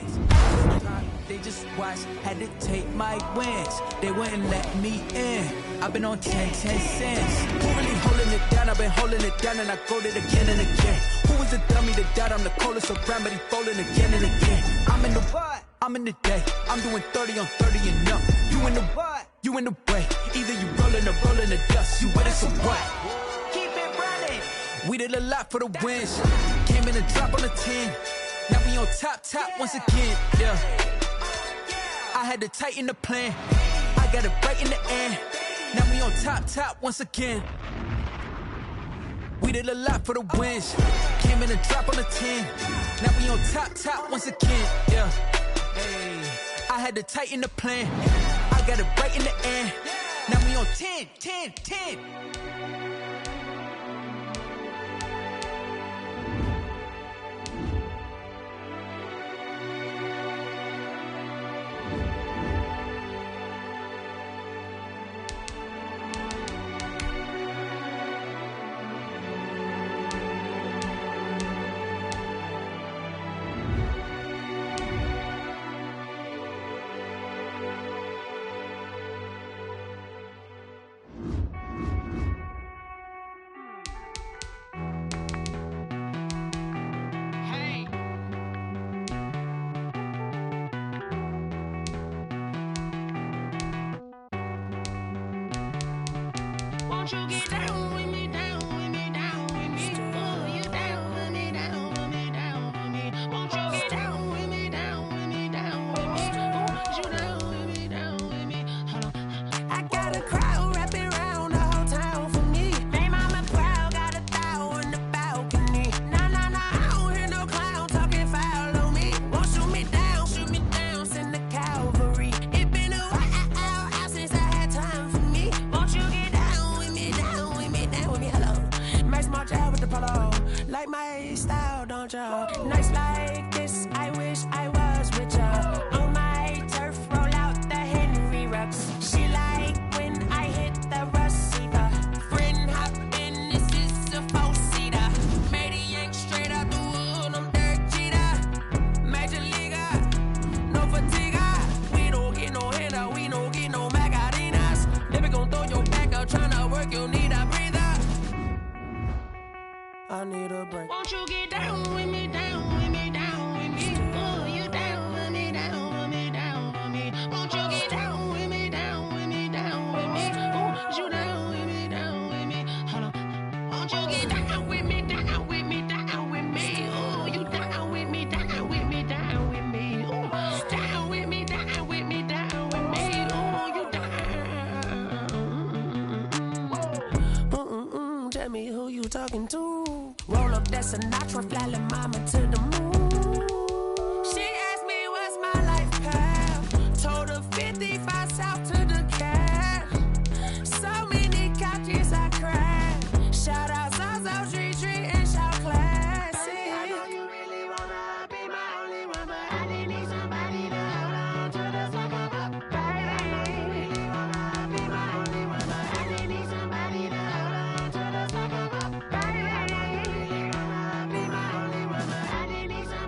They just watched, had to take my wins. They wouldn't let me in. I've been on 10 cents. Who really holding it down? I've been holding it down and I go it again and again. Who was the dummy that died? I'm the coldest around, but he falling again and again. I'm in the what? I'm in the day. I'm doing 30 on 30 and up. You in the what? You in the way. Either you rolling or rolling the dust. You with us or what? Keep it running. We did a lot for the wins. Came in a drop on the 10. Now we on top once again, yeah. I had to tighten the plan. I got it right in the end. Now we on top once again. We did a lot for the wins. Came in a drop on the 10. Now we on top once again, yeah. Hey, I had to tighten the plan. I got it right in the end. Now we on 10. Won't you get down with me, down with me, down with me? Oh, you down with me, down with me, down with me. Won't you get down with me, down with me, down with me? Oh, you down with me, down with me? Hold on. I got a crowd wrapping around the whole town for me. They mama proud, got a thou on the balcony. Nah, I don't hear no clown talking foul on me. Won't shoot me down, send the cavalry. It been a while since I had time for me. Won't you get down with me, down with me, down with me? Hello. Nice march out with the polo. Like my style, don't ya? Nice like this, I wish I was with ya. On my turf, roll out the Henry Rux. She like when I hit the receiver. Friend hop in, this is a four-seater. Made a yank straight out the wood, I'm Derek Jeter. Major leaguer, no fatigue. We don't get no handout, we don't get no Macarinas. Never gon' throw your back out, tryna work, you need a breather. I need a break. Won't you get down with me, down with me, down with me? Oh, you down with me, down with me, down with me? Won't you get down with me, down with me, down with me? Oh, you down with me, down with me? Hold on. Won't you get down with me, down with me, down with me? Oh, you down with me, down with me, down with me? Oh, down with me, down with me, down with me? Oh, you down. Tell me who you talking to. Roll up that Sinatra, fly la mama to the moon. She asked me what's my life path. Told her 55 south to the cat. So many couches I cried. Shout out South Street and shout classic. I know you really wanna be my only one, but I didn't need somebody to hold on to the sucker up, baby. You really wanna be my only one, but I didn't need somebody to hold on to the sucker up, baby. You really wanna be my only one, but I didn't need somebody.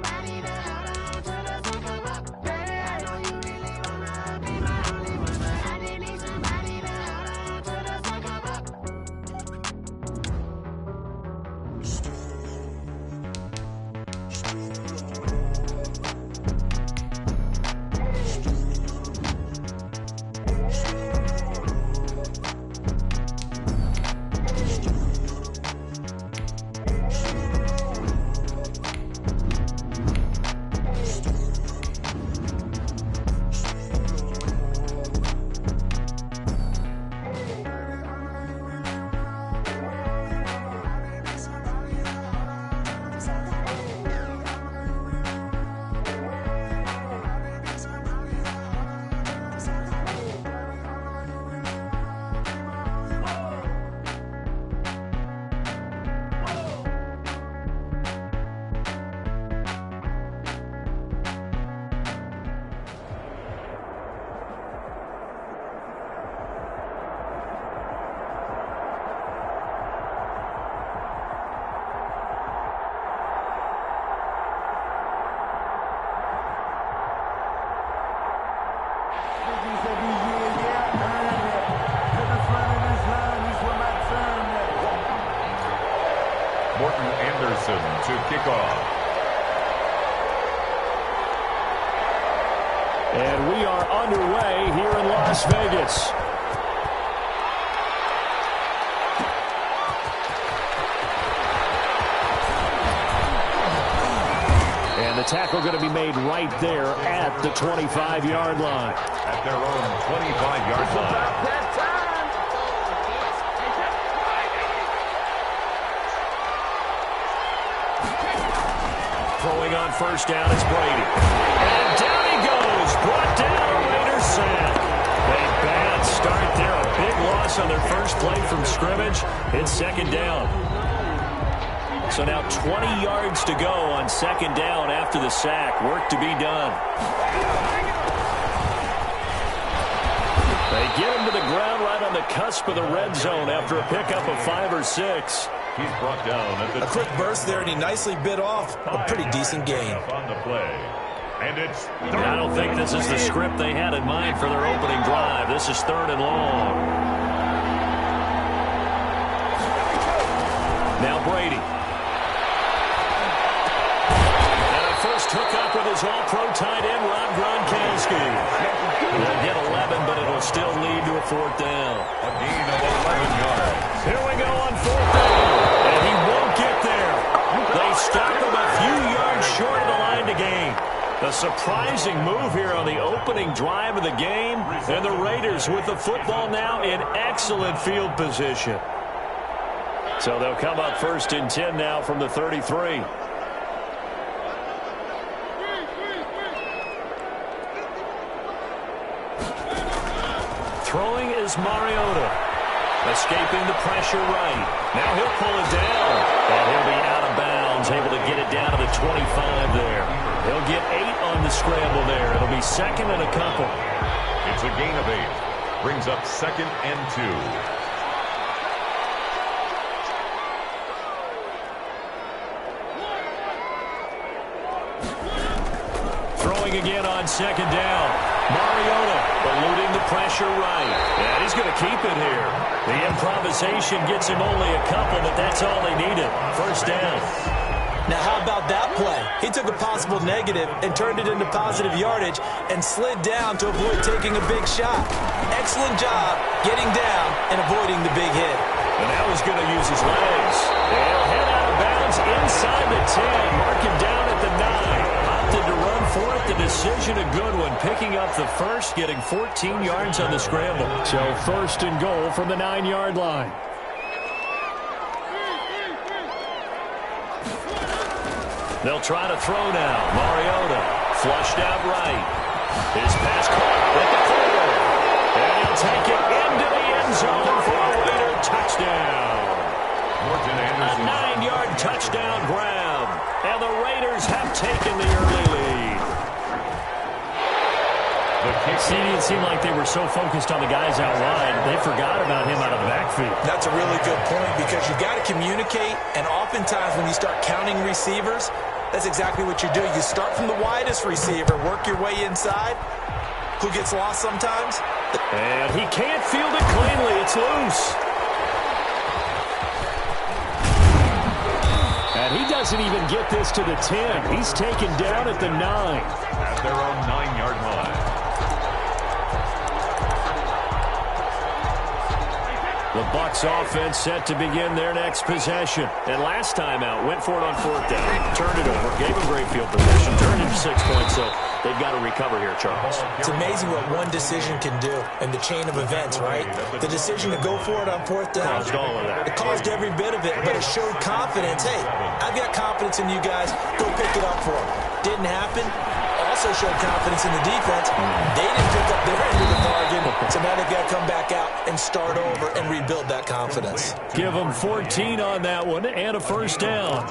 Morton Anderson to kick off. And we are underway here in Las Vegas. And the tackle going to be made right there at the 25-yard line. At their own 25-yard line. Throwing on first down is Brady. And down he goes. Brought down, Raiders sack. A bad start there. A big loss on their first play from scrimmage. It's second down. So now 20 yards to go on second down after the sack. Work to be done. They get him to the ground right on the cusp of the red zone after a pickup of 5 or 6. He's brought down at the a quick burst there, and he nicely bit off a pretty decent gain. On the play. And it's I don't think this is the script they had in mind for their opening drive. This is 3rd and long. Now Brady. And a first hookup with his all-pro tight end, Rob Gronkowski. They'll get 11, but it'll still lead to a 4th down. A gain of 11 yards. Here we go on 4th down. And he won't get there. They stop him a few yards short of the line to gain. A surprising move here on the opening drive of the game. And the Raiders with the football now in excellent field position. So they'll come up 1st and 10 now from the 33. Throwing is Mariota. Escaping the pressure right. Now he'll pull it down. And he'll be out of bounds, able to get it down to the 25 there. He'll get 8 on the scramble there. It'll be 2nd and a couple. It's a gain of 8. Brings up 2nd and 2. Throwing again on 2nd down. Mariota eluding the pressure right. And he's going to keep it here. The improvisation gets him only a couple, but that's all they needed. 1st down. Now, how about that play? He took a possible negative and turned it into positive yardage and slid down to avoid taking a big shot. Excellent job getting down and avoiding the big hit. And now he's going to use his legs. They'll head out of bounds inside the 10. Mark him down at the 9. Opted to run for it. The decision a good one. Picking up the first, getting 14 yards on the scramble. So 1st and goal from the 9-yard line. They'll try to throw now. Mariota flushed out right. His pass caught at the 4. And he'll take it into the end zone for a Raider touchdown. Morton Anderson. A 9-yard touchdown grab. And the Raiders have taken the early lead. See, it seemed like they were so focused on the guys out wide, they forgot about him out of the backfield. That's a really good point because you've got to communicate, and oftentimes when you start counting receivers, that's exactly what you do. You start from the widest receiver, work your way inside. Who gets lost sometimes? And he can't field it cleanly. It's loose. And he doesn't even get this to the 10. He's taken down at the 9. At their own 9-yard line. The Bucs offense set to begin their next possession. And last time out, went for it on 4th down. Turned it over, gave him great field position, turned it to 6 points. So they've got to recover here, Charles. It's amazing what one decision can do in the chain of events, right? The decision to go for it on 4th down. Caused all of that. It caused every bit of it, but it showed confidence. Hey, I've got confidence in you guys. Go pick it up for them. Didn't happen. Also showed confidence in the defense. They didn't pick up their end of the bargain, so now they've got to come back out and start over and rebuild that confidence. Give them 14 on that one and a 1st down.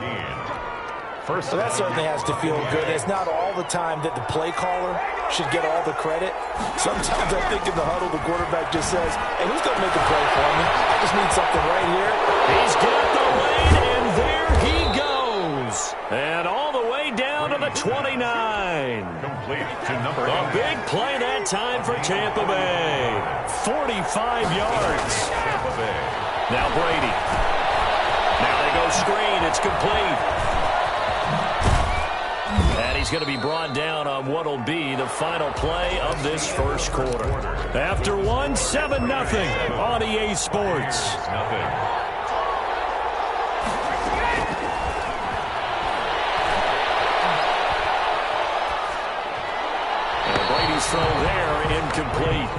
So that certainly has to feel good. It's not all the time that the play caller should get all the credit. Sometimes I think in the huddle, the quarterback just says, hey, who's going to make a play for me? I just need something right here. He's got the lane, and there he goes. And all the way down to the 29. Complete to number 8. A big play that time for Tampa Bay. 45 yards. Tampa Bay. Now Brady. Now they go screen. It's complete. And he's going to be brought down on what will be the final play of this first quarter. After 7-0 on EA Sports. Brady's throw there, incomplete.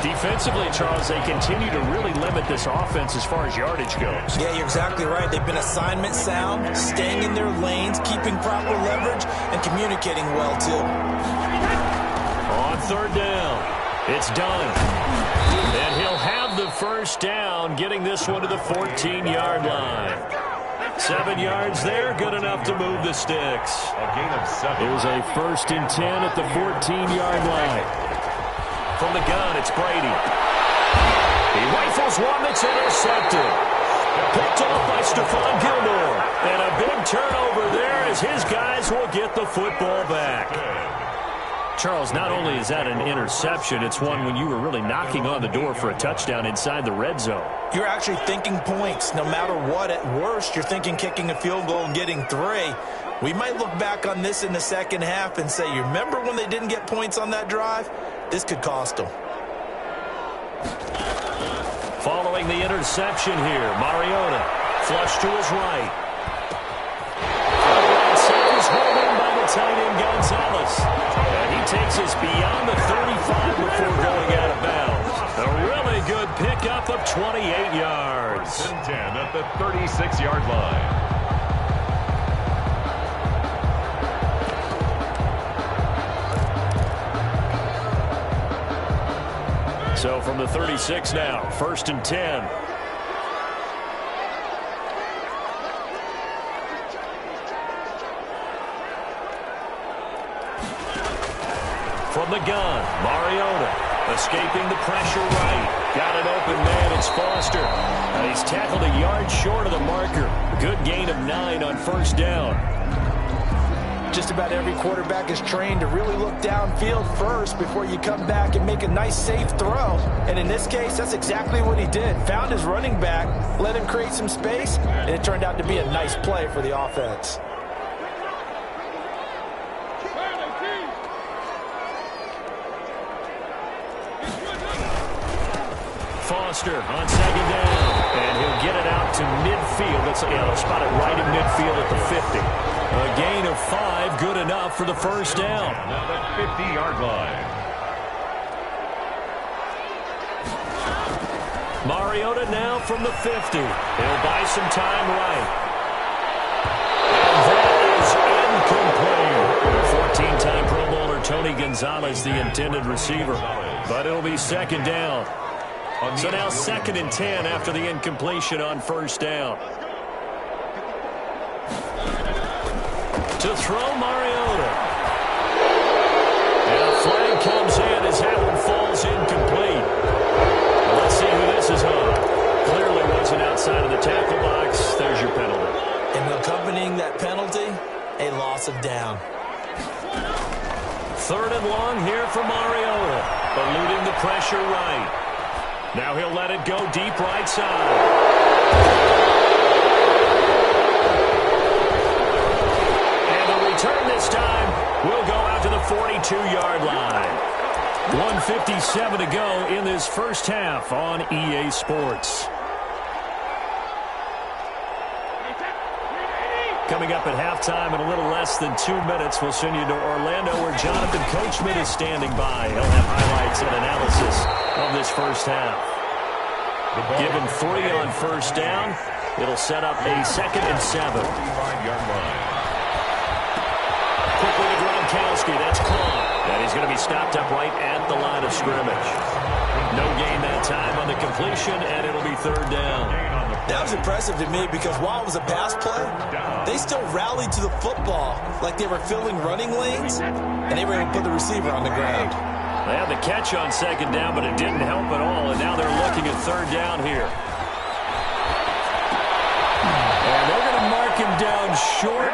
Defensively, Charles, they continue to really limit this offense as far as yardage goes. Yeah, you're exactly right. They've been assignment sound, staying in their lanes, keeping proper leverage, and communicating well, too. On third down, it's done. And he'll have the first down, getting this one to the 14-yard line. 7 yards there, good enough to move the sticks. A gain of 7. Here's a 1st and 10 at the 14-yard line. From the gun, it's Brady. He rifles one that's intercepted. Picked off by Stephon Gilmore. And a big turnover there as his guys will get the football back. Charles, not only is that an interception, it's one when you were really knocking on the door for a touchdown inside the red zone. You're actually thinking points. No matter what, at worst, you're thinking kicking a field goal and getting 3. We might look back on this in the second half and say, you remember when they didn't get points on that drive? This could cost them. Following the interception here, Mariota flush to his right. Is held in by the tight end Gonzalez. And he takes us beyond the 35 before going out of bounds. A really good pickup of 28 yards. 10 at the 36-yard line. So from the 36 now, 1st and 10. From the gun, Mariota escaping the pressure right. Got an open man, it's Foster. And he's tackled a yard short of the marker. Good gain of 9 on 1st down. Just about every quarterback is trained to really look downfield first before you come back and make a nice, safe throw. And in this case, that's exactly what he did. Found his running back, let him create some space, and it turned out to be a nice play for the offense. Foster on 2nd down, and he'll get it out to midfield. They'll spot it right in midfield at the 50. A gain of 5, good enough for the 1st down. At the 50-yard line. Mariota now from the 50. He'll buy some time right. And that is incomplete. 14-time Pro Bowler Tony Gonzalez, the intended receiver. But it'll be 2nd down. So now 2nd and 10 after the incompletion on 1st down. To throw Mariota. And a flag comes in as that one falls incomplete. Well, let's see who this is on. Clearly wasn't outside of the tackle box. There's your penalty. And accompanying that penalty, a loss of down. 3rd and long here for Mariota. Eluding the pressure right. Now he'll let it go deep right side. And the return this time will go out to the 42-yard line. 1:57 to go in this first half on EA Sports. Coming up at halftime in a little less than 2 minutes, we'll send you to Orlando where Jonathan Coachman is standing by. He'll have highlights and analysis of this first half. Given 3 on 1st down, it'll set up a 2nd and 7. 45-yard line. Quickly to Gronkowski, that's caught. And he's going to be stopped up right at the line of scrimmage. No gain that time on the completion, and it'll be 3rd down. That was impressive to me because while it was a pass play, they still rallied to the football like they were filling running lanes, and they were able to put the receiver on the ground. They had the catch on 2nd down, but it didn't help at all, and now they're looking at 3rd down here. And they're going to mark him down short,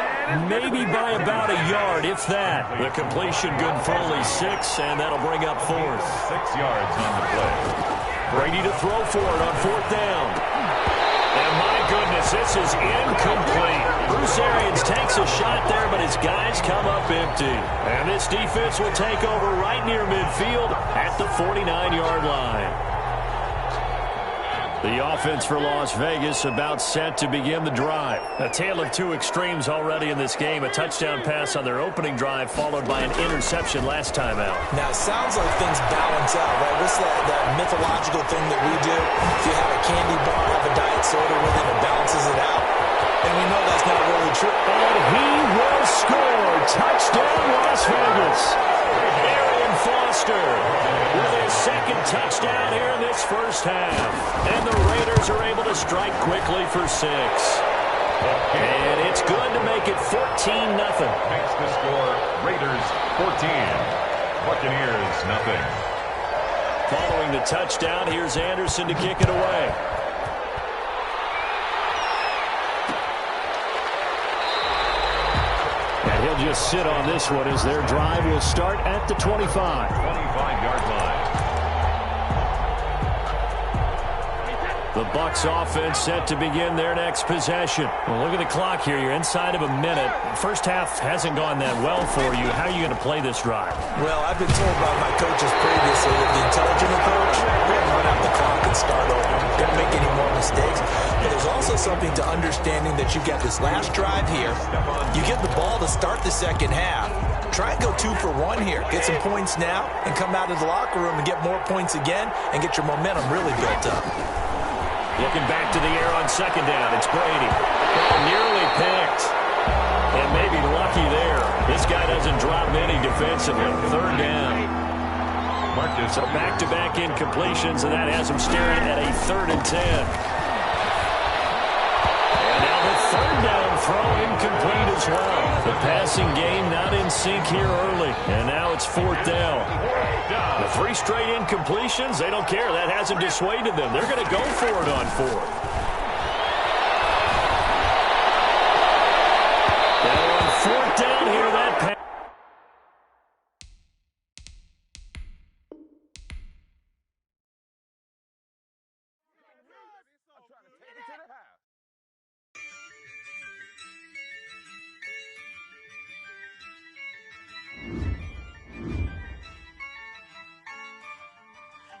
maybe by about a yard, if that. The completion good for only 6, and that'll bring up 4th. 6 yards on the play. Brady to throw for it on 4th down. And my goodness, as this is incomplete. Bruce Arians takes a shot there, but his guys come up empty. And this defense will take over right near midfield at the 49-yard line. The offense for Las Vegas about set to begin the drive. A tale of two extremes already in this game. A touchdown pass on their opening drive followed by an interception last time out. Now, it sounds like things balance out, right? What's that mythological thing that we do? If you have a candy bar, have a diet soda with it, it balances it out. And we know that's not really true. And he will score. Touchdown, Las Vegas. Arian Foster with his second touchdown here in this first half. And the Raiders are able to strike quickly for 6. And it's good to make it 14-0. Makes the score Raiders 14, Buccaneers nothing. Following the touchdown, here's Anderson to kick it away. And he'll just sit on this one as their drive will start at the 25. 25-yard line. The Bucs offense set to begin their next possession. Well, look at the clock here. You're inside of a minute. First half hasn't gone that well for you. How are you going to play this drive? Well, I've been told by my coaches previously that the intelligent approach, we're going to run out the clock and start over. Don't make any more mistakes. But there's also something to understanding that you get this last drive here. You get the ball to start the second half. Try and go 2 for 1 here. Get some points now and come out of the locker room and get more points again and get your momentum really built up. Looking back to the air on second down. It's Brady. Oh, nearly picked. And maybe lucky there. This guy doesn't drop many defensively. Third down. So back-to-back incompletions, and that has him staring at a 3rd and 10. And now the third down throw incomplete as well. The passing game not in sync here early. And now it's 4th down. The 3 straight incompletions, they don't care. That hasn't dissuaded them. They're going to go for it on 4th. Now on 4th down here, that pass.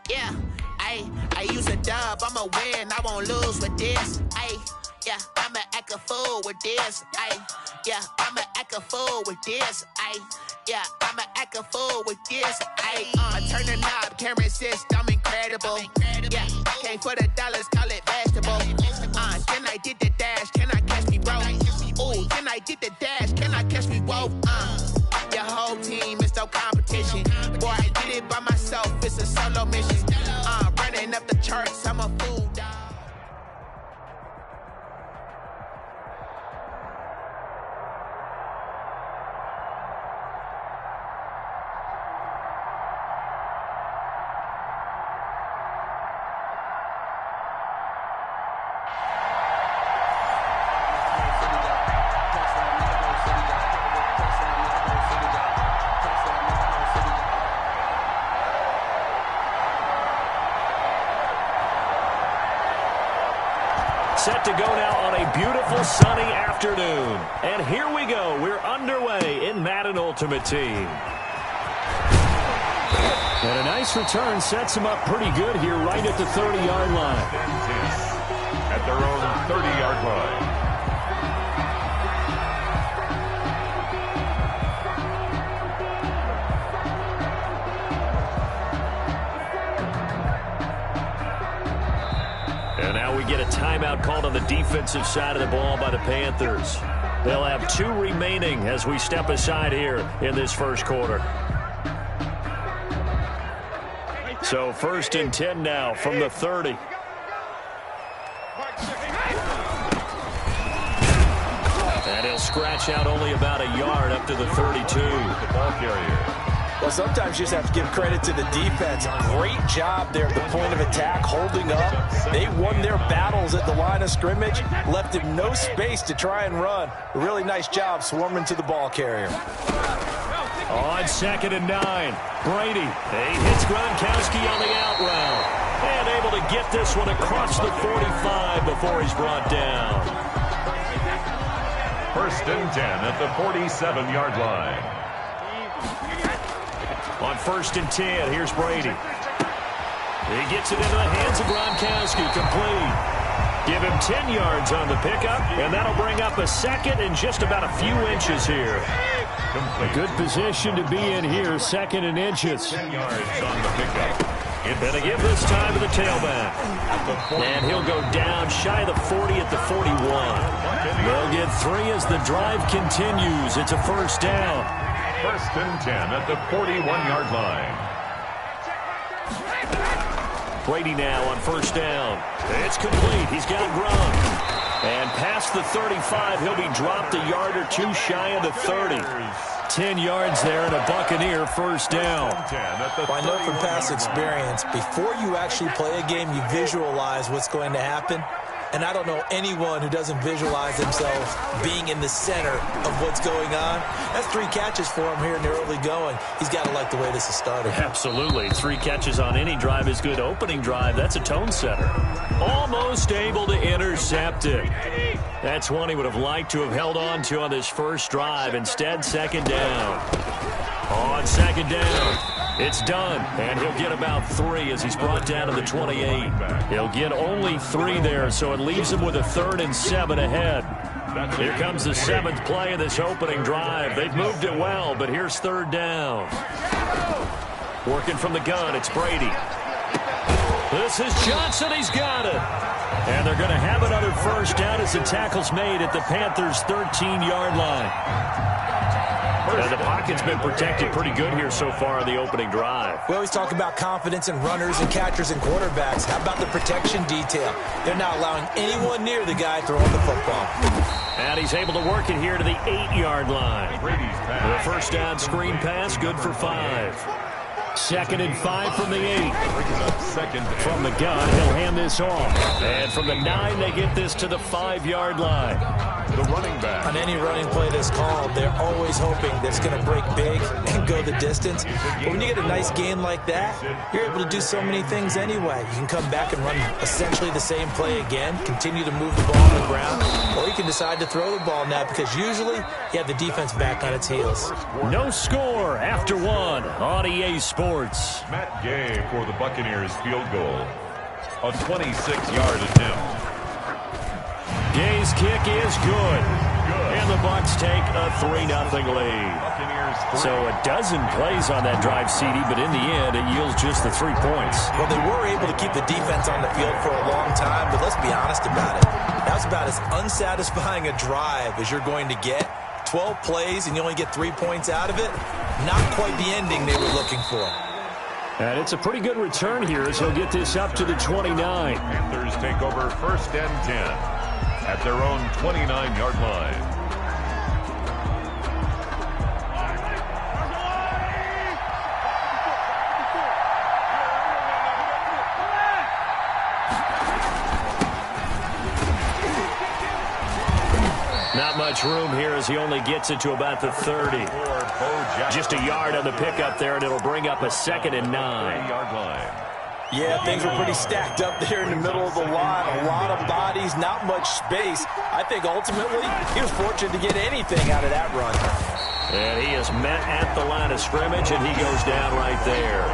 Yeah, I use a dub, I'ma win, I won't lose with this. Yeah, I'ma act a fool with this. Yeah, I'ma act a fool with this. Yeah, I'ma act a fool with this. I turn the knob, can't resist, I'm incredible. Yeah, came for the dollars, call it vegetable. Then I did the dash, can I catch me, bro? Ooh, then I did the dash, can I catch me, whoa? Your whole team is no competition. Boy, I did it by myself, it's a solo mission. Running up the charts, I'm a fool, dog. Set to go now on a beautiful sunny afternoon. And here we go. We're underway in Madden Ultimate Team. And a nice return sets them up pretty good here right at the 30-yard line. At their own 30-yard line. And now we get a timeout called on the defensive side of the ball by the Panthers. They'll have 2 remaining as we step aside here in this first quarter. So 1st and 10 now from the 30. And he'll scratch out only about a yard up to the 32. The ball carrier. Well, sometimes you just have to give credit to the defense. Great job there at the point of attack, holding up. They won their battles at the line of scrimmage, left him no space to try and run. A really nice job swarming to the ball carrier. On 2nd and 9, Brady. He hits Gronkowski on the out route. And able to get this one across the 45 before he's brought down. 1st and 10 at the 47-yard line. On 1st and 10, here's Brady. He gets it into the hands of Gronkowski, complete. Give him 10 yards on the pickup, and that'll bring up a second and just about a few inches here. A good position to be in here, 2nd and inches. 10 yards on the pickup. Going to give this time to the tailback. And he'll go down shy of the 40 at the 41. They'll get 3 as the drive continues. It's a 1st down. 1st and 10 at the 41-yard line. Brady now on 1st down. It's complete. He's got Gronk. And past the 35, he'll be dropped a yard or two shy of the 30. 10 yards there and a Buccaneer 1st down. Well, I know from past experience, before you actually play a game, you visualize what's going to happen. And I don't know anyone who doesn't visualize themselves being in the center of what's going on. That's 3 catches for him here in the early going. He's got to like the way this is starting. Absolutely. 3 catches on any drive is good. Opening drive, that's a tone setter. Almost able to intercept it. That's one he would have liked to have held on to on this first drive. Instead, 2nd down. On 2nd down. It's done, and he'll get about 3 as he's brought down to the 28. He'll get only 3 there, so it leaves him with a 3rd and 7 ahead. Here comes the 7th play of this opening drive. They've moved it well, but here's 3rd down. Working from the gun, it's Brady. This is Johnson. He's got it. And they're going to have another 1st down as the tackle's made at the Panthers' 13-yard line. And the pocket's been protected pretty good here so far in the opening drive. We always talk about confidence in runners and catchers and quarterbacks. How about the protection detail? They're not allowing anyone near the guy throwing the football. And he's able to work it here to the 8-yard line. The 1st down screen pass, good for 5. 2nd and 5 from the 8. From the gun, he'll hand this off. And from the 9, they get this to the 5-yard line. The running back. On any running play that's called, they're always hoping that it's going to break big and go the distance. But when you get a nice gain like that, you're able to do so many things anyway. You can come back and run essentially the same play again, continue to move the ball on the ground, or you can decide to throw the ball now because usually you have the defense back on its heels. No score after 1 on EA Sports. Matt Gay for the Buccaneers field goal. A 26-yard attempt. Gay's kick is good. And the Bucs take a 3-0 lead. So a dozen plays on that drive, CD, but in the end, it yields just the 3 points. Well, they were able to keep the defense on the field for a long time, but let's be honest about it. That was about as unsatisfying a drive as you're going to get. 12 plays and you only get 3 points out of it. Not quite the ending they were looking for. And it's a pretty good return here as he'll get this up to the 29. Panthers take over 1st and 10 at their own 29-yard line. Not much room here as he only gets it to about the 30. Just a yard on the pickup there, and it'll bring up a 2nd and 9. Yeah, things were pretty stacked up there in the middle of the line. A lot of bodies, not much space. I think ultimately he was fortunate to get anything out of that run. And he is met at the line of scrimmage, and he goes down right there.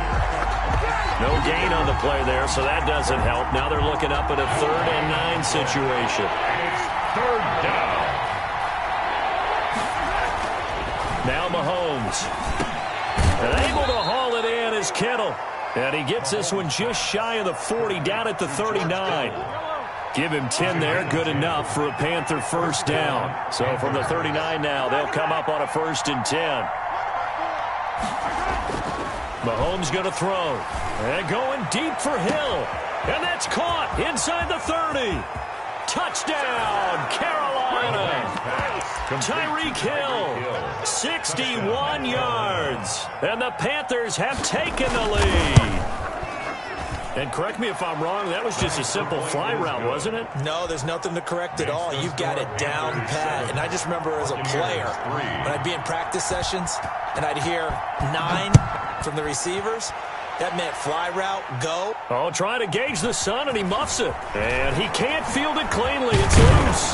No gain on the play there, so that doesn't help. Now they're looking up at a 3rd and 9 situation. It's 3rd down. Now Mahomes. And able to haul it in is Kittle. And he gets this one just shy of the 40, down at the 39. Give him 10 there, good enough for a Panther 1st down. So from the 39 now, they'll come up on a 1st and 10. Mahomes going to throw. And going deep for Hill. And that's caught inside the 30. Touchdown, Carolina. Tyreek Hill, 61 yards. And the Panthers have taken the lead. And correct me if I'm wrong, that was just a simple fly route, wasn't it? No, there's nothing to correct at all. You've got it down pat. And I just remember as a player, when I'd be in practice sessions and I'd hear 9 from the receivers, That meant fly route, go. Oh, trying to gauge the sun, and he muffs it. And he can't field it cleanly. It's loose.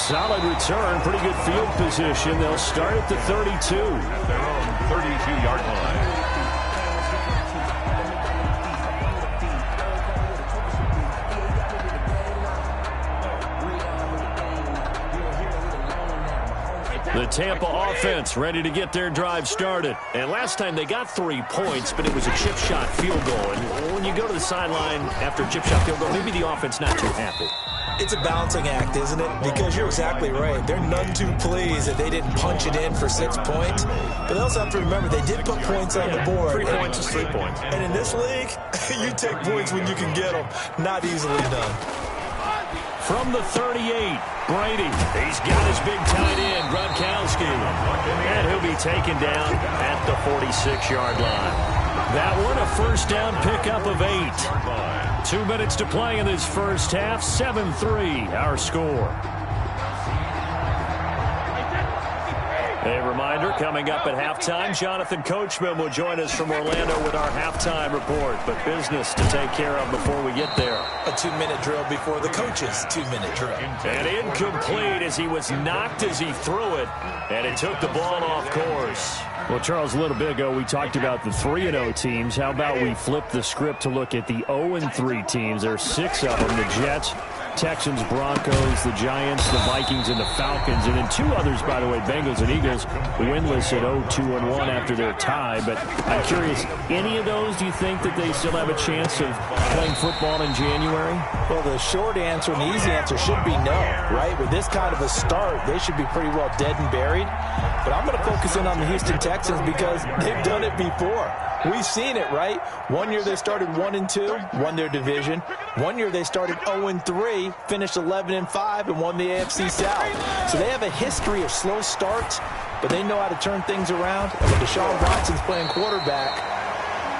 Solid return, pretty good field position. They'll start at the 32. At their own 32-yard line. The Tampa offense ready to get their drive started. And last time they got 3 points, but it was a chip shot field goal. And when you go to the sideline after a chip shot field goal, maybe the offense not too happy. It's a balancing act, isn't it? Because you're exactly right. They're none too pleased that they didn't punch it in for 6 points. But they also have to remember they did put points on the board. 3 points is 3 points. And in this league, you take points when you can get them. Not easily done. From the 38, Brady. He's got his big tight end, Gronkowski. And he'll be taken down at the 46-yard line. That one, a first down pickup of 8. 2 minutes to play in this first half. 7-3, our score. A reminder, coming up at halftime, Jonathan Coachman will join us from Orlando with our halftime report. But business to take care of before we get there. A 2-minute drill before the coach's 2-minute drill. And incomplete as he was knocked as he threw it. And it took the ball off course. Well, Charles, a little bit ago we talked about the 3-0 teams. How about we flip the script to look at the 0-3 teams? There are 6 of them. The Jets, Texans, Broncos, the Giants, the Vikings, and the Falcons. And then 2 others, by the way, Bengals and Eagles, winless at 0-2-1 after their tie. But I'm curious, any of those, do you think that they still have a chance of playing football in January? Well, the short answer and the easy answer should be no, right? With this kind of a start, they should be pretty well dead and buried. But I'm going to focus in on the Houston Texans because they've done it before. We've seen it, right? 1 year they started 1-2, won their division. 1 year they started 0-3, finished 11-5, and won the AFC South. So they have a history of slow starts, but they know how to turn things around. And when Deshaun Watson's playing quarterback,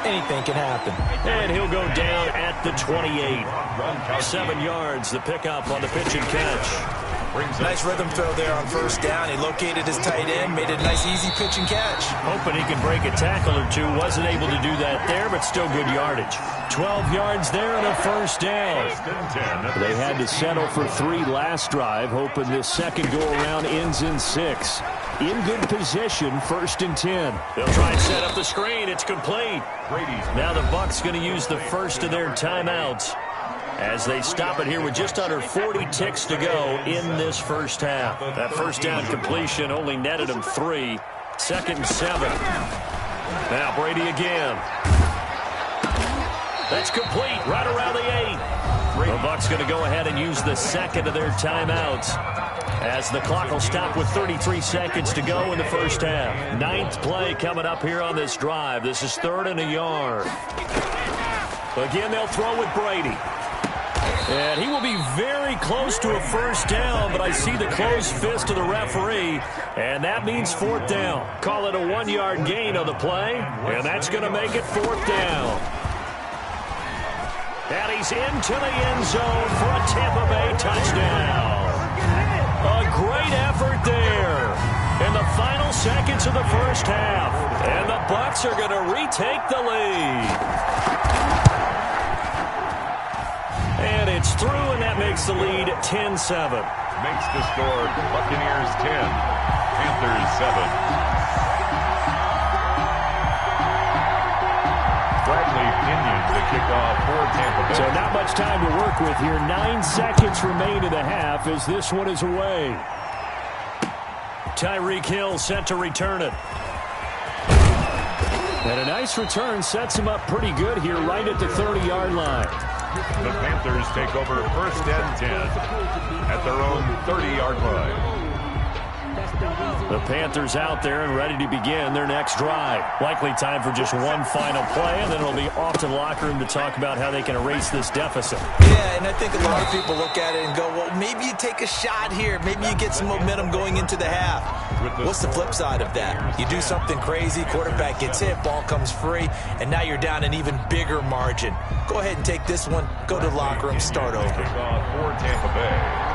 anything can happen. And he'll go down at the 28. 7 yards, the pickup on the pitch and catch. Nice rhythm throw there on first down. He located his tight end, made it a nice easy pitch and catch. Hoping he can break a tackle or two. Wasn't able to do that there, but still good yardage. 12 yards there and a first down. They had to settle for 3 last drive, hoping this second go-around ends in 6. In good position, 1st and 10. They'll try and set up the screen. It's complete. Now the Bucs going to use the first of their timeouts as they stop it here with just under 40 ticks to go in this first half. That first down completion only netted them 3. 2nd and 7. Now Brady again. That's complete right around the 8. The Bucs going to go ahead and use the second of their timeouts as the clock will stop with 33 seconds to go in the first half. 9th play coming up here on this drive. This is 3rd and a yard. Again, they'll throw with Brady. And he will be very close to a first down, but I see the closed fist of the referee, and that means 4th down. Call it a 1-yard gain on the play, and that's going to make it 4th down. And he's into the end zone for a Tampa Bay touchdown. A great effort there in the final seconds of the first half, and the Bucs are going to retake the lead. And it's through, and that makes the lead 10-7. Makes the score Buccaneers 10, Panthers 7. Bradley Pinion the kickoff for Tampa Bay. So not much time to work with here. 9 seconds remain in the half as this one is away. Tyreek Hill set to return it. And a nice return sets him up pretty good here right at the 30-yard line. The Panthers take over 1st and 10 at their own 30-yard line. The Panthers out there and ready to begin their next drive. Likely time for just one final play, and then it'll be off to the locker room to talk about how they can erase this deficit. Yeah, and I think a lot of people look at it and go, well, maybe you take a shot here. Maybe you get some momentum going into the half. What's the flip side of that? You do something crazy, quarterback gets hit, ball comes free, and now you're down an even bigger margin. Go ahead and take this one, go to the locker room, start over. For Tampa Bay.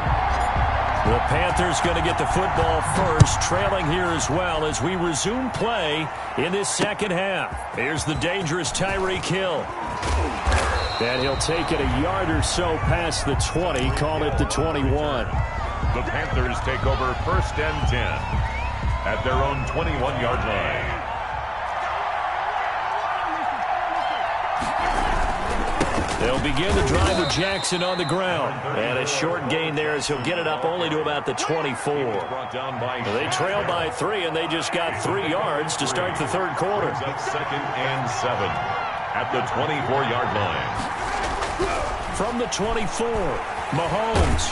The Panthers going to get the football first, trailing here as well as we resume play in this second half. Here's the dangerous Tyreek Hill. And he'll take it a yard or so past the 20, call it the 21. The Panthers take over 1st and 10 at their own 21-yard line. They'll begin the drive with Jackson on the ground. And a short gain there as he'll get it up only to about the 24. They trail by 3, and they just got 3 yards to start the third quarter. 2nd and 7 at the 24-yard line. From the 24, Mahomes.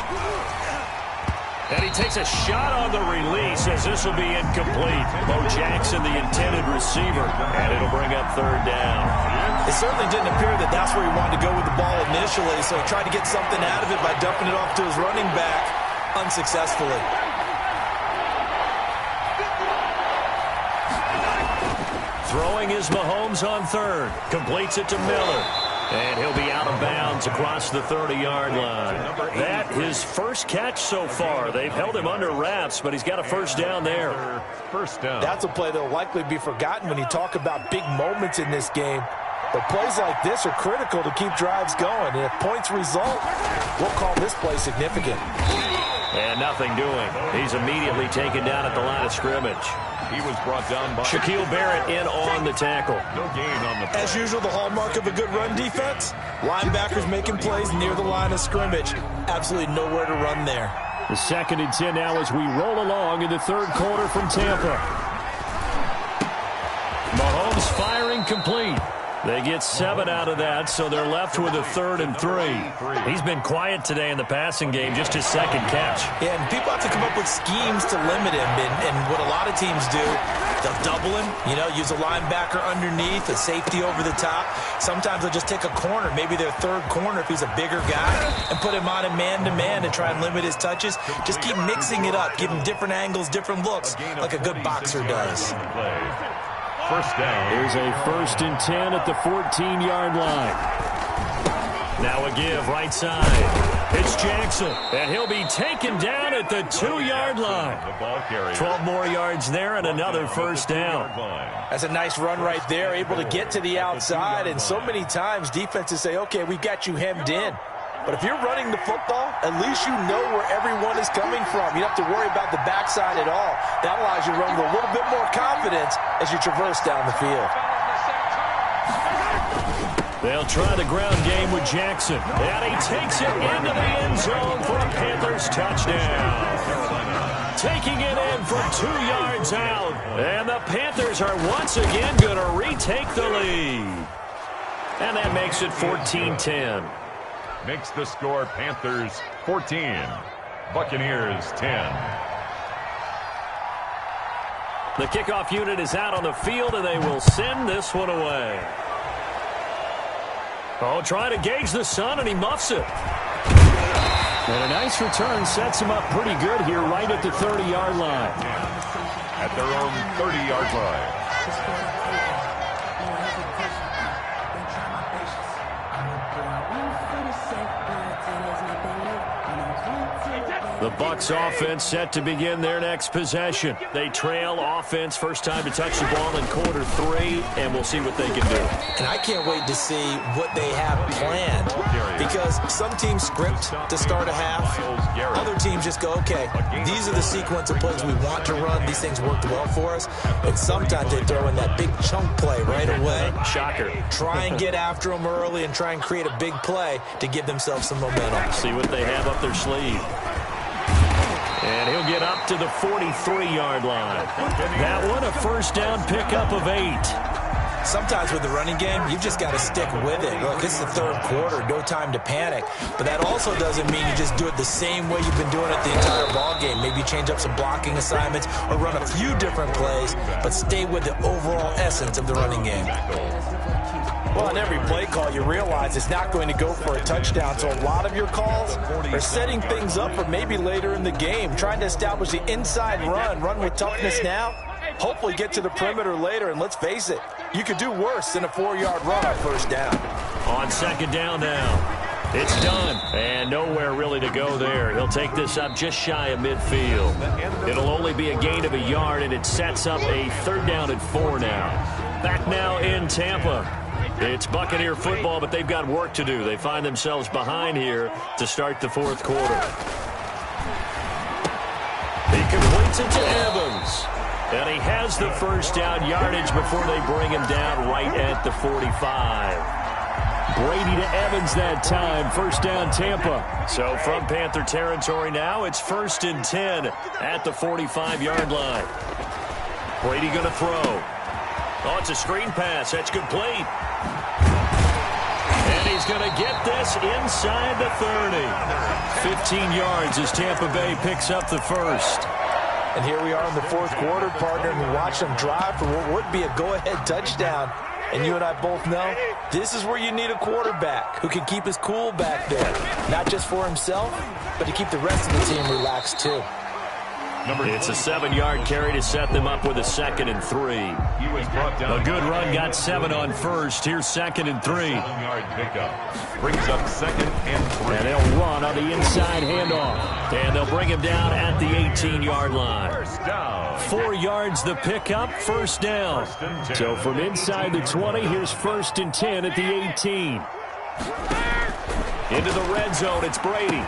And he takes a shot on the release as this will be incomplete. Bo Jackson, the intended receiver, and it'll bring up 3rd down. It certainly didn't appear that that's where he wanted to go with the ball initially, so he tried to get something out of it by dumping it off to his running back unsuccessfully. Throwing is Mahomes on 3rd. Completes it to Miller. And he'll be out of bounds across the 30-yard line. That his first catch so far. They've held him under wraps, but he's got a 1st down there. First down. That's a play that will likely be forgotten when you talk about big moments in this game. But plays like this are critical to keep drives going. And if points result, we'll call this play significant. And nothing doing. He's immediately taken down at the line of scrimmage. He was brought down by Shaquille Barrett in on the tackle. No gain on the play. As usual, the hallmark of a good run defense, linebackers making plays near the line of scrimmage. Absolutely nowhere to run there. The 2nd and 10 now as we roll along in the third quarter from Tampa. Mahomes firing complete. They get 7 out of that, so they're left with a 3rd and 3. He's been quiet today in the passing game, just his 2nd catch. Yeah, and people have to come up with schemes to limit him. And what a lot of teams do, they'll double him, use a linebacker underneath, a safety over the top. Sometimes they'll just take a corner, maybe their 3rd corner if he's a bigger guy, and put him on a man-to-man and try and limit his touches. Just keep mixing it up, give him different angles, different looks, like a good boxer does. 1st down. Here's a 1st and 10 at the 14-yard line. Now a give right side. It's Jackson, and he'll be taken down at the 2-yard line. 12 more yards there and another 1st down. That's a nice run right there, able to get to the outside, and so many times defenses say, okay, we've got you hemmed in. But if you're running the football, at least you know where everyone is coming from. You don't have to worry about the backside at all. That allows you to run with a little bit more confidence as you traverse down the field. They'll try the ground game with Jackson. And he takes it into the end zone for a Panthers touchdown. Taking it in from 2 yards out. And the Panthers are once again going to retake the lead. And that makes it 14-10. Makes the score Panthers 14, Buccaneers 10. The kickoff unit is out on the field, and they will send this one away. Oh, trying to gauge the sun, and he muffs it. And a nice return sets him up pretty good here right at the 30-yard line. At their own 30-yard line. The Bucs offense set to begin their next possession. They trail offense, first time to touch the ball in quarter 3, and we'll see what they can do. And I can't wait to see what they have planned, because some teams script to start a half. Other teams just go, okay, these are the sequence of plays we want to run. These things worked well for us. And sometimes they throw in that big chunk play right away. Shocker. Try and get after them early and try and create a big play to give themselves some momentum. See what they have up their sleeve. And he'll get up to the 43-yard line. That one, a first down pickup of 8. Sometimes with the running game, you've just got to stick with it. Look, it's the third quarter, no time to panic. But that also doesn't mean you just do it the same way you've been doing it the entire ball game. Maybe you change up some blocking assignments or run a few different plays, but stay with the overall essence of the running game. Well, on every play call, you realize it's not going to go for a touchdown, so a lot of your calls are setting things up for maybe later in the game, trying to establish the inside run with toughness now, hopefully get to the perimeter later, and let's face it, you could do worse than a 4-yard run on first down. On second down now. It's done, and nowhere really to go there. He'll take this up just shy of midfield. It'll only be a gain of a yard, and it sets up a 3rd down and 4 now. Back now in Tampa. It's Buccaneer football, but they've got work to do. They find themselves behind here to start the 4th quarter. He completes it to Evans. And he has the 1st down yardage before they bring him down right at the 45. Brady to Evans that time. 1st down Tampa. So from Panther territory now, it's 1st and 10 at the 45-yard line. Brady going to throw. Oh, it's a screen pass. That's complete. And he's going to get this inside the 30. 15 yards as Tampa Bay picks up the 1st. And here we are in the 4th quarter, partner, and we watch them drive for what would be a go-ahead touchdown. And you and I both know this is where you need a quarterback who can keep his cool back there. Not just for himself, but to keep the rest of the team relaxed too. It's a 7-yard carry to set them up with a 2nd and 3. A good run got 7 on 1st. Here's 2nd and 3. 7-yard pickup. Brings up 2nd and 3. And they'll run on the inside handoff. And they'll bring him down at the 18-yard line. 4 yards the pickup, 1st down. So from inside the 20, here's 1st and 10 at the 18. Into the red zone, it's Brady.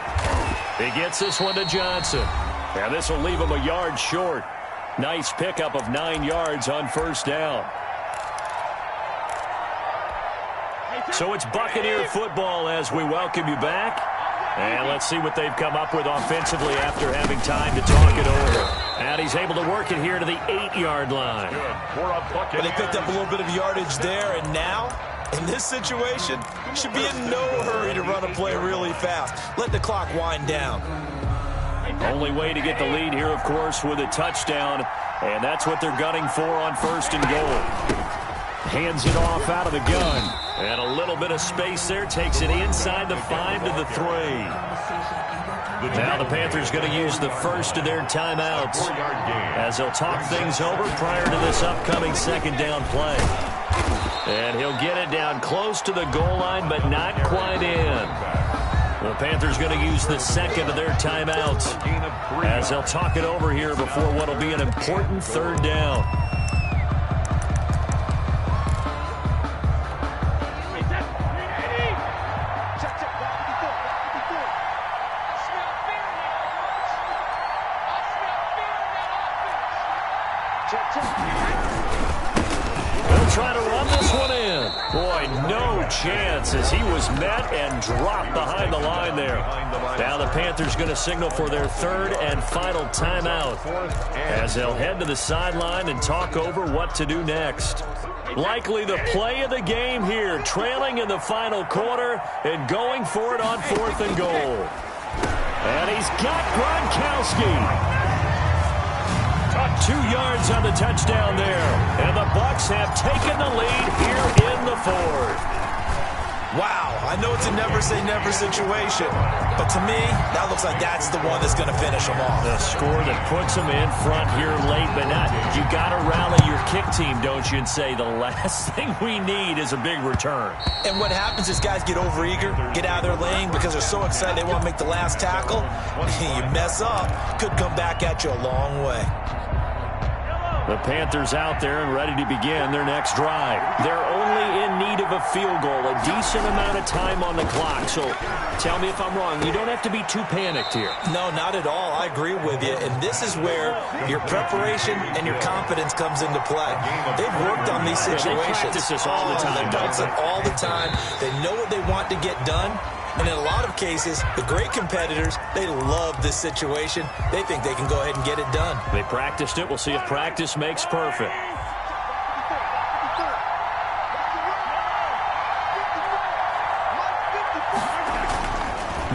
He gets this one to Johnson. And this will leave him a yard short. Nice pickup of 9 yards on 1st down. So it's Buccaneer football as we welcome you back. And let's see what they've come up with offensively after having time to talk it over. And he's able to work it here to the 8-yard line. But they picked up a little bit of yardage there, and now, in this situation, should be in no hurry to run a play really fast. Let the clock wind down. Only way to get the lead here, of course, with a touchdown. And that's what they're gunning for on 1st and goal. Hands it off out of the gun. And a little bit of space there. Takes it inside the 5 to the 3. Now the Panthers going to use the first of their timeouts as they'll talk things over prior to this upcoming 2nd down play. And he'll get it down close to the goal line, but not quite in. The Panthers going to use the 2nd of their timeouts as they'll talk it over here before what will be an important 3rd down. They'll try to run this one in. Boy, no chance as he was met and dropped behind the line there. Now the Panthers going to signal for their 3rd and final timeout as they'll head to the sideline and talk over what to do next. Likely the play of the game here, trailing in the final quarter and going for it on 4th and goal. And he's got Gronkowski. 2 yards on the touchdown there. And the Bucs have taken the lead here in the 4th. Wow, I know it's a never-say-never situation, but to me, that looks like that's the one that's going to finish them off. The score that puts them in front here late, but not. You got to rally your kick team, don't you, and say the last thing we need is a big return. And what happens is guys get overeager, get out of their lane because they're so excited they want to make the last tackle. You mess up, could come back at you a long way. The Panthers out there and ready to begin their next drive. They're only in need of a field goal, a decent amount of time on the clock. So tell me if I'm wrong. You don't have to be too panicked here. No, not at all. I agree with you. And this is where your preparation and your confidence comes into play. They've worked on these situations. Yeah, they practice this all the time. They practice it all the time. They know what they want to get done. And in a lot of cases, the great competitors, they love this situation. They think they can go ahead and get it done. They practiced it. We'll see if practice makes perfect.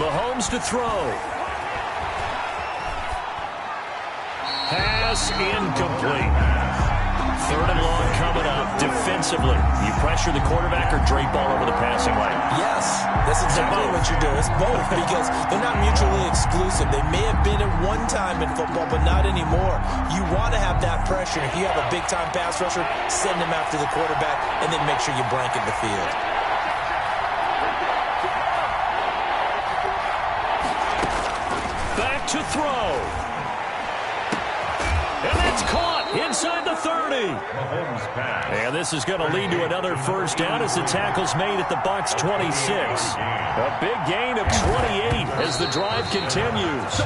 Mahomes to throw. Pass incomplete. 3rd and long coming up. Defensively, you pressure the quarterback or drape all over the passing lane? Yes, that's exactly what you're doing. It's both because they're not mutually exclusive. They may have been at one time in football, but not anymore. You want to have that pressure. If you have a big-time pass rusher, send him after the quarterback and then make sure you blanket the field. to throw. And that's caught inside the 30. And this is going to lead to another first down as the tackle's made at the Bucs 26. A big gain of 28 as the drive continues.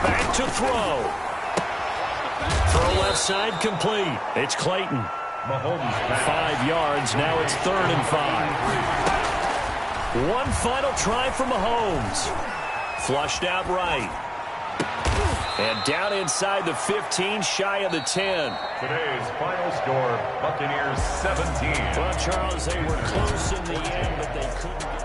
Back to throw. Throw left side complete. It's Clayton. 5 yards. Now it's 3rd and 5. One final try for Mahomes. Flushed out right. And down inside the 15, shy of the 10. Today's final score, Buccaneers 17. Well, Charles, they were close in the end, but they couldn't get...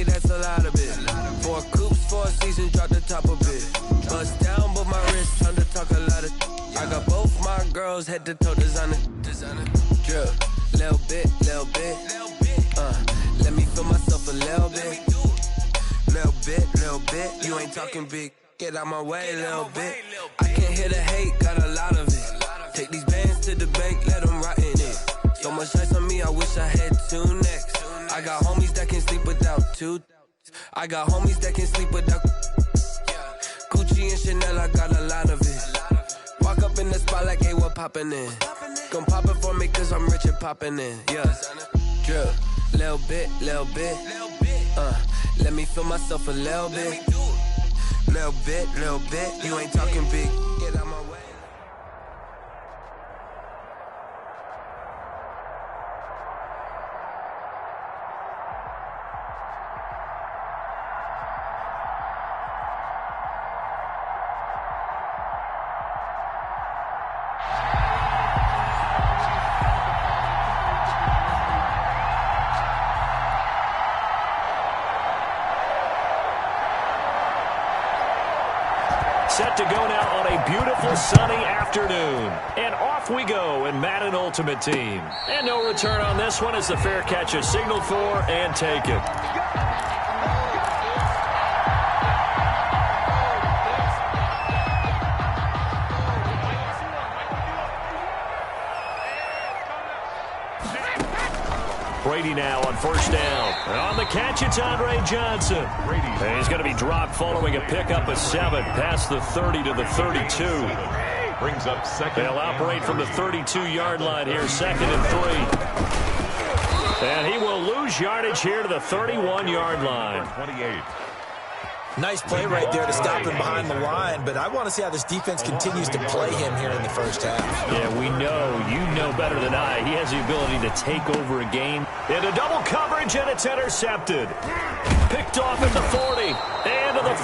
That's a lot of it. 4 coops, 4 seasons, drop the top of it. Bust down, but my wrist, time to talk a lot of. I got both my girls head to toe designer. Drip, little bit. Let me feel myself a little bit. Little bit. You ain't talking big. Get out my way, little bit. I can't hear the hate, got a lot of it. Take these bands to the bank, let them rot in it. So much ice on me, I wish I had 2 necks. I got homies that can sleep without 2. I got homies that can sleep without Gucci and Chanel, I got a lot of it. Walk up in the spot like, hey, what poppin' in? Gon' pop it for me cause I'm rich and poppin' in. Yeah, drip, little bit. Let me feel myself a little bit. Little bit. You ain't talking big. Get out my way. Set to go now on a beautiful sunny afternoon. And off we go in Madden Ultimate Team. And no return on this one as the fair catch is signaled for and taken. Brady now on first down. And on the catch, it's Andre Johnson. And he's going to be dropped following a pickup of 7 past the 30 to the 32. Brings up second. They'll operate from the 32-yard line here, 2nd and 3. And he will lose yardage here to the 31-yard line. 28. Nice play right there to stop him behind the line, but I want to see how this defense continues to play him here in the first half. Yeah, we know. You know better than I. He has the ability to take over a game. Into double coverage, and it's intercepted. Picked off at the 40 and to the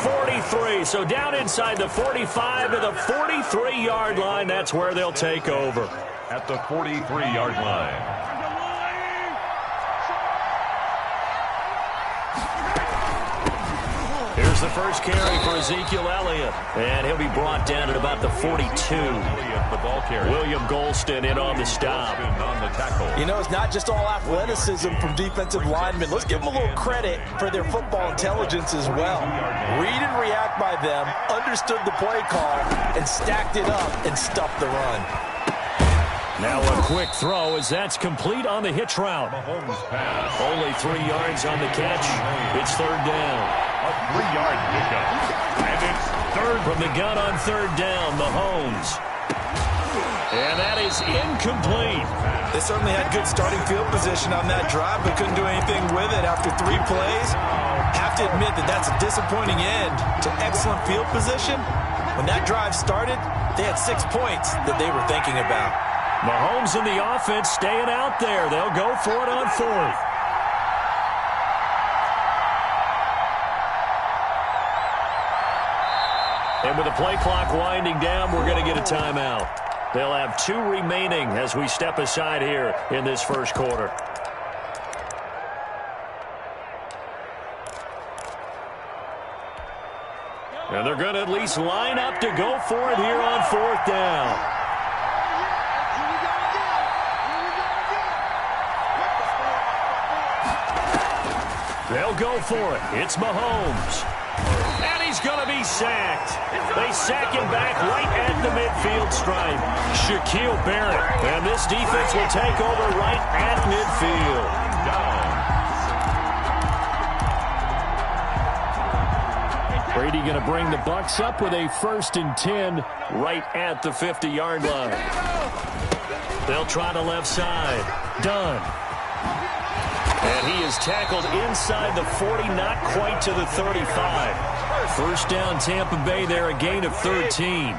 43. So down inside the 45 to the 43-yard line. That's where they'll take over. At the 43-yard line. Here's the first carry for Ezekiel Elliott. And he'll be brought down at about the 42. William Golston in on the stop. You know, it's not just all athleticism from defensive linemen. Let's give them a little credit for their football intelligence as well. Read and react by them, understood the play call, and stacked it up and stuffed the run. Now a quick throw as that's complete on the hitch route. Only 3 yards on the catch. It's 3rd down. A 3-yard pickup. And it's 3rd. From the gun on 3rd down, Mahomes. And that is incomplete. They certainly had good starting field position on that drive, but couldn't do anything with it after 3 plays. Have to admit that that's a disappointing end to excellent field position. When that drive started, they had 6 points that they were thinking about. Mahomes and the offense staying out there. They'll go for it on 4th. And with the play clock winding down, we're going to get a timeout. They'll have 2 remaining as we step aside here in this first quarter. And they're going to at least line up to go for it here on 4th down. They'll go for it. It's Mahomes. And he's going to be sacked. They sack him back right at the midfield stripe. Shaquille Barrett. And this defense will take over right at midfield. Brady going to bring the Bucs up with a 1st and 10 right at the 50-yard line. They'll try the left side. Dunn. And he is tackled inside the 40, not quite to the 35. First down, Tampa Bay there, a gain of 13.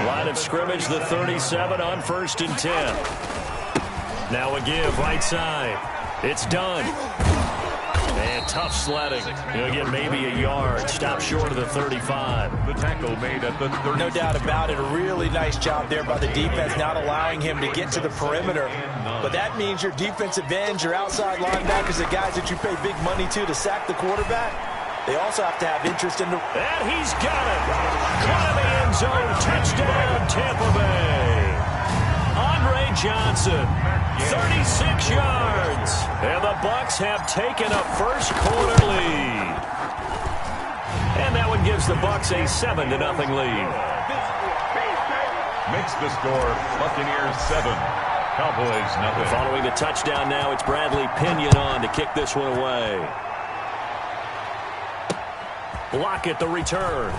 Line of scrimmage, the 37 on 1st and 10. Now a give, right side. It's Dunn. And tough sledding. He'll get maybe a yard. Stop short of the 35. The tackle made at the 30. No doubt about it. A really nice job there by the defense, not allowing him to get to the perimeter. But that means your defensive ends, your outside linebackers, the guys that you pay big money to sack the quarterback, they also have to have interest in the... And he's got it. Caught in the end zone. Touchdown, Tampa Bay. Andre Johnson, 36 yards. And the Bucs have taken a first quarter lead. And that one gives the Bucs a 7-0 lead. Makes the score Buccaneers 7, Cowboys nothing. Following the touchdown now, it's Bradley Pinion on to kick this one away. Block at the return.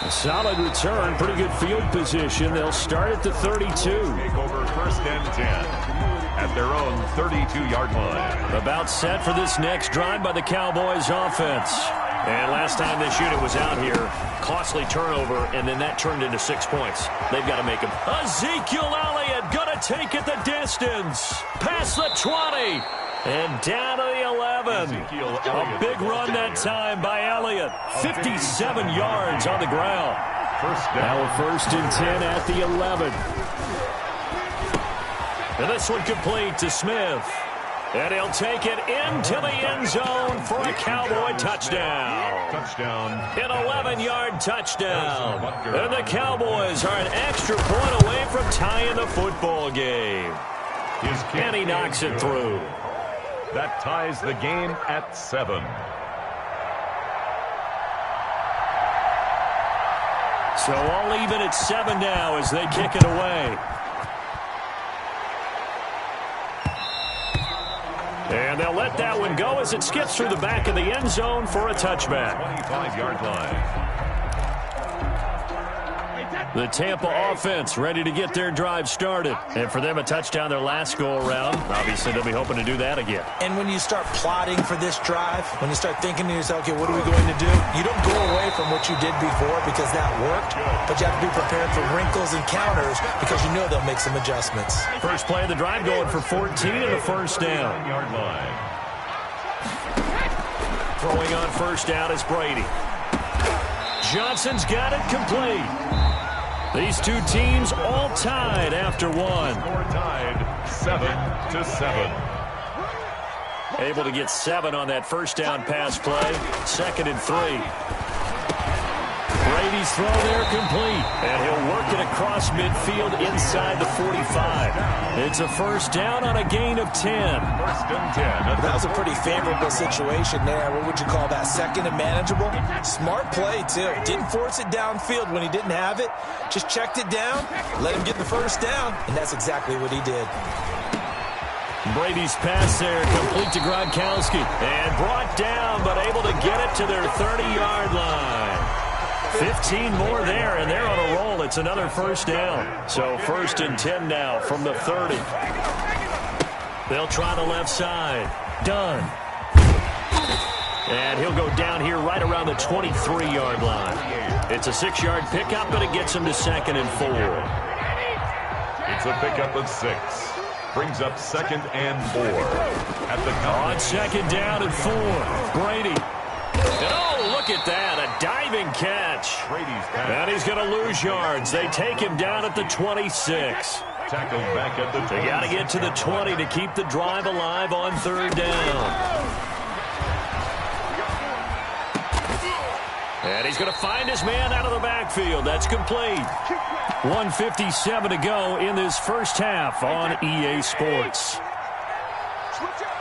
A solid return, pretty good field position. They'll start at the 32. Take over 1st and 10 at their own 32-yard line. About set for this next drive by the Cowboys offense. And last time this unit was out here, costly turnover, and then that turned into 6 points. They've got to make them. Ezekiel Elliott going to take it the distance. Past the 20. And down to the 11. A big run that time by Elliott. 57 yards on the ground. Now a 1st and 10 at the 11. And this one complete to Smith. And he'll take it into the end zone for a Cowboy touchdown. An 11-yard touchdown. And the Cowboys are an extra point away from tying the football game. And he knocks it through. That ties the game at 7. So all even at 7 now as they kick it away. And they'll let that one go as it skips through the back of the end zone for a touchback. 25-yard line. The Tampa offense ready to get their drive started. And for them, a touchdown their last go-around. Obviously, they'll be hoping to do that again. And when you start plotting for this drive, when you start thinking to yourself, okay, what are we going to do? You don't go away from what you did before because that worked, but you have to be prepared for wrinkles and counters because you know they'll make some adjustments. First play of the drive going for 14 and a first down. Throwing on first down is Brady. Johnson's got it complete. These two teams all tied after one. Score tied 7-7. Able to get 7 on that first down pass play. 2nd and 3. Brady's throw there complete. And he'll work it across midfield inside the 45. It's a first down on a gain of 10. 1st and 10. That was a pretty favorable situation there. What would you call that? 2nd and manageable? Smart play, too. Didn't force it downfield when he didn't have it. Just checked it down, let him get the first down, and that's exactly what he did. Brady's pass there, complete to Gronkowski. And brought down, but able to get it to their 30-yard line. 15 more there, and they're on a roll. It's another first down. So 1st and 10 now from the 30. They'll try the left side. Dunn. And he'll go down here right around the 23-yard line. It's a 6-yard pickup, but it gets him to 2nd and 4. It's a pickup of 6. Brings up 2nd and 4. At the on 2nd down and 4. Brady. And oh, look at that. A diving catch. And he's going to lose yards. They take him down at the 26. Tackled back at the 20. They got to get to the 20 to keep the drive alive on 3rd down. And he's going to find his man out of the backfield. That's complete. 1:57 to go in this first half on EA Sports.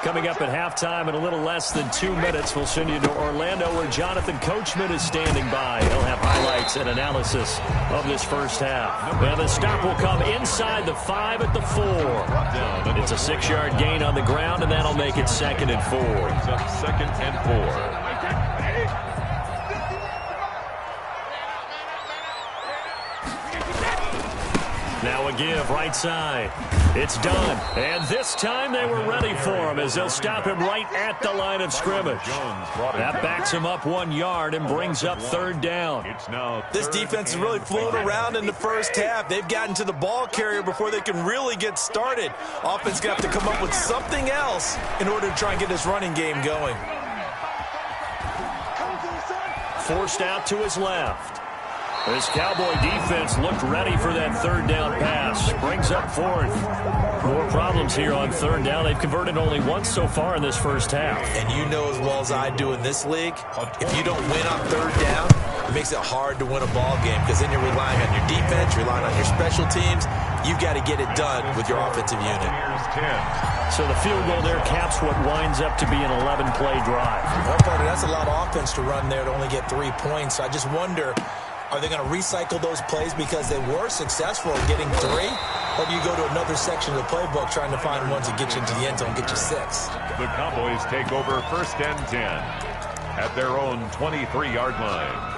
Coming up at halftime in a little less than 2 minutes, we'll send you to Orlando where Jonathan Coachman is standing by. He'll have highlights and analysis of this first half. Now the stop will come inside the 5 at the 4. It's a 6-yard gain on the ground, and that'll make it 2nd and 4. Brings up 2nd and 4. Now a give right side. It's done. And this time they were ready for him as they'll stop him right at the line of scrimmage. That backs him up 1 yard and brings up 3rd down. This defense has really flown around in the first half. They've gotten to the ball carrier before they can really get started. Offense going to have to come up with something else in order to try and get this running game going. Forced out to his left. This Cowboy defense looked ready for that 3rd down pass. Brings up 4th. More problems here on 3rd down. They've converted only once so far in this first half. And you know as well as I do in this league, if you don't win on 3rd down, it makes it hard to win a ball game because then you're relying on your defense, relying on your special teams. You've got to get it done with your offensive unit. So the field goal there caps what winds up to be an 11-play drive. One part of that's a lot of offense to run there to only get 3 points. So I just wonder, are they going to recycle those plays because they were successful in getting 3? Or do you go to another section of the playbook trying to find ones that get you into the end zone and get you 6? The Cowboys take over 1st and 10 at their own 23-yard line.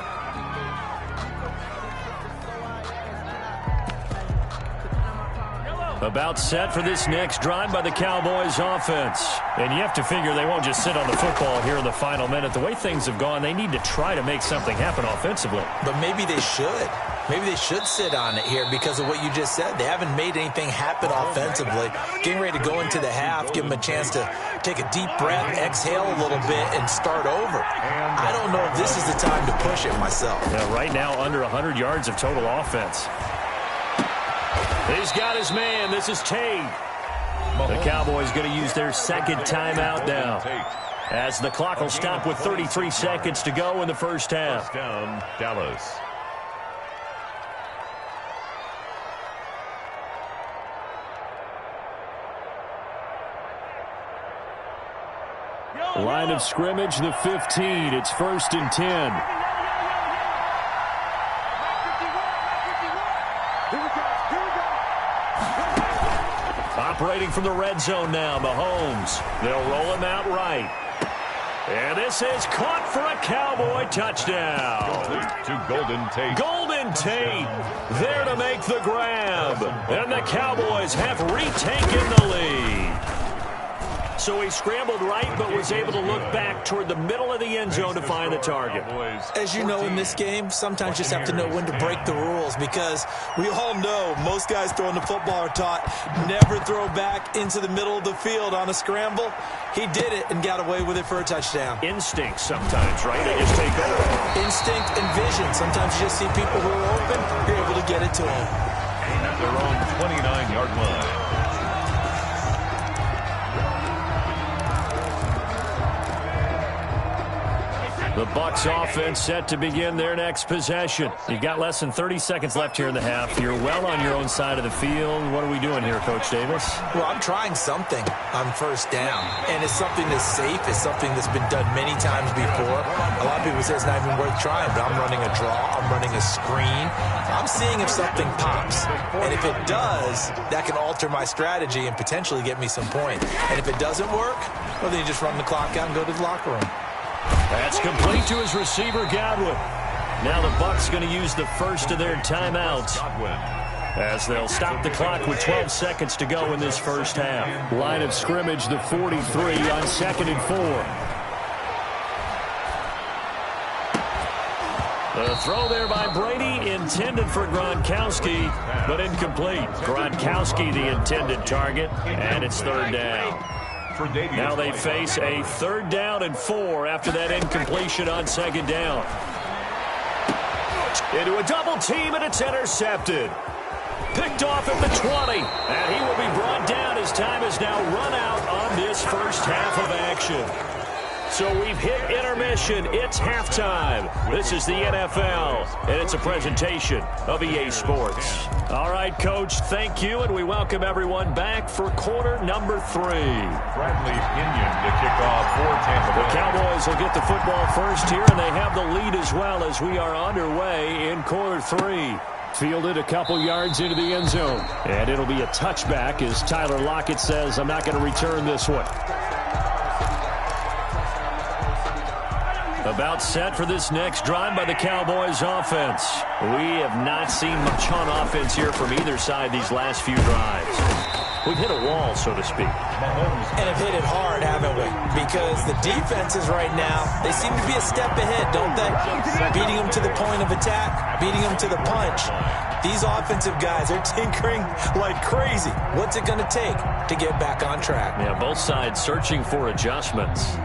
About set for this next drive by the Cowboys offense. And you have to figure they won't just sit on the football here in the final minute. The way things have gone, they need to try to make something happen offensively. But maybe they should. Maybe they should sit on it here because of what you just said. They haven't made anything happen offensively. Getting ready to go into the half, give them a chance to take a deep breath, exhale a little bit, and start over. I don't know if this is the time to push it myself. Yeah, right now, under 100 yards of total offense. He's got his man. This is Tate. The Cowboys going to use their 2nd timeout now, as the clock will stop with 33 seconds to go in the first half. First down, Dallas. Line of scrimmage, the 15. It's 1st and 10. Operating from the red zone now, Mahomes. They'll roll him out right. And this is caught for a Cowboy touchdown. To Golden Tate. Golden Tate there to make the grab. And the Cowboys have retaken the lead. So he scrambled right, but was able to look back toward the middle of the end zone to find the target. As you know in this game, sometimes you just have to know when to break the rules because we all know most guys throwing the football are taught never throw back into the middle of the field on a scramble. He did it and got away with it for a touchdown. Instinct sometimes, right? They just take over. Instinct and vision. Sometimes you just see people who are open, you're able to get it to them. At their own 29-yard line. The Bucs offense set to begin their next possession. You've got less than 30 seconds left here in the half. You're well on your own side of the field. What are we doing here, Coach Davis? Well, I'm trying something on 1st down, and it's something that's safe. It's something that's been done many times before. A lot of people say it's not even worth trying, but I'm running a draw. I'm running a screen. I'm seeing if something pops, and if it does, that can alter my strategy and potentially get me some points. And if it doesn't work, well, then you just run the clock out and go to the locker room. That's complete to his receiver, Godwin. Now the Bucs going to use the first of their timeouts as they'll stop the clock with 12 seconds to go in this first half. Line of scrimmage, the 43 on 2nd and 4. The throw there by Brady, intended for Gronkowski, but incomplete. Gronkowski the intended target, and it's third down. Now they face a 3rd down and 4 after that incompletion on 2nd down. Into a double team, and it's intercepted. Picked off at the 20, and he will be brought down as time is now run out on this first half of action. So we've hit intermission. It's halftime. This is the NFL, and it's a presentation of EA Sports. All right, Coach, thank you, and we welcome everyone back for quarter number 3. Bradley Pinion to kick off for Tampa Bay. The Cowboys will get the football first here, and they have the lead as well as we are underway in quarter 3. Fielded a couple yards into the end zone, and it'll be a touchback as Tyler Lockett says, I'm not going to return this one. About set for this next drive by the Cowboys offense. We have not seen much on offense here from either side these last few drives. We've hit a wall, so to speak. And have hit it hard, haven't we? Because the defenses right now, they seem to be a step ahead, don't they? Beating them to the point of attack, beating them to the punch. These offensive guys are tinkering like crazy. What's it going to take to get back on track? Yeah, both sides searching for adjustments.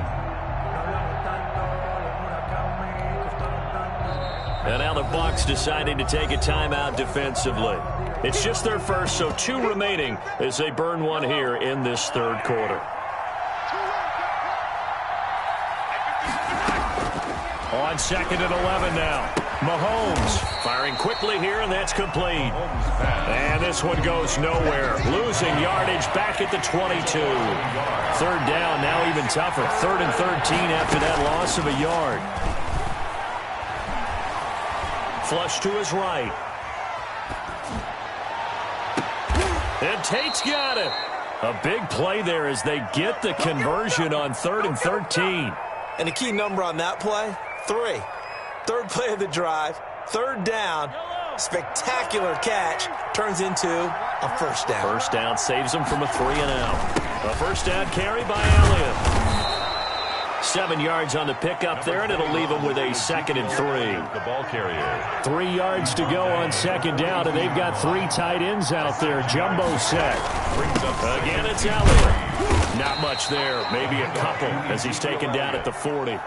And now the Bucs deciding to take a timeout defensively. It's just their first, so 2 remaining as they burn one here in this 3rd quarter. On 2nd and 11 now. Mahomes firing quickly here, and that's complete. And this one goes nowhere. Losing yardage back at the 22. 3rd down, now even tougher. 3rd and 13 after that loss of a yard. Flush to his right. And Tate's got it. A big play there as they get the conversion on 3rd and 13. And the key number on that play, 3. 3rd play of the drive, 3rd down. Spectacular catch turns into a 1st down. 1st down saves them from a 3-and-out. A 1st down carry by Elliott. 7 yards on the pickup there, and it'll leave them with a 2nd and 3. The ball carrier. 3 yards to go on 2nd down, and they've got 3 tight ends out there. Jumbo set. Again, it's Elliott. Not much there. Maybe a couple as he's taken down at the 40.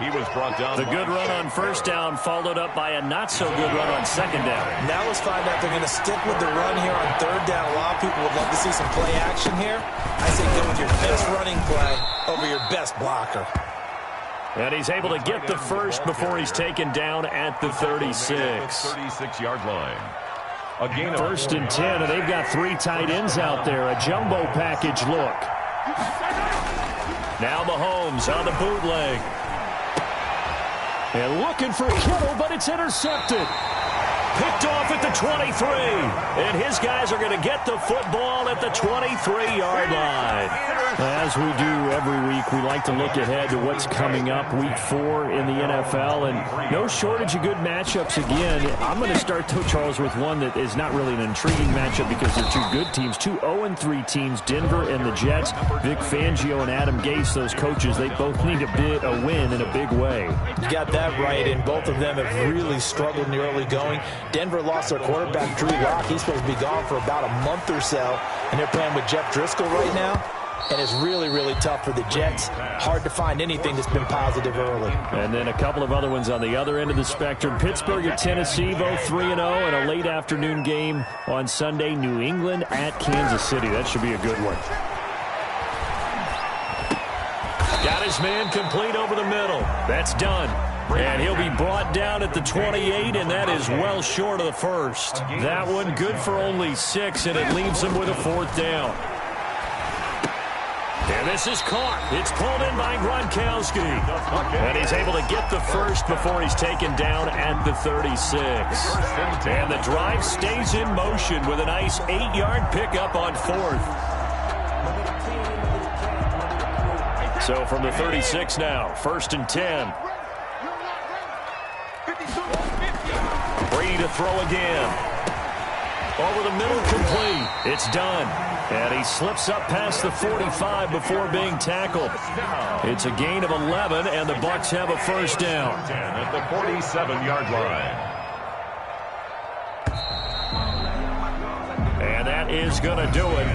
He was brought down. The good run on 1st down followed up by a not-so-good run on 2nd down. Now let's find out if they're going to stick with the run here on 3rd down. A lot of people would love to see some play action here. I say go with your best running play over your best blocker. And he's able to get the first before he's taken down at the 36. 36-yard line. A gain of 1st and 10, and they've got 3 tight ends out there. A jumbo package look. Now Mahomes on the bootleg. And looking for Kittle, but it's intercepted. Picked off at the 23. And his guys are going to get the football at the 23-yard line. As we do every week, we like to look ahead to what's coming up week 4 in the NFL. And no shortage of good matchups again. I'm going to start, Charles, with one that is not really an intriguing matchup because they're 2 good teams. 2 0-3 teams, Denver and the Jets. Vic Fangio and Adam Gase, those coaches, they both need a win in a big way. You got that right, and both of them have really struggled in the early going. Denver lost their quarterback, Drew Lock. He's supposed to be gone for about a month or so, and they're playing with Jeff Driscoll right now. And it's really, really tough for the Jets. Hard to find anything that's been positive early. And then a couple of other ones on the other end of the spectrum. Pittsburgh at Tennessee, both 3-0, and a late afternoon game on Sunday. New England at Kansas City. That should be a good one. Got his man complete over the middle. That's done. And he'll be brought down at the 28, and that is well short of the first. That one good for only 6, and it leaves him with a 4th down. And this is caught. It's pulled in by Gronkowski. And he's able to get the first before he's taken down at the 36. And the drive stays in motion with a nice 8-yard pickup on 4th. So from the 36 now, 1st and 10. Brady to throw again. Over the middle, complete. It's done. And he slips up past the 45 before being tackled. It's a gain of 11, and the Bucs have a first down. At the 47-yard line. And that is going to do it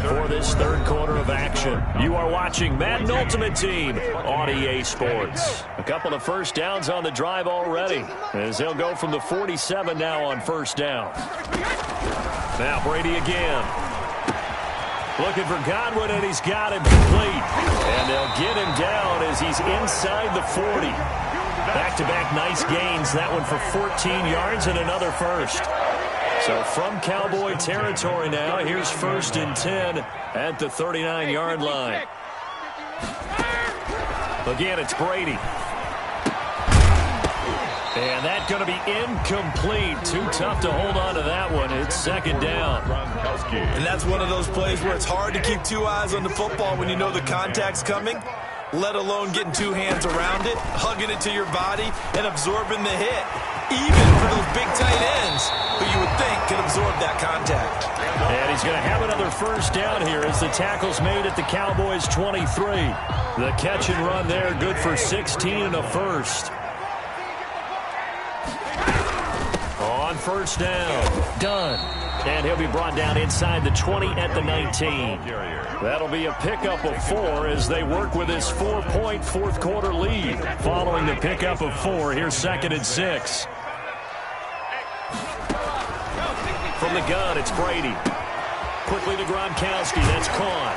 for this third quarter of action. You are watching Madden Ultimate Team on EA Sports. A couple of first downs on the drive already, as they'll go from the 47 now on first down. Now Brady again. Looking for Godwin, and he's got him complete. And they'll get him down as he's inside the 40. Back-to-back nice gains. That one for 14 yards and another first. So from Cowboy territory now, here's 1st and 10 at the 39-yard line. Again, it's Brady. And that's going to be incomplete. Too tough to hold on to that one. It's second down. And that's one of those plays where it's hard to keep two eyes on the football when you know the contact's coming, let alone getting two hands around it, hugging it to your body, and absorbing the hit. Even for those big tight ends who you would think could absorb that contact. And he's going to have another first down here as the tackle's made at the Cowboys' 23. The catch and run there, good for 16 and a first. On first down, done. And he'll be brought down inside the 20 at the 19. That'll be a pickup of 4 as they work with this 4-point fourth quarter lead. Following the pickup of 4, here's 2nd and 6. From the gun, it's Brady. Quickly to Gronkowski. That's caught.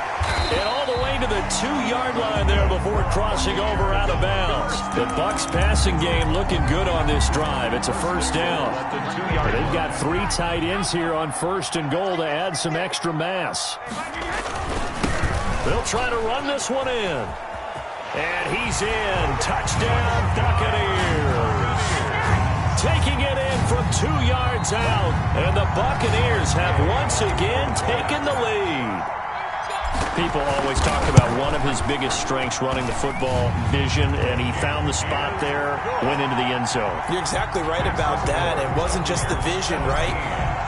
And all the way to the 2-yard line there before crossing over out of bounds. The Bucs passing game looking good on this drive. It's a first down. They've got 3 tight ends here on 1st and goal to add some extra mass. They'll try to run this one in. And he's in. Touchdown, Buccaneers. Taking it in from 2 yards out. And the Buccaneers have once again taken the lead. People always talk about one of his biggest strengths running the football, vision, and he found the spot there, went into the end zone. You're exactly right about that. It wasn't just the vision, right?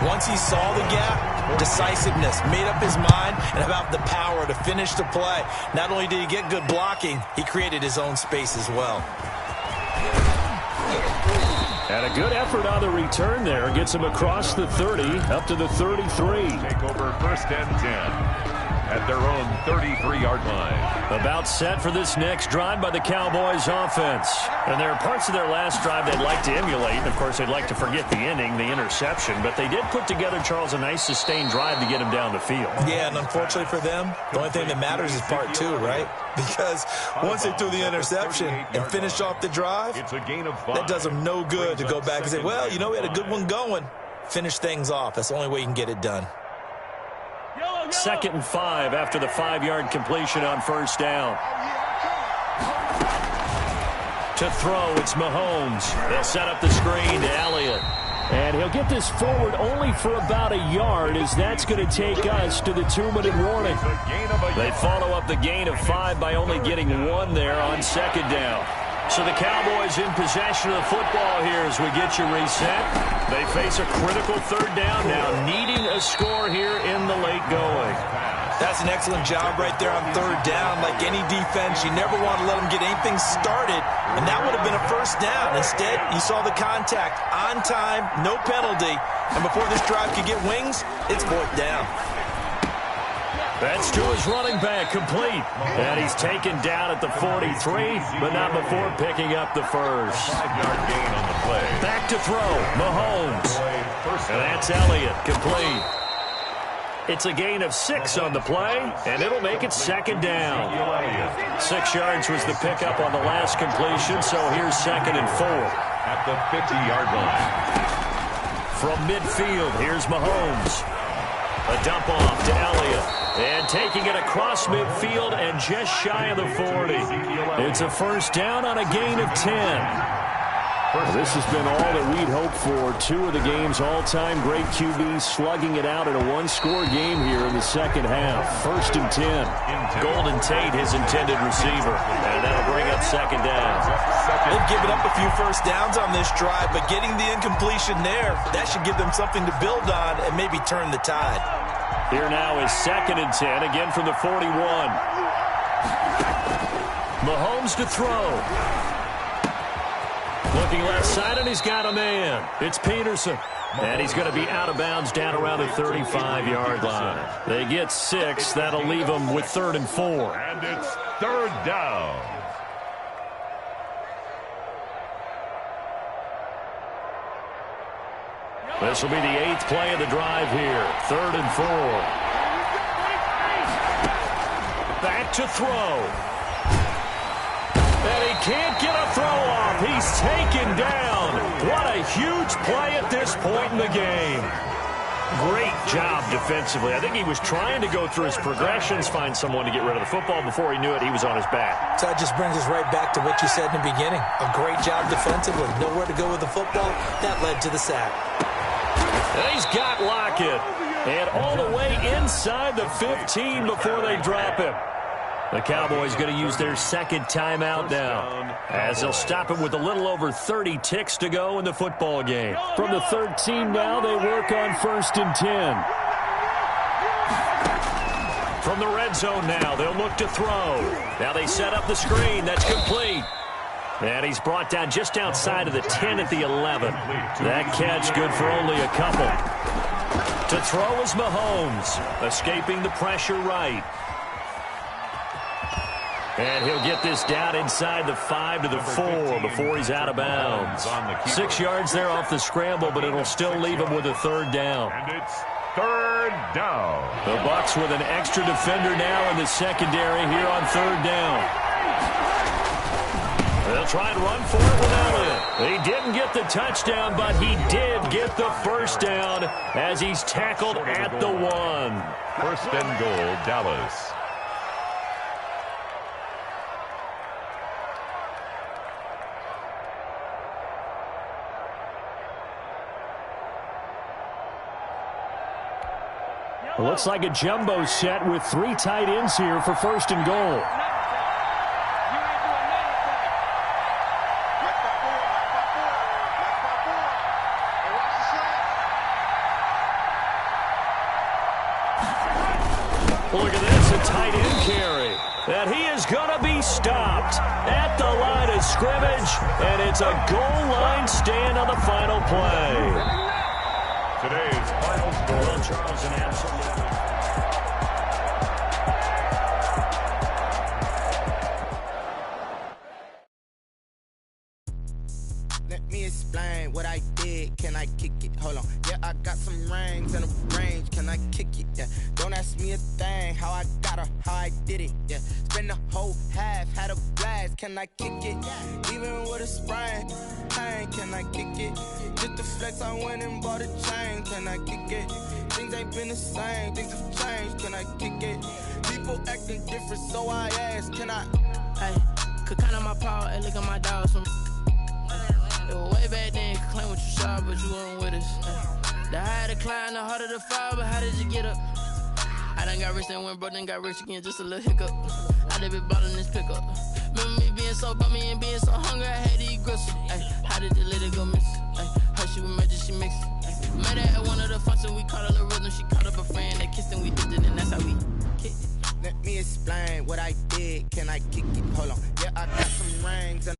Once he saw the gap, decisiveness, made up his mind, and about the power to finish the play. Not only did he get good blocking, he created his own space as well. And a good effort on the return there. Gets him across the 30, up to the 33. Take over 1st and 10. At their own 33-yard line. About set for this next drive by the Cowboys offense. And there are parts of their last drive they'd like to emulate. And, of course, they'd like to forget the inning, the interception. But they did put together, Charles, a nice sustained drive to get him down the field. Yeah, and unfortunately for them, the only thing that matters is part 2, right? Because once they threw the interception and finished off the drive, it's a gain of 5. That does them no good to go back and say, well, you know, we had a good one going. Finish things off. That's the only way you can get it done. 2nd and 5 after the 5-yard completion on first down. To throw, it's Mahomes. They'll set up the screen to Elliott. And he'll get this forward only for about a yard, as that's going to take us to the 2-minute warning. They follow up the gain of 5 by only getting 1 there on 2nd down. So the Cowboys in possession of the football here as we get you reset. They face a critical 3rd down now, needing a score here in the late going. That's an excellent job right there on 3rd down. Like any defense, you never want to let them get anything started, and that would have been a first down. Instead, you saw the contact on time, no penalty, and before this drive could get wings, it's 4th down. That's to his running back, complete. And he's taken down at the 43, but not before picking up the first. 5-yard gain on the play. Back to throw, Mahomes. And that's Elliott, complete. It's a gain of 6 on the play, and it'll make it 2nd down. 6 yards was the pickup on the last completion, so here's 2nd and 4. At the 50-yard line. From midfield, here's Mahomes. A dump off to Elliott. And taking it across midfield and just shy of the 40. It's a first down on a gain of 10. Well, this has been all that we'd hoped for. Two of the game's all-time great QBs slugging it out in a one-score game here in the second half. 1st and 10. Golden Tate, his intended receiver. And that'll bring up second down. They've given up a few first downs on this drive, but getting the incompletion there, that should give them something to build on and maybe turn the tide. Here now is 2nd and 10, again from the 41. Mahomes to throw. Looking left side, and he's got a man. It's Peterson. And he's going to be out of bounds down around the 35-yard line. They get 6. That'll leave them with 3rd and 4. And it's 3rd down. This will be the 8th play of the drive here. 3rd and 4. Back to throw. And he can't get a throw off. He's taken down. What a huge play at this point in the game. Great job defensively. I think he was trying to go through his progressions, find someone to get rid of the football. Before he knew it, he was on his back. So that just brings us right back to what you said in the beginning. A great job defensively. Nowhere to go with the football. That led to the sack. And he's got Lockett. And all the way inside the 15 before they drop him. The Cowboys going to use their second timeout now, as they'll stop him with a little over 30 ticks to go in the football game. From the 13 now, they work on 1st and 10. From the red zone now, they'll look to throw. Now they set up the screen. That's complete. And he's brought down just outside of the 10 at the 11. That catch good for only a couple. To throw is Mahomes, escaping the pressure right. And he'll get this down inside the 5 to the 4 before he's out of bounds. 6 yards there off the scramble, but it'll still leave him with a 3rd down. And it's 3rd down. The Bucs with an extra defender now in the secondary here on 3rd down. They'll try and run for it without it. He didn't get the touchdown, but he did get the 1st down as he's tackled at the 1. 1st and goal, Dallas. It looks like a jumbo set with 3 tight ends here for 1st and goal. Look at this, a tight end carry. And he is going to be stopped at the line of scrimmage, and it's a goal line stand on the final play. Today's final score. Charles, an absolute. Let me explain what I did. Can I kick it? Hold on. Yeah, I got some rings and a range. Can I kick it? Yeah. Don't ask me a thing. How I got her, how I did it. Yeah. Spend the whole half, had a blast. Can I kick it? Even with a sprain. Hey, can I kick it? Just the flex, I went and bought a chain. Can I kick it? Things ain't been the same. Things have changed. Can I kick it? People acting different, so I ask. Can I? Hey, could count on my power and look at my dogs from. It was way back then, you could claim what you saw, but you weren't with us. The higher the climb, the harder the fall, but how did you get up? I done got rich, then went broke, then got rich again, just a little hiccup. I done been bought in this pickup. Remember me being so bummy and being so hungry, I had to eat gristle. Ay, how did the little go miss? Ay, her she was magic, she mixed. Met her at one of the functions, we caught her the rhythm, she caught up a friend, they kissed and we did it, and that's how we kicked it. Let me explain what I did. Can I kick it? Hold on. Yeah, I got some rings and